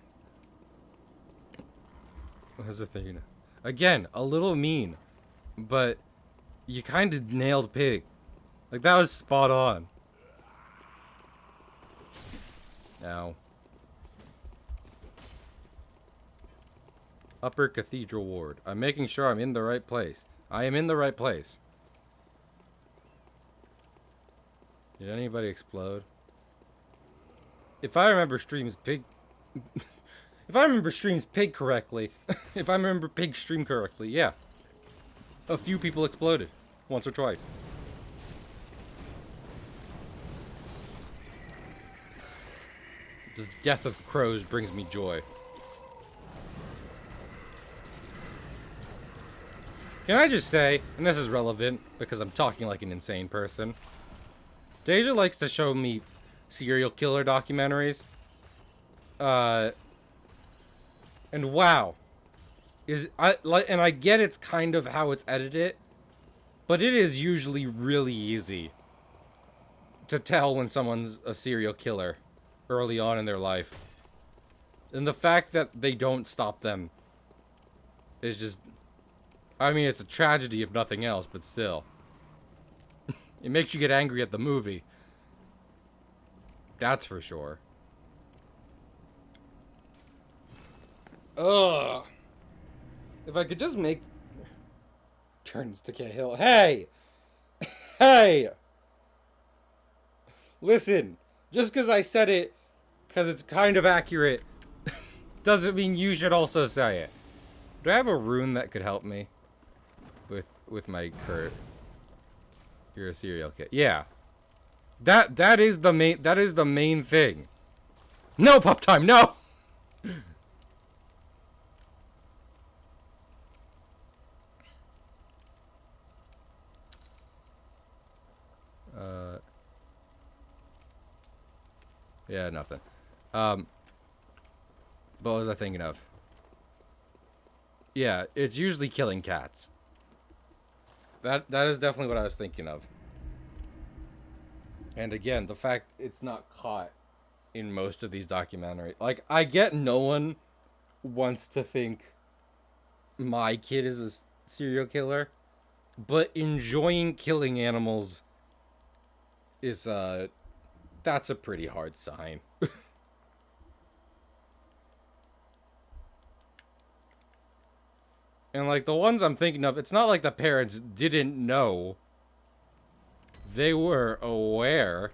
What was the thing? Again, a little mean. But you kind of nailed Pig. Like, that was spot on. Ow. Upper Cathedral Ward. I'm making sure I'm in the right place. I am in the right place. Did anybody explode? If I remember Stream's Pig... if I remember Stream's Pig correctly... if I remember Pig's stream correctly, yeah. A few people exploded. Once or twice. The death of crows brings me joy. Can I just say, and this is relevant because I'm talking like an insane person, Deja likes to show me serial killer documentaries. And wow. And I get it's kind of how it's edited, but it is usually really easy to tell when someone's a serial killer early on in their life. And the fact that they don't stop them is just... I mean, it's a tragedy if nothing else, but still. It makes you get angry at the movie. That's for sure. Ugh. If I could just make... Turns to Cahill. Hey! Hey! Listen. Just because I said it, because it's kind of accurate, doesn't mean you should also say it. Do I have a rune that could help me? With my Kurt. You're a serial killer. Yeah. That is the main thing. No, pop time, no! Yeah, nothing. What was I thinking of? Yeah, it's usually killing cats. That is definitely what I was thinking of. And again, the fact it's not caught in most of these documentaries. Like, I get no one wants to think my kid is a serial killer, but enjoying killing animals is, that's a pretty hard sign. And, like, the ones I'm thinking of, it's not like the parents didn't know. They were aware.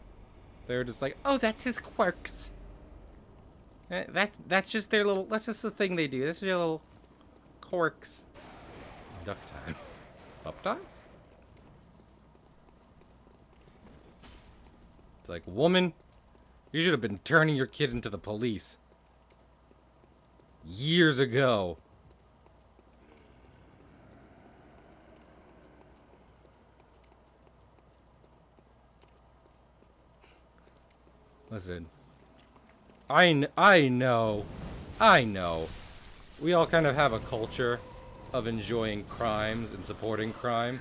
They were just like, oh, that's his quirks. That's just their little, that's just the thing they do. That's their little quirks. Duck time. Up time? It's like, woman, you should have been turning your kid into the police. Years ago. Listen. I know. We all kind of have a culture of enjoying crimes and supporting crime.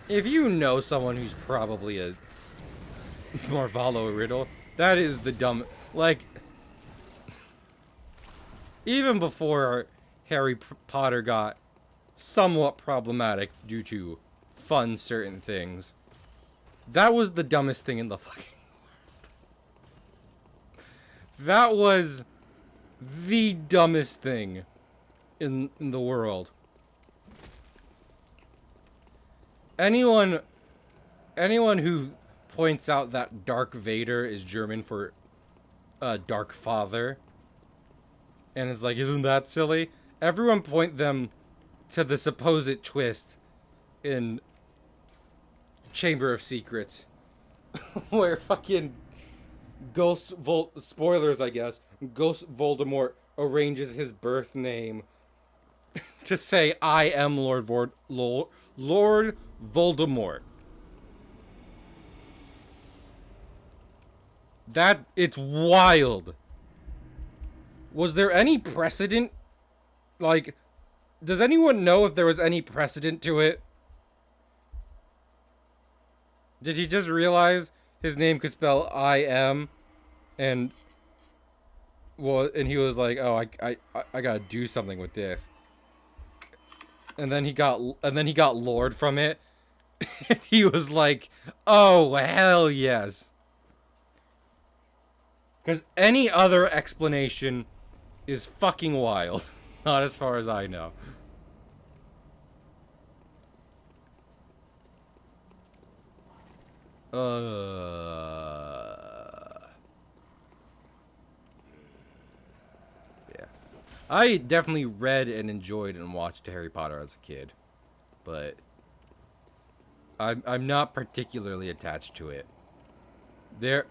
If you know someone who's probably a Marvalo Riddle, that is the dumb... Like, even before Harry Potter got somewhat problematic due to fun certain things, that was the dumbest thing in the fucking world. That was the dumbest thing in the world. Anyone who points out that Dark Vader is German for Dark Father, and it's like, isn't that silly? Everyone point them to the supposed twist in Chamber of Secrets, where fucking spoilers, I guess, Ghost Voldemort arranges his birth name to say, I am Lord Voldemort. It's wild. Was there any precedent? Like, does anyone know if there was any precedent to it? Did he just realize his name could spell I am, and he was like, oh, I gotta do something with this. And then he got Lord from it. He was like, oh, hell yes. Because any other explanation is fucking wild. Not as far as I know. Yeah. I definitely read and enjoyed and watched Harry Potter as a kid. But I'm not particularly attached to it.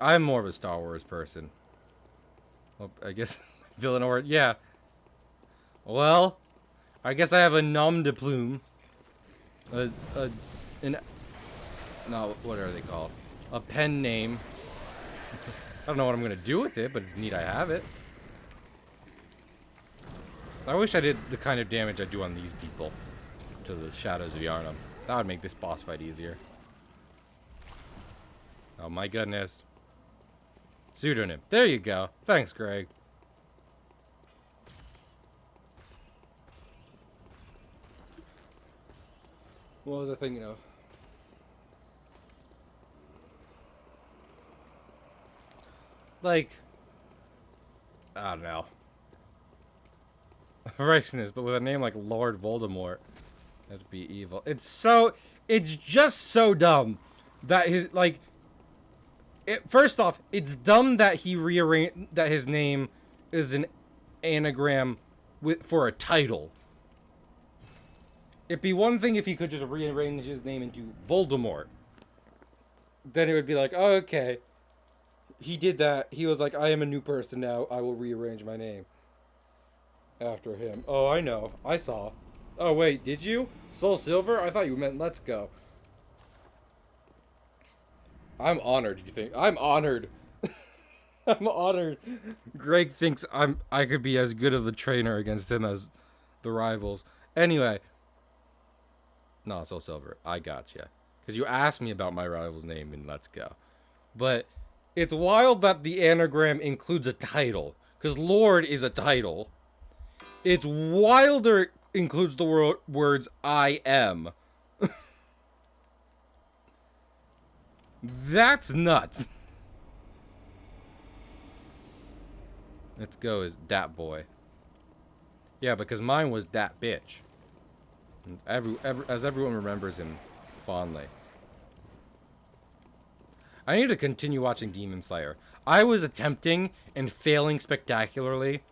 I'm more of a Star Wars person. Well, I guess villain or yeah. Well, I guess I have a nom de plume. No, what are they called? A pen name. I don't know what I'm gonna do with it, but it's neat I have it. I wish I did the kind of damage I do on these people to the Shadows of Yharnam. That would make this boss fight easier. Oh my goodness. Pseudonym. There you go. Thanks, Greg. What was I thinking of? Like, I don't know. Righteousness, but with a name like Lord Voldemort, that'd be evil. It's just so dumb that first off, it's dumb that he that his name is an anagram for a title. It'd be one thing if he could just rearrange his name into Voldemort. Then it would be like, oh, okay. He did that. He was like, I am a new person now. I will rearrange my name after him. Oh, I know. I saw. Oh, wait. Did you? Soul Silver? I thought you meant Let's Go. I'm honored, you think? I'm honored. I'm honored. Greg thinks I could be as good of a trainer against him as the rivals. Anyway. No, Soul Silver. I gotcha. Because you asked me about my rival's name in Let's Go. But it's wild that the anagram includes a title. Because Lord is a title. It's wilder it includes the words I am. That's nuts. Let's Go is Dat Boy. Yeah, because mine was Dat Bitch. As everyone remembers him fondly. I need to continue watching Demon Slayer. I was attempting and failing spectacularly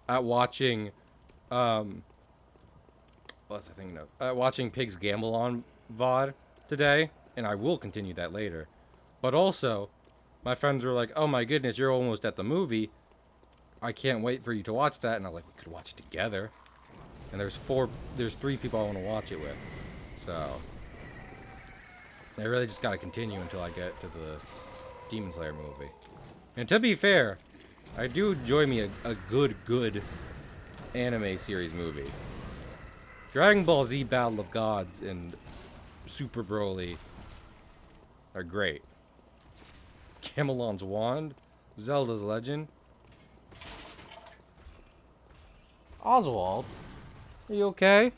at watching, what's the thing now? Watching Pigs Gamble on VOD today, and I will continue that later. But also, my friends were like, oh my goodness, you're almost at the movie. I can't wait for you to watch that. And I'm like, we could watch it together. And there's 3 people I want to watch it with. So, I really just got to continue until I get to Demon Slayer movie. And to be fair, I do enjoy me a good anime series movie. Dragon Ball Z Battle of Gods and Super Broly are great. Camelon's Wand, Zelda's Legend. Oswald, are you okay?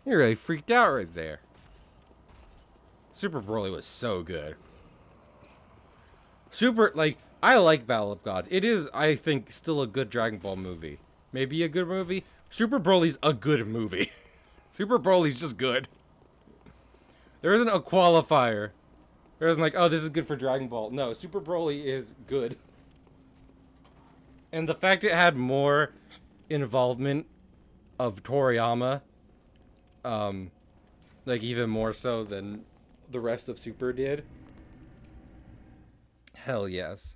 You're really freaked out right there. Super Broly was so good. I like Battle of Gods. It is, I think, still a good Dragon Ball movie. Maybe a good movie. Super Broly's a good movie. Super Broly's just good. There isn't a qualifier. There isn't like, oh, this is good for Dragon Ball. No, Super Broly is good. And the fact it had more involvement of Toriyama, like even more so than the rest of Super did. Hell yes.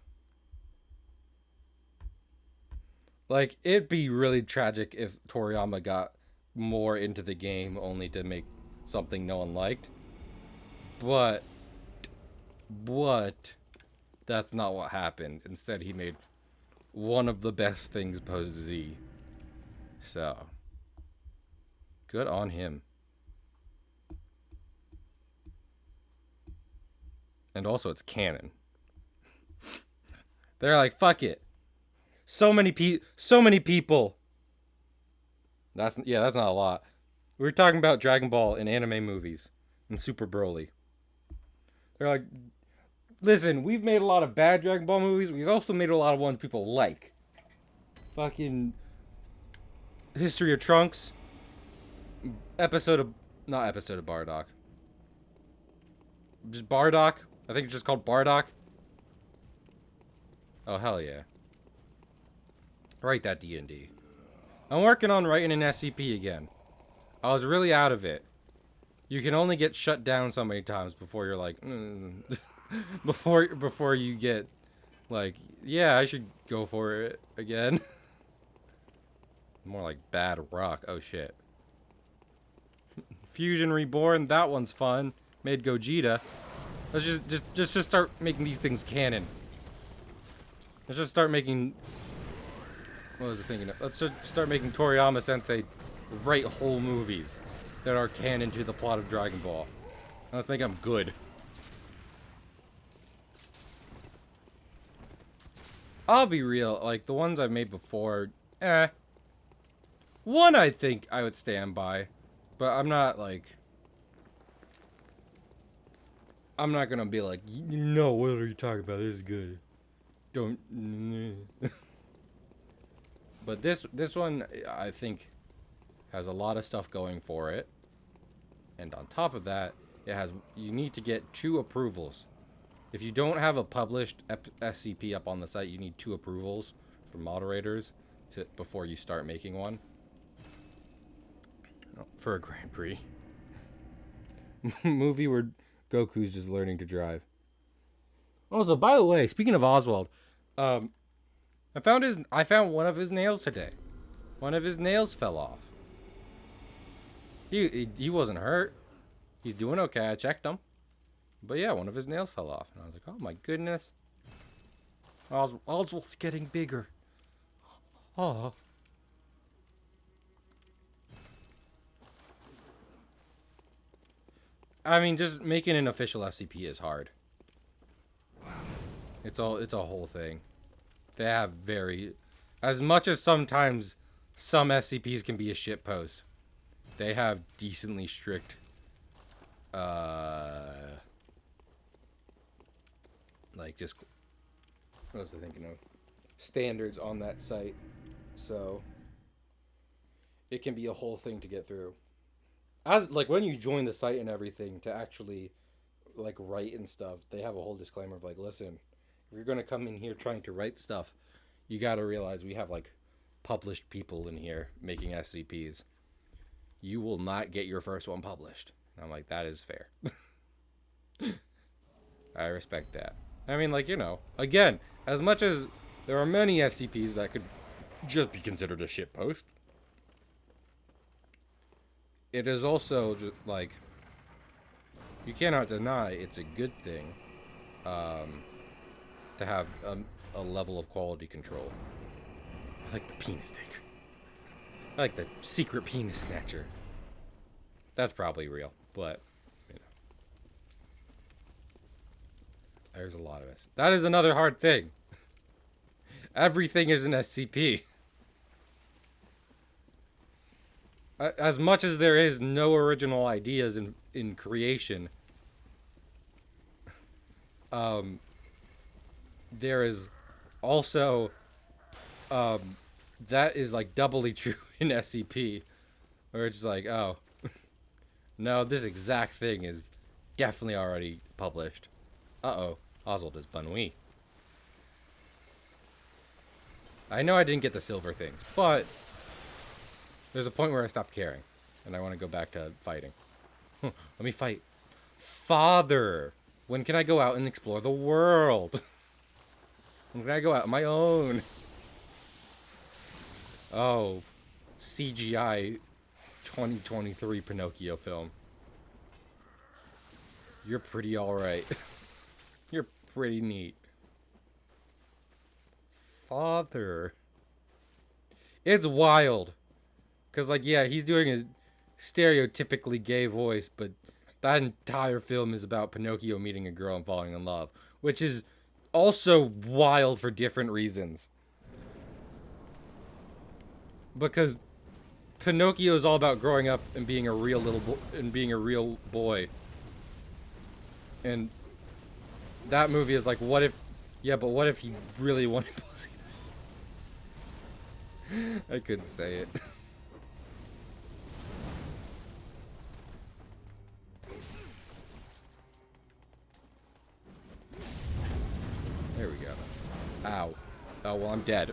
Like, it'd be really tragic if Toriyama got more into the game only to make something no one liked. But that's not what happened. Instead, he made one of the best things post Z. So, good on him. And also, it's canon. They're like, fuck it. So many people. That's not a lot. We were talking about Dragon Ball in anime movies and Super Broly. They're like, listen, we've made a lot of bad Dragon Ball movies. We've also made a lot of ones people like. Fucking History of Trunks. Not episode of Bardock. Just Bardock. I think it's just called Bardock. Oh, hell yeah. Write that D&D. I'm working on writing an SCP again. I was really out of it. You can only get shut down so many times before you're like, before you get like, yeah, I should go for it again. More like bad rock. Oh shit. Fusion Reborn, that one's fun. Made Gogeta. Let's just start making these things canon. Let's just start making. What was I thinking of? Let's just start making Toriyama Sensei write whole movies that are canon to the plot of Dragon Ball. And let's make them good. I'll be real, like the ones I've made before, one I think I would stand by, but I'm not gonna be like, no, what are you talking about? This is good. Don't. But this one, I think, has a lot of stuff going for it. And on top of that, you need to get 2 approvals. If you don't have a published SCP up on the site, you need 2 approvals from moderators before you start making one. For a Grand Prix. Movie where Goku's just learning to drive. Also, by the way, speaking of Oswald, I found one of his nails today. One of his nails fell off. He wasn't hurt. He's doing okay. I checked him. But yeah, one of his nails fell off. And I was like, oh my goodness. Oswald's getting bigger. Oh. I mean, just making an official SCP is hard. It's a whole thing. They have as much as sometimes some SCPs can be a shitpost, they have decently strict just what was I thinking of? Standards on that site. So it can be a whole thing to get through. As when you join the site and everything to actually write and stuff, they have a whole disclaimer of listen, if you're gonna come in here trying to write stuff, you gotta realize we have published people in here making SCPs. You will not get your first one published. And I'm like, that is fair. I respect that. I mean, again, as much as there are many SCPs that could just be considered a shitpost, it is also just you cannot deny it's a good thing to have a level of quality control. I like the penis taker. I like the secret penis snatcher. That's probably real, but you know, there's a lot of us. That is another hard thing. Everything is an SCP. As much as there is no original ideas in creation, there is also that is like doubly true in SCP, where it's like, oh, no, this exact thing is definitely already published. Uh-oh, Oswald is Banui. I know I didn't get the silver thing, but there's a point where I stopped caring, and I want to go back to fighting. Let me fight. Father! When can I go out and explore the world? When can I go out on my own? Oh, CGI 2023 Pinocchio film. You're pretty alright. You're pretty neat. Father. It's wild. Because, like, yeah, he's doing a stereotypically gay voice, but that entire film is about Pinocchio meeting a girl and falling in love. Which is also wild for different reasons. Because Pinocchio is all about growing up and being a real real boy. And that movie is like, what if... Yeah, but what if he really wanted pussy? I couldn't say it. There we go. Ow. Oh, well, I'm dead.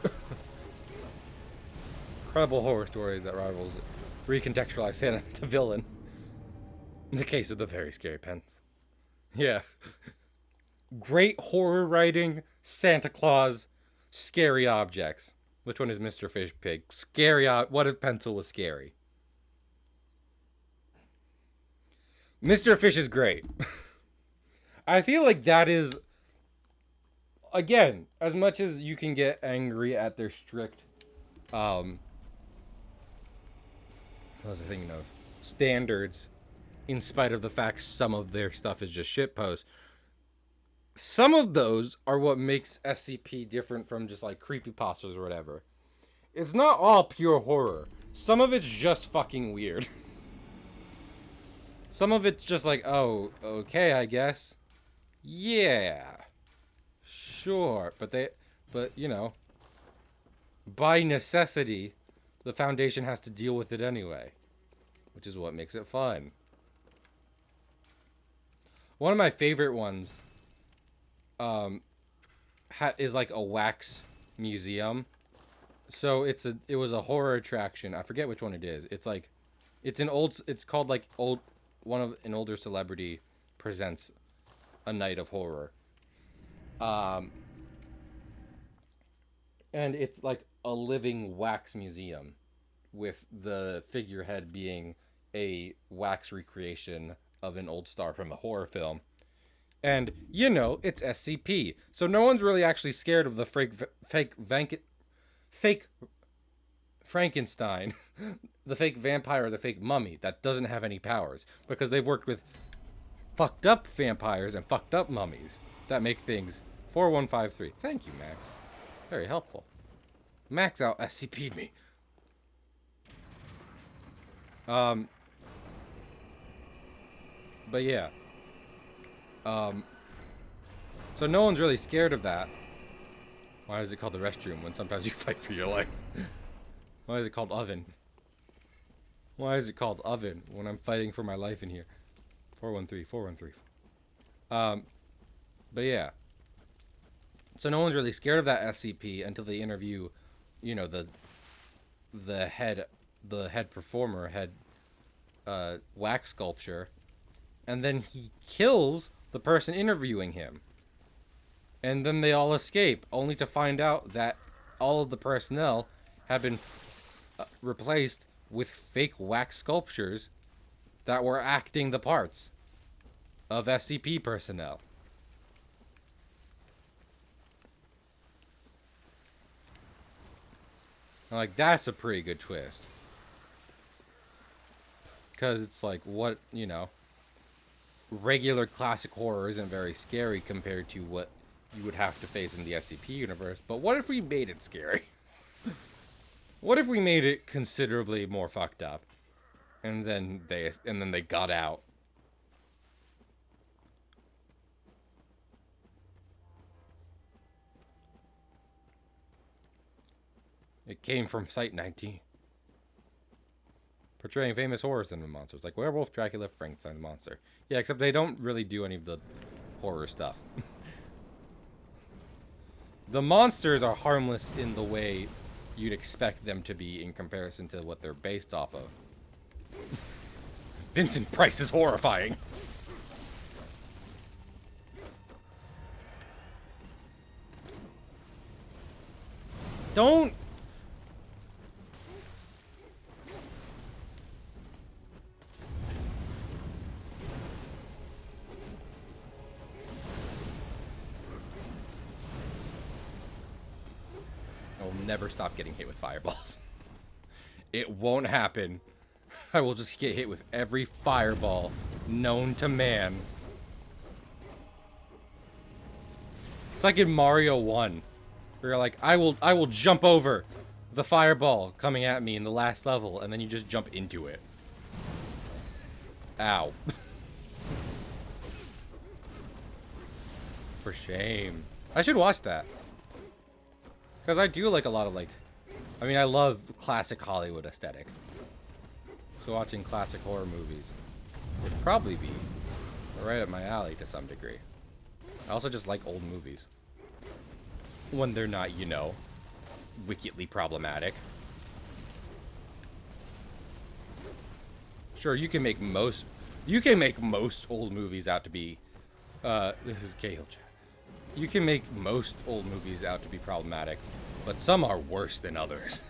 Incredible horror stories that rivals recontextualize Santa to villain. In the case of the very scary pens. Yeah. Great horror writing, Santa Claus, scary objects. Which one is Mr. Fish Pig? Scary. What if pencil was scary? Mr. Fish is great. I feel like that is, again, as much as you can get angry at their strict, what was I thinking of? Standards, in spite of the fact some of their stuff is just shitpost. Some of those are what makes SCP different from just like creepypastas or whatever. It's not all pure horror. Some of it's just fucking weird. Some of it's just like, oh, okay, I guess. Yeah. Sure. But you know, by necessity, the Foundation has to deal with it anyway. Which is what makes it fun. One of my favorite ones is like a wax museum. So it was a horror attraction. I forget which one it is. It's like it's called like an older celebrity presents a night of horror. And it's like a living wax museum with the figurehead being a wax recreation of an old star from a horror film. And, you know, it's SCP. So no one's really actually scared of the fake Frankenstein, the fake vampire, the fake mummy that doesn't have any powers. Because they've worked with fucked up vampires and fucked up mummies that make things 4153. Thank you, Max. Very helpful. Max out SCP'd me. But yeah. So no one's really scared of that. Why is it called the restroom when sometimes you fight for your life? Why is it called oven? Why is it called oven when I'm fighting for my life in here? 413. But yeah. So no one's really scared of that SCP until they interview, you know, the head performer, wax sculpture, and then he kills the person interviewing him. And then they all escape, only to find out that all of the personnel have been replaced with fake wax sculptures that were acting the parts of SCP personnel. I'm like, that's a pretty good twist. Because it's like, what, you know, regular classic horror isn't very scary compared to what you would have to face in the SCP universe. But what if we made it scary? What if we made it considerably more fucked up? And then they got out. It came from Site 19. Portraying famous horror cinema monsters like werewolf, Dracula, Frankenstein monster. Yeah, except they don't really do any of the horror stuff. The monsters are harmless in the way you'd expect them to be in comparison to what they're based off of. Vincent Price is horrifying. Don't. I will never stop getting hit with fireballs. It won't happen. I will just get hit with every fireball known to man. It's like in Mario 1. Where you're like, I will jump over the fireball coming at me in the last level, and then you just jump into it. Ow. For shame. I should watch that. Because I do like a lot of, like... I mean, I love classic Hollywood aesthetic. So watching classic horror movies would probably be right up my alley to some degree. I also just like old movies. When they're not, you know, wickedly problematic. Sure, you can make most old movies out to be... this is Cahill Chat. You can make most old movies out to be problematic, but some are worse than others.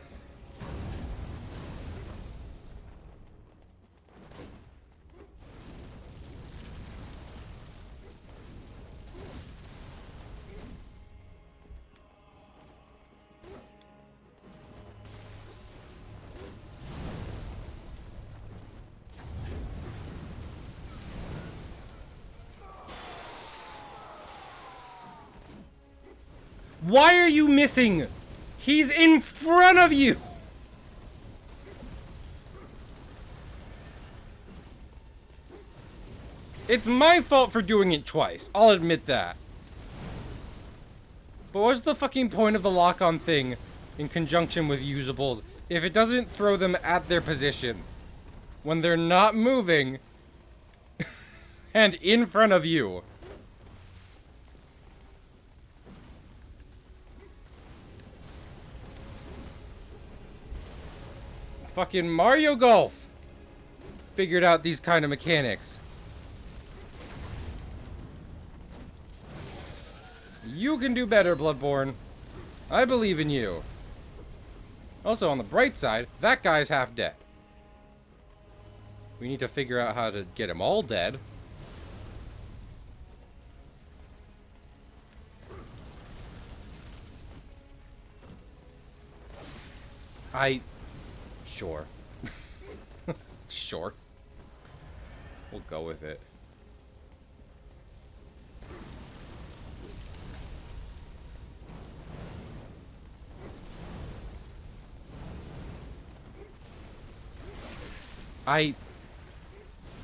Why are you missing? He's in front of you! It's my fault for doing it twice. I'll admit that. But what's the fucking point of the lock-on thing in conjunction with usables if it doesn't throw them at their position when they're not moving and in front of you? Fucking Mario Golf figured out these kind of mechanics. You can do better, Bloodborne. I believe in you. Also, on the bright side, that guy's half dead. We need to figure out how to get him all dead. Sure. Sure. We'll go with it.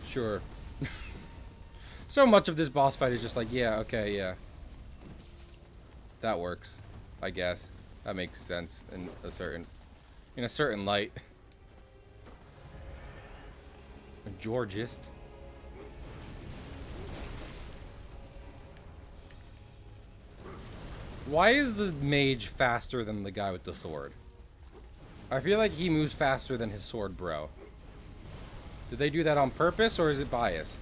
Sure. So much of this boss fight is just like, yeah, okay, yeah. That works, I guess. That makes sense in a certain light. A Georgist. Why is the mage faster than the guy with the sword? I feel like he moves faster than his sword bro. Did they do that on purpose, or is it bias?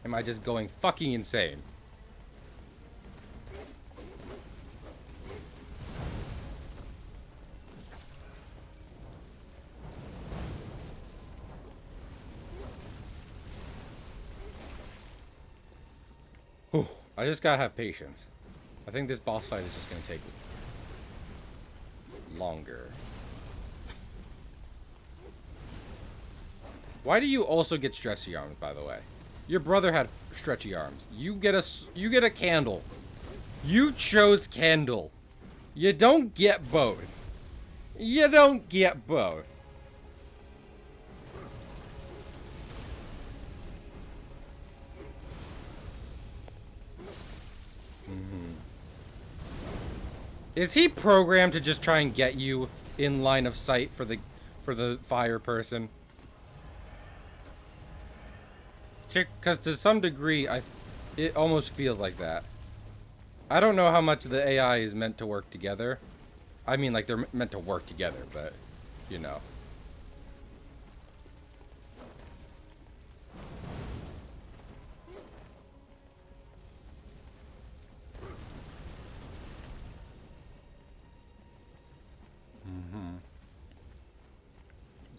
Am I just going fucking insane? Whew. I just gotta have patience. I think this boss fight is just gonna take longer. Why do you also get stretchy arms, by the way? Your brother had stretchy arms. You get a candle. You chose candle. You don't get both. You don't get both. Is he programmed to just try and get you in line of sight for the fire person? Because to some degree, it almost feels like that. I don't know how much the AI is meant to work together. I mean, like, they're meant to work together, but, you know.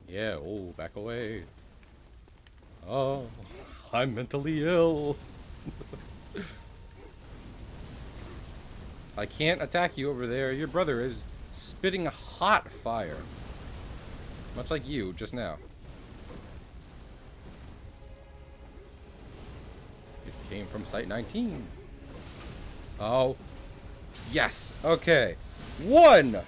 Yeah, oh, back away. Oh, I'm mentally ill. I can't attack you over there. Your brother is spitting hot fire. Much like you just now. It came from Site 19. Oh. Yes. Okay. 1!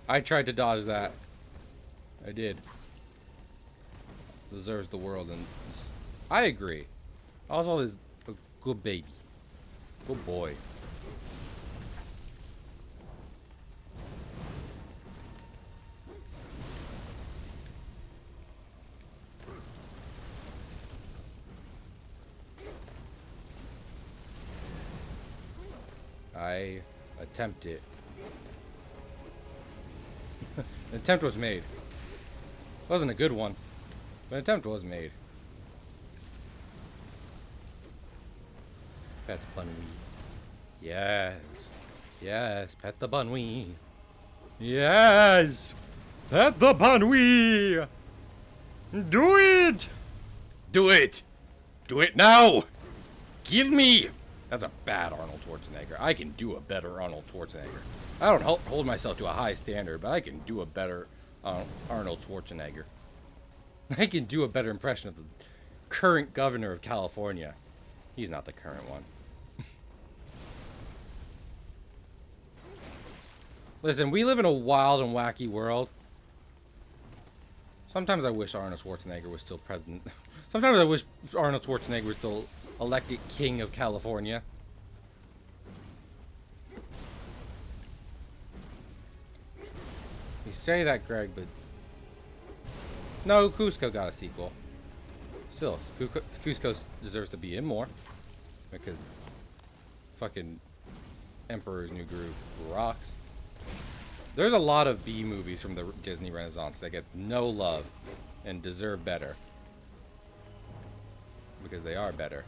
I tried to dodge that. I did. Deserves the world, and I agree. Oswald is a good baby. Good boy. I attempt it. An attempt was made. Wasn't a good one, but an attempt was made. Pet the bunwee. Yes. Yes, pet the bunwee. Yes! Pet the bunwee! Do it! Do it! Do it now! Give me! That's a bad Arnold Schwarzenegger. I can do a better Arnold Schwarzenegger. I don't hold myself to a high standard, but I can do a better Arnold Schwarzenegger. I can do a better impression of the current governor of California. He's not the current one. Listen, we live in a wild and wacky world. Sometimes I wish Arnold Schwarzenegger was still president. Sometimes I wish Arnold Schwarzenegger was still elected king of California. You say that, Greg, but no, Cusco got a sequel. Still, Cusco deserves to be in more because fucking Emperor's New Groove rocks. There's a lot of B movies from the Disney Renaissance that get no love and deserve better because they are better.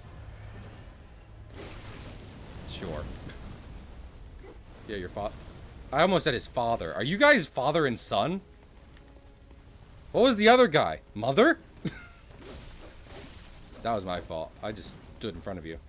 Sure. Yeah, your father. I almost said his father. Are you guys father and son? What was the other guy? Mother? That was my fault. I just stood in front of you.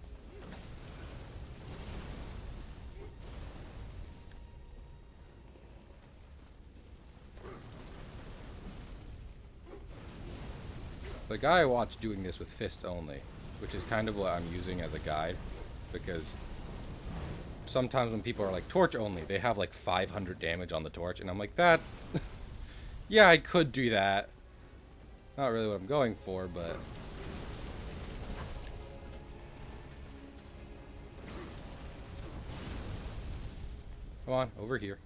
The guy I watched doing this with fist only, which is kind of what I'm using as a guide, because sometimes when people are like torch only, they have like 500 damage on the torch, and I'm like, that... yeah, I could do that. Not really what I'm going for, but... Come on, over here.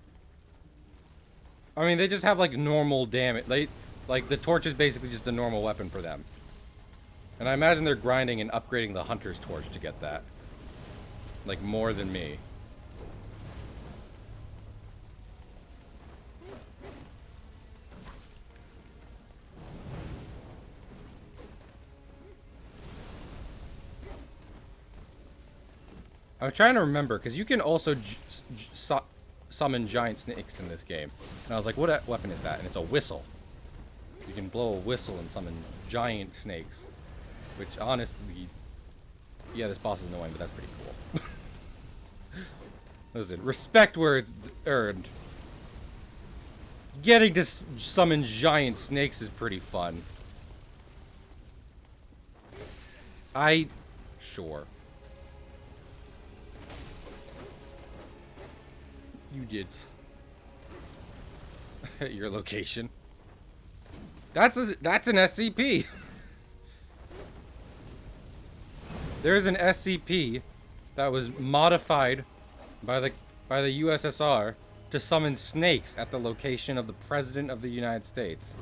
I mean, they just have like normal damage. Like the torch is basically just a normal weapon for them. And I imagine they're grinding and upgrading the hunter's torch to get that. Like more than me. I'm trying to remember, because you can also summon giant snakes in this game. And I was like, what weapon is that? And it's a whistle. You can blow a whistle and summon giant snakes. Which, honestly... Yeah, this boss is annoying, but that's pretty cool. Listen, respect where it's earned. Getting to summon giant snakes is pretty fun. Sure. You did. Your location. That's an SCP. There's an SCP that was modified by the USSR to summon snakes at the location of the President of the United States.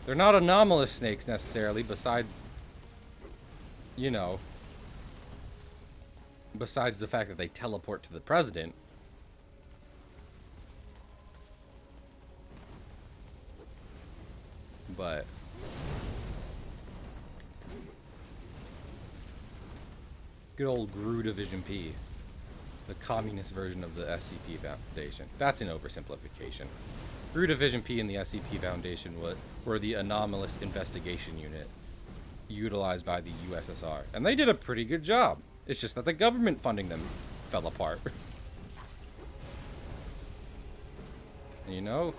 They're not anomalous snakes necessarily, besides, you know, besides the fact that they teleport to the President. But good old GRU Division P, the communist version of the SCP Foundation. That's an oversimplification. GRU Division P and the SCP Foundation were the anomalous investigation unit utilized by the USSR. And they did a pretty good job. It's just that the government funding them fell apart. And you know,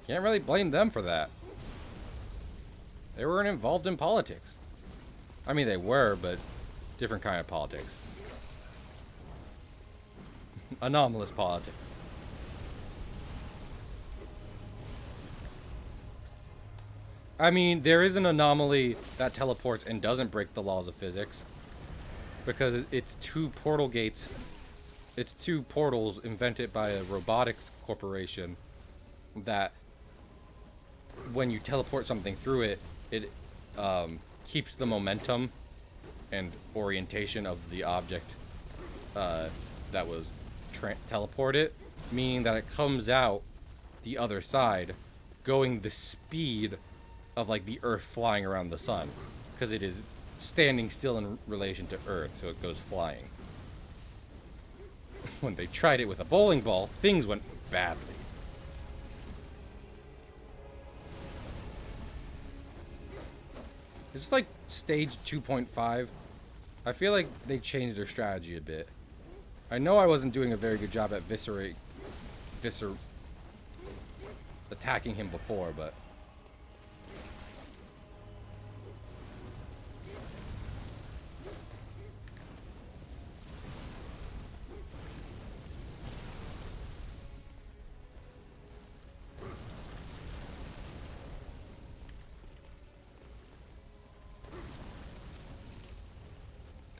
can't really blame them for that. They weren't involved in politics. I mean, they were, but different kind of politics. Anomalous politics. I mean, there is an anomaly that teleports and doesn't break the laws of physics. Because it's two portal gates. It's two portals invented by a robotics corporation that when you teleport something through it, it keeps the momentum and orientation of the object that was teleported, meaning that it comes out the other side going the speed of like the Earth flying around the sun, because it is standing still in relation to Earth, so it goes flying. When they tried it with a bowling ball, things went badly. Is this like stage 2.5? I feel like they changed their strategy a bit. I know I wasn't doing a very good job at attacking him before, but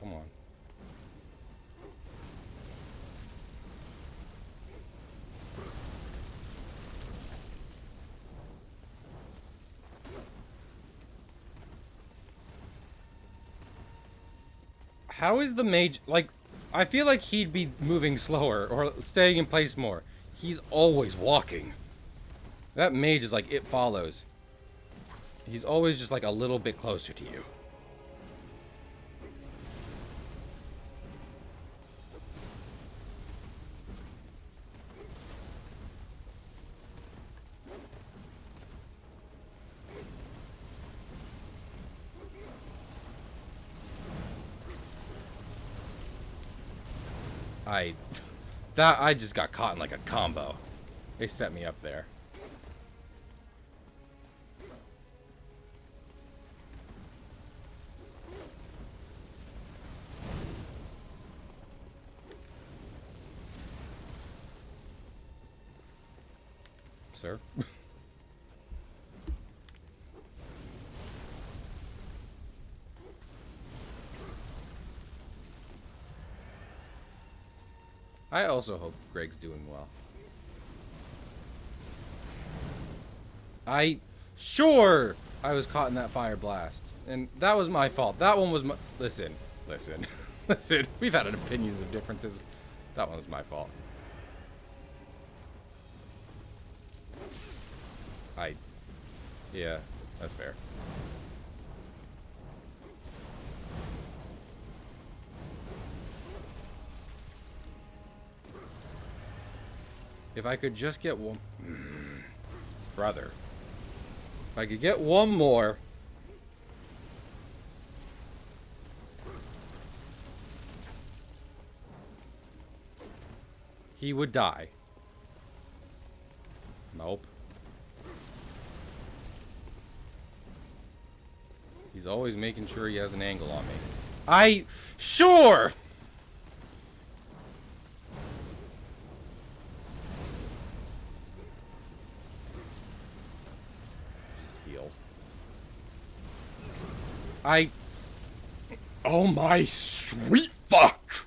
come on. How is the mage, like, I feel like he'd be moving slower or staying in place more. He's always walking. That mage is like, it follows. He's always just like a little bit closer to you. I just got caught in like a combo. They set me up there. Sir? I also hope Greg's doing well. Sure! I was caught in that fire blast. And that was my fault. That one was my... Listen. Listen. We've had opinions of differences. That one was my fault. Yeah, that's fair. If I could just get one... Brother. If I could get one more... He would die. Nope. He's always making sure he has an angle on me. Sure! Just heal. Oh my sweet fuck!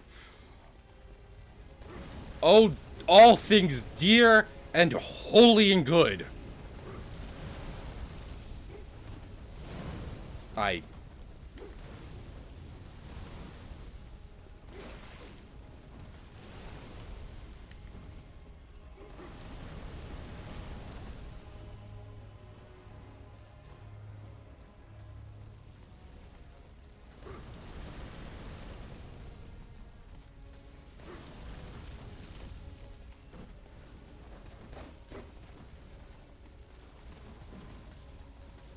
Oh, all things dear and holy and good.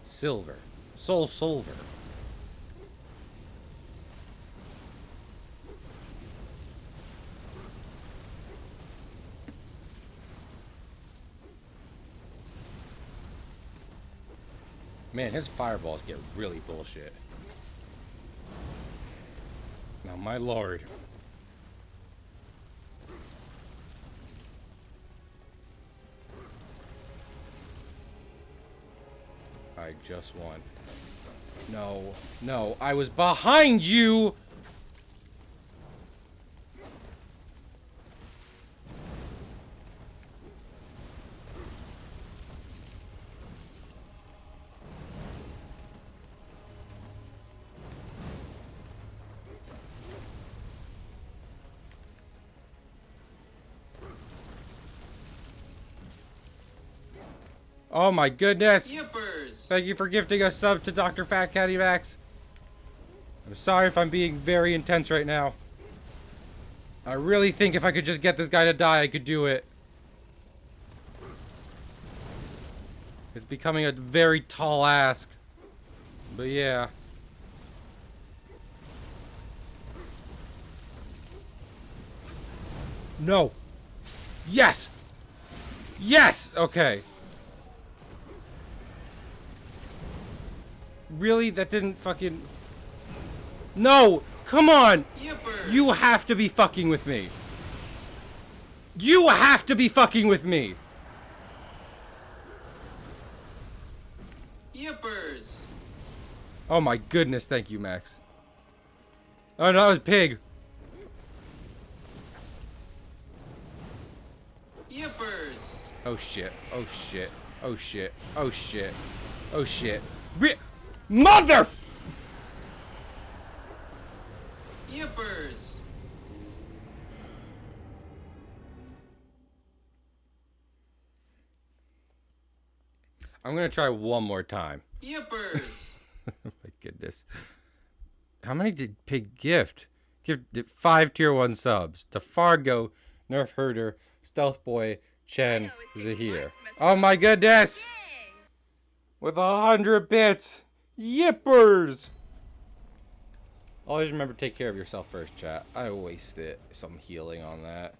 Silver. Soul Silver. Man, his fireballs get really bullshit. Now, my lord. I just won. No, no, I was behind you! Oh my goodness! Yippers! Thank you for gifting a sub to Dr. Fat Catty Max. I'm sorry if I'm being very intense right now. I really think if I could just get this guy to die, I could do it. It's becoming a very tall ask. But yeah. No. Yes! Yes! Okay. Really? That didn't fucking... No! Come on! Yippers! You have to be fucking with me. You have to be fucking with me. Yippers! Oh my goodness, thank you, Max. Oh no, that was Pig. Yippers! Oh shit, oh shit, oh shit, oh shit, oh shit. Mother! Yippers! I'm gonna try one more time. Yippers! Oh my goodness. How many did Pig gift? Gifted 5 tier 1 subs. To Fargo, Nerf Herder, Stealth Boy, Chen, Zahir. Oh my goodness! With 100 bits! Yippers! Always remember to take care of yourself first, chat. I wasted some healing on that.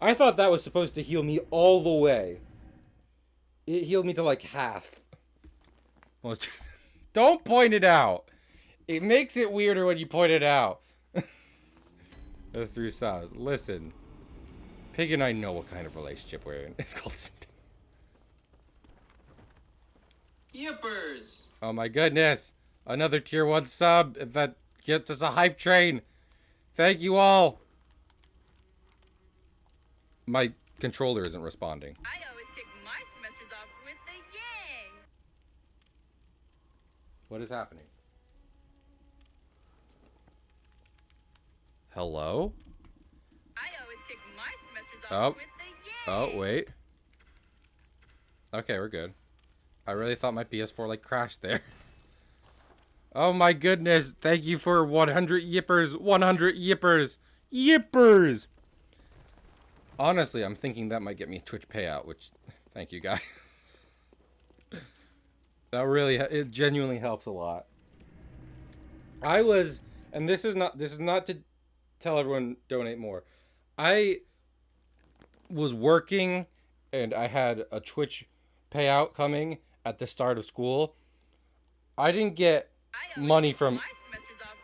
I thought that was supposed to heal me all the way. It healed me to like half. Well, don't point it out. It makes it weirder when you point it out. Those 3 subs. Listen. Pig and I know what kind of relationship we're in. It's called... Yippers! Oh my goodness. Another tier 1 sub that gets us a hype train. Thank you all. My controller isn't responding. I always kick my semesters off with the yang. What is happening? Hello? I always kick my semesters off with the yang. Oh, wait. Okay, we're good. I really thought my PS4 like crashed there. Oh my goodness. Thank you for 100 yippers. 100 yippers. Yippers. Honestly, I'm thinking that might get me a Twitch payout, which, thank you guys. That really, it genuinely helps a lot. I was, and this is not to tell everyone donate more. I was working and I had a Twitch payout coming at the start of school. I didn't get money from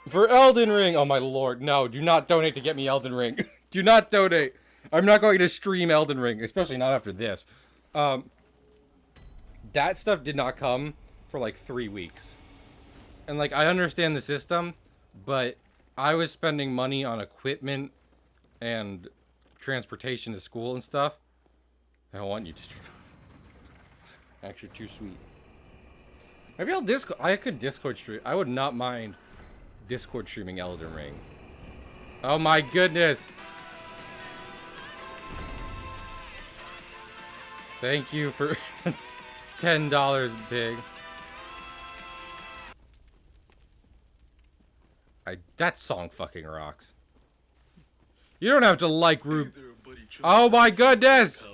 for Elden Ring. Oh my lord, no, do not donate to get me Elden Ring. Do not donate. I'm not going to stream Elden Ring, especially not after this. That stuff did not come for like 3 weeks. And like I understand the system, but I was spending money on equipment and transportation to school and stuff. I don't want you to stream. Actually, too sweet. Maybe I'll Discord. I could Discord stream. I would not mind Discord streaming Elden Ring. Oh my goodness. Thank you for $10, Big. That song fucking rocks. You don't have to like Rube. Oh my goodness!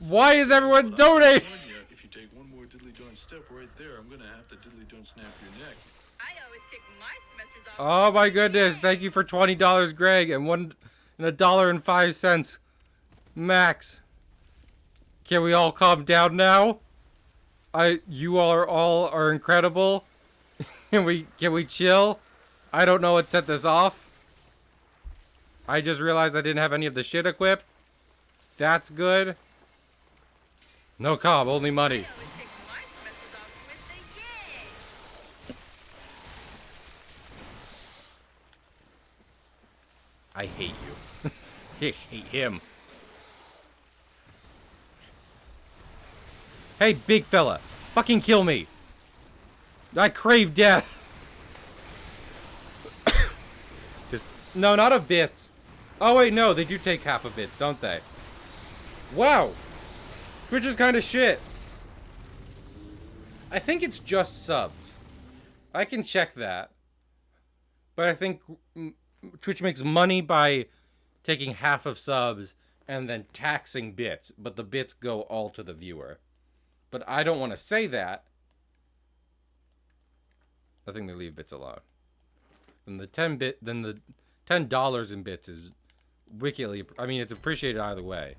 Why is everyone donating? If you take one more diddly darn step right there, I'm gonna have to diddly darn snap your neck. I always kick my semesters off. Oh my goodness! Thank you for $20, Greg, and $1.05, Max. Can we all calm down now? You all are incredible. Can we chill? I don't know what set this off. I just realized I didn't have any of the shit equipped. That's good. No cob, only money. I always kick my semesters off with a yay. I hate you. I hate him. Hey, big fella. Fucking kill me. I crave death. Just, no, not of bits. Oh, wait, no. They do take half of bits, don't they? Wow. Twitch is kind of shit. I think it's just subs. I can check that. But I think Twitch makes money by taking half of subs and then taxing bits. But the bits go all to the viewer. But I don't want to say that. I think they leave bits alone. And the $10 in bits is wickedly, I mean, it's appreciated either way.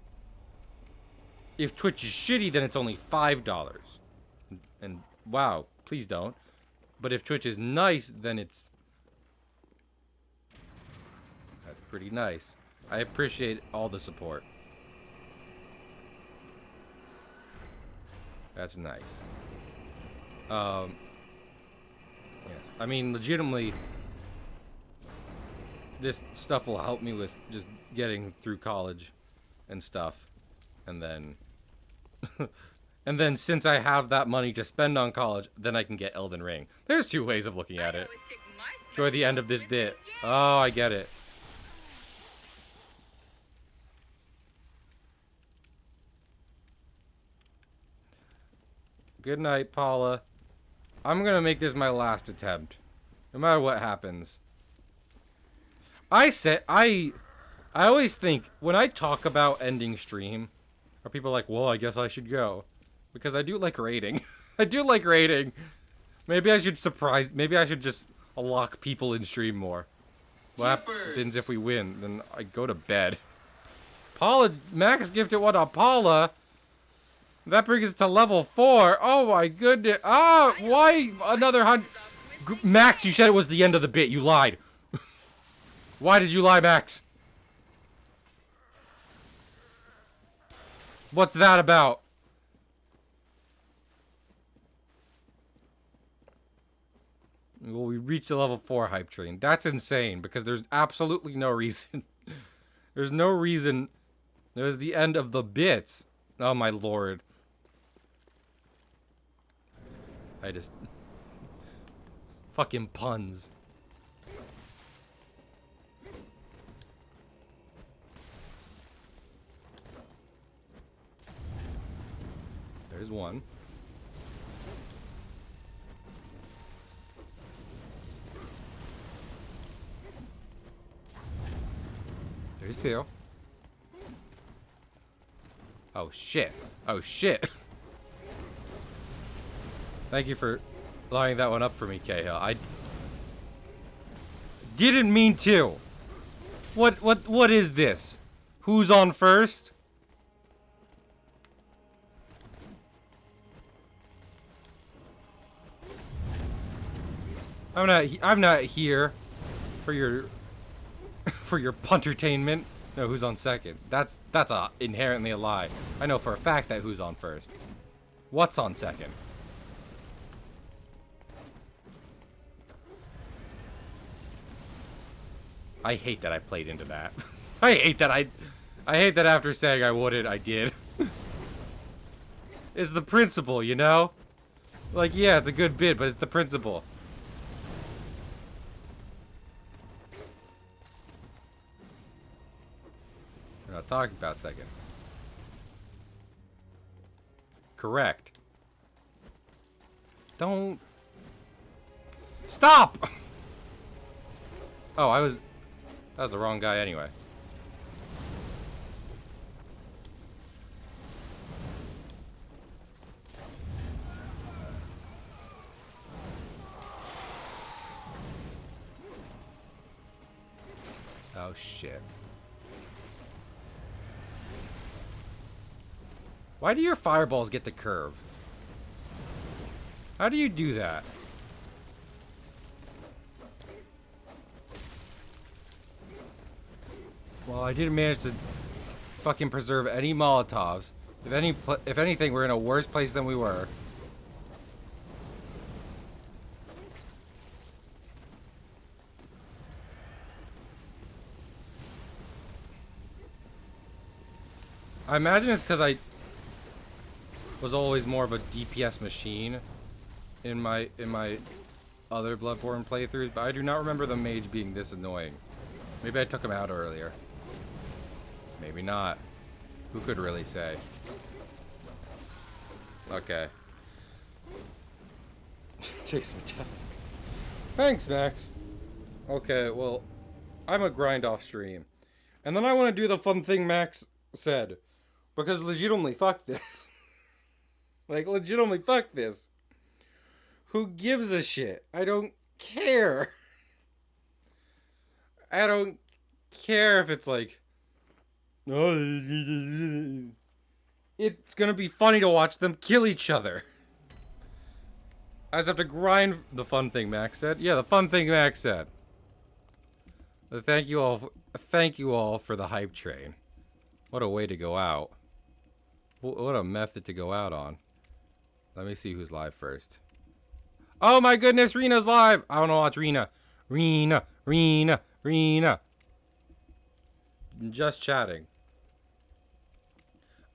If Twitch is shitty, then it's only $5. And wow, please don't. But if Twitch is nice, then that's pretty nice. I appreciate all the support. That's nice. Yes. I mean, legitimately, this stuff will help me with just getting through college and stuff. And then... and then since I have that money to spend on college, then I can get Elden Ring. There's two ways of looking at it. Enjoy the end of this bit. Oh, I get it. Good night, Paula. I'm gonna make this my last attempt. No matter what happens. I always think, when I talk about ending stream, are people like, well, I guess I should go. Because I do like raiding. I do like raiding. Maybe I should just lock people in stream more. What happens if we win? Then I go to bed. Paula, Max gifted one to Paula. That brings us to level 4. Oh my goodness. Ah, why another 100? Max, you said it was the end of the bit. You lied. Why did you lie, Max? What's that about? Well, we reached the level 4 hype train. That's insane because there's absolutely no reason. There's no reason. There's the end of the bits. Oh my lord. I just... fucking puns. There's one. There's two. Oh, shit. Oh, shit. Thank you for lining that one up for me, Cahill. I didn't mean to. What is this? Who's on first? I'm not here for your for your puntertainment. No, who's on second? That's inherently a lie. I know for a fact that who's on first. What's on second? I hate that I played into that. I hate that after saying I wouldn't, I did. It's the principle, you know? Like, yeah, it's a good bit, but it's the principle. We're not talking about second. Correct. Don't... Stop! Oh, that was the wrong guy anyway. Oh, shit. Why do your fireballs get to curve? How do you do that? Well, I didn't manage to fucking preserve any Molotovs. If anything, we're in a worse place than we were. I imagine it's because I was always more of a DPS machine in my other Bloodborne playthroughs, but I do not remember the mage being this annoying. Maybe I took him out earlier. Maybe not. Who could really say? Okay. Jason Metallic. Thanks, Max. Okay, well, I'm a grind off stream. And then I want to do the fun thing Max said. Because legitimately, fuck this. Like, legitimately, fuck this. Who gives a shit? I don't care. I don't care if it's like... It's gonna be funny to watch them kill each other. I just have to grind... The fun thing Max said? Yeah, the fun thing Max said. Thank you all for the hype train. What a way to go out. What a method to go out on. Let me see who's live first. Oh my goodness, Rena's live! I wanna watch Rena. Rena. Just chatting.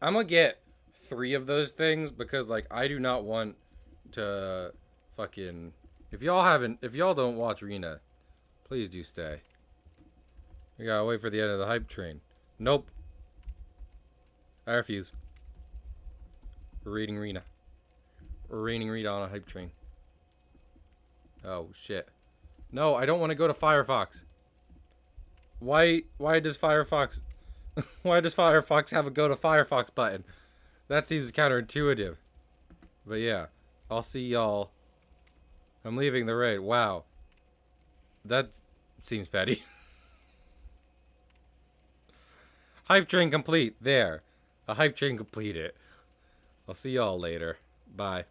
I'm gonna get 3 of those things because, like, I do not want to fucking... If y'all don't watch Rena, please do stay. We gotta wait for the end of the hype train. Nope. I refuse. We're reading Rena. We're raining Rena on a hype train. Oh, shit. No, I don't want to go to Firefox. Why does Firefox... Why does Firefox have a go to Firefox button? That seems counterintuitive. But yeah, I'll see y'all. I'm leaving the raid. Wow. That seems petty. Hype train complete. There. A hype train completed. I'll see y'all later. Bye.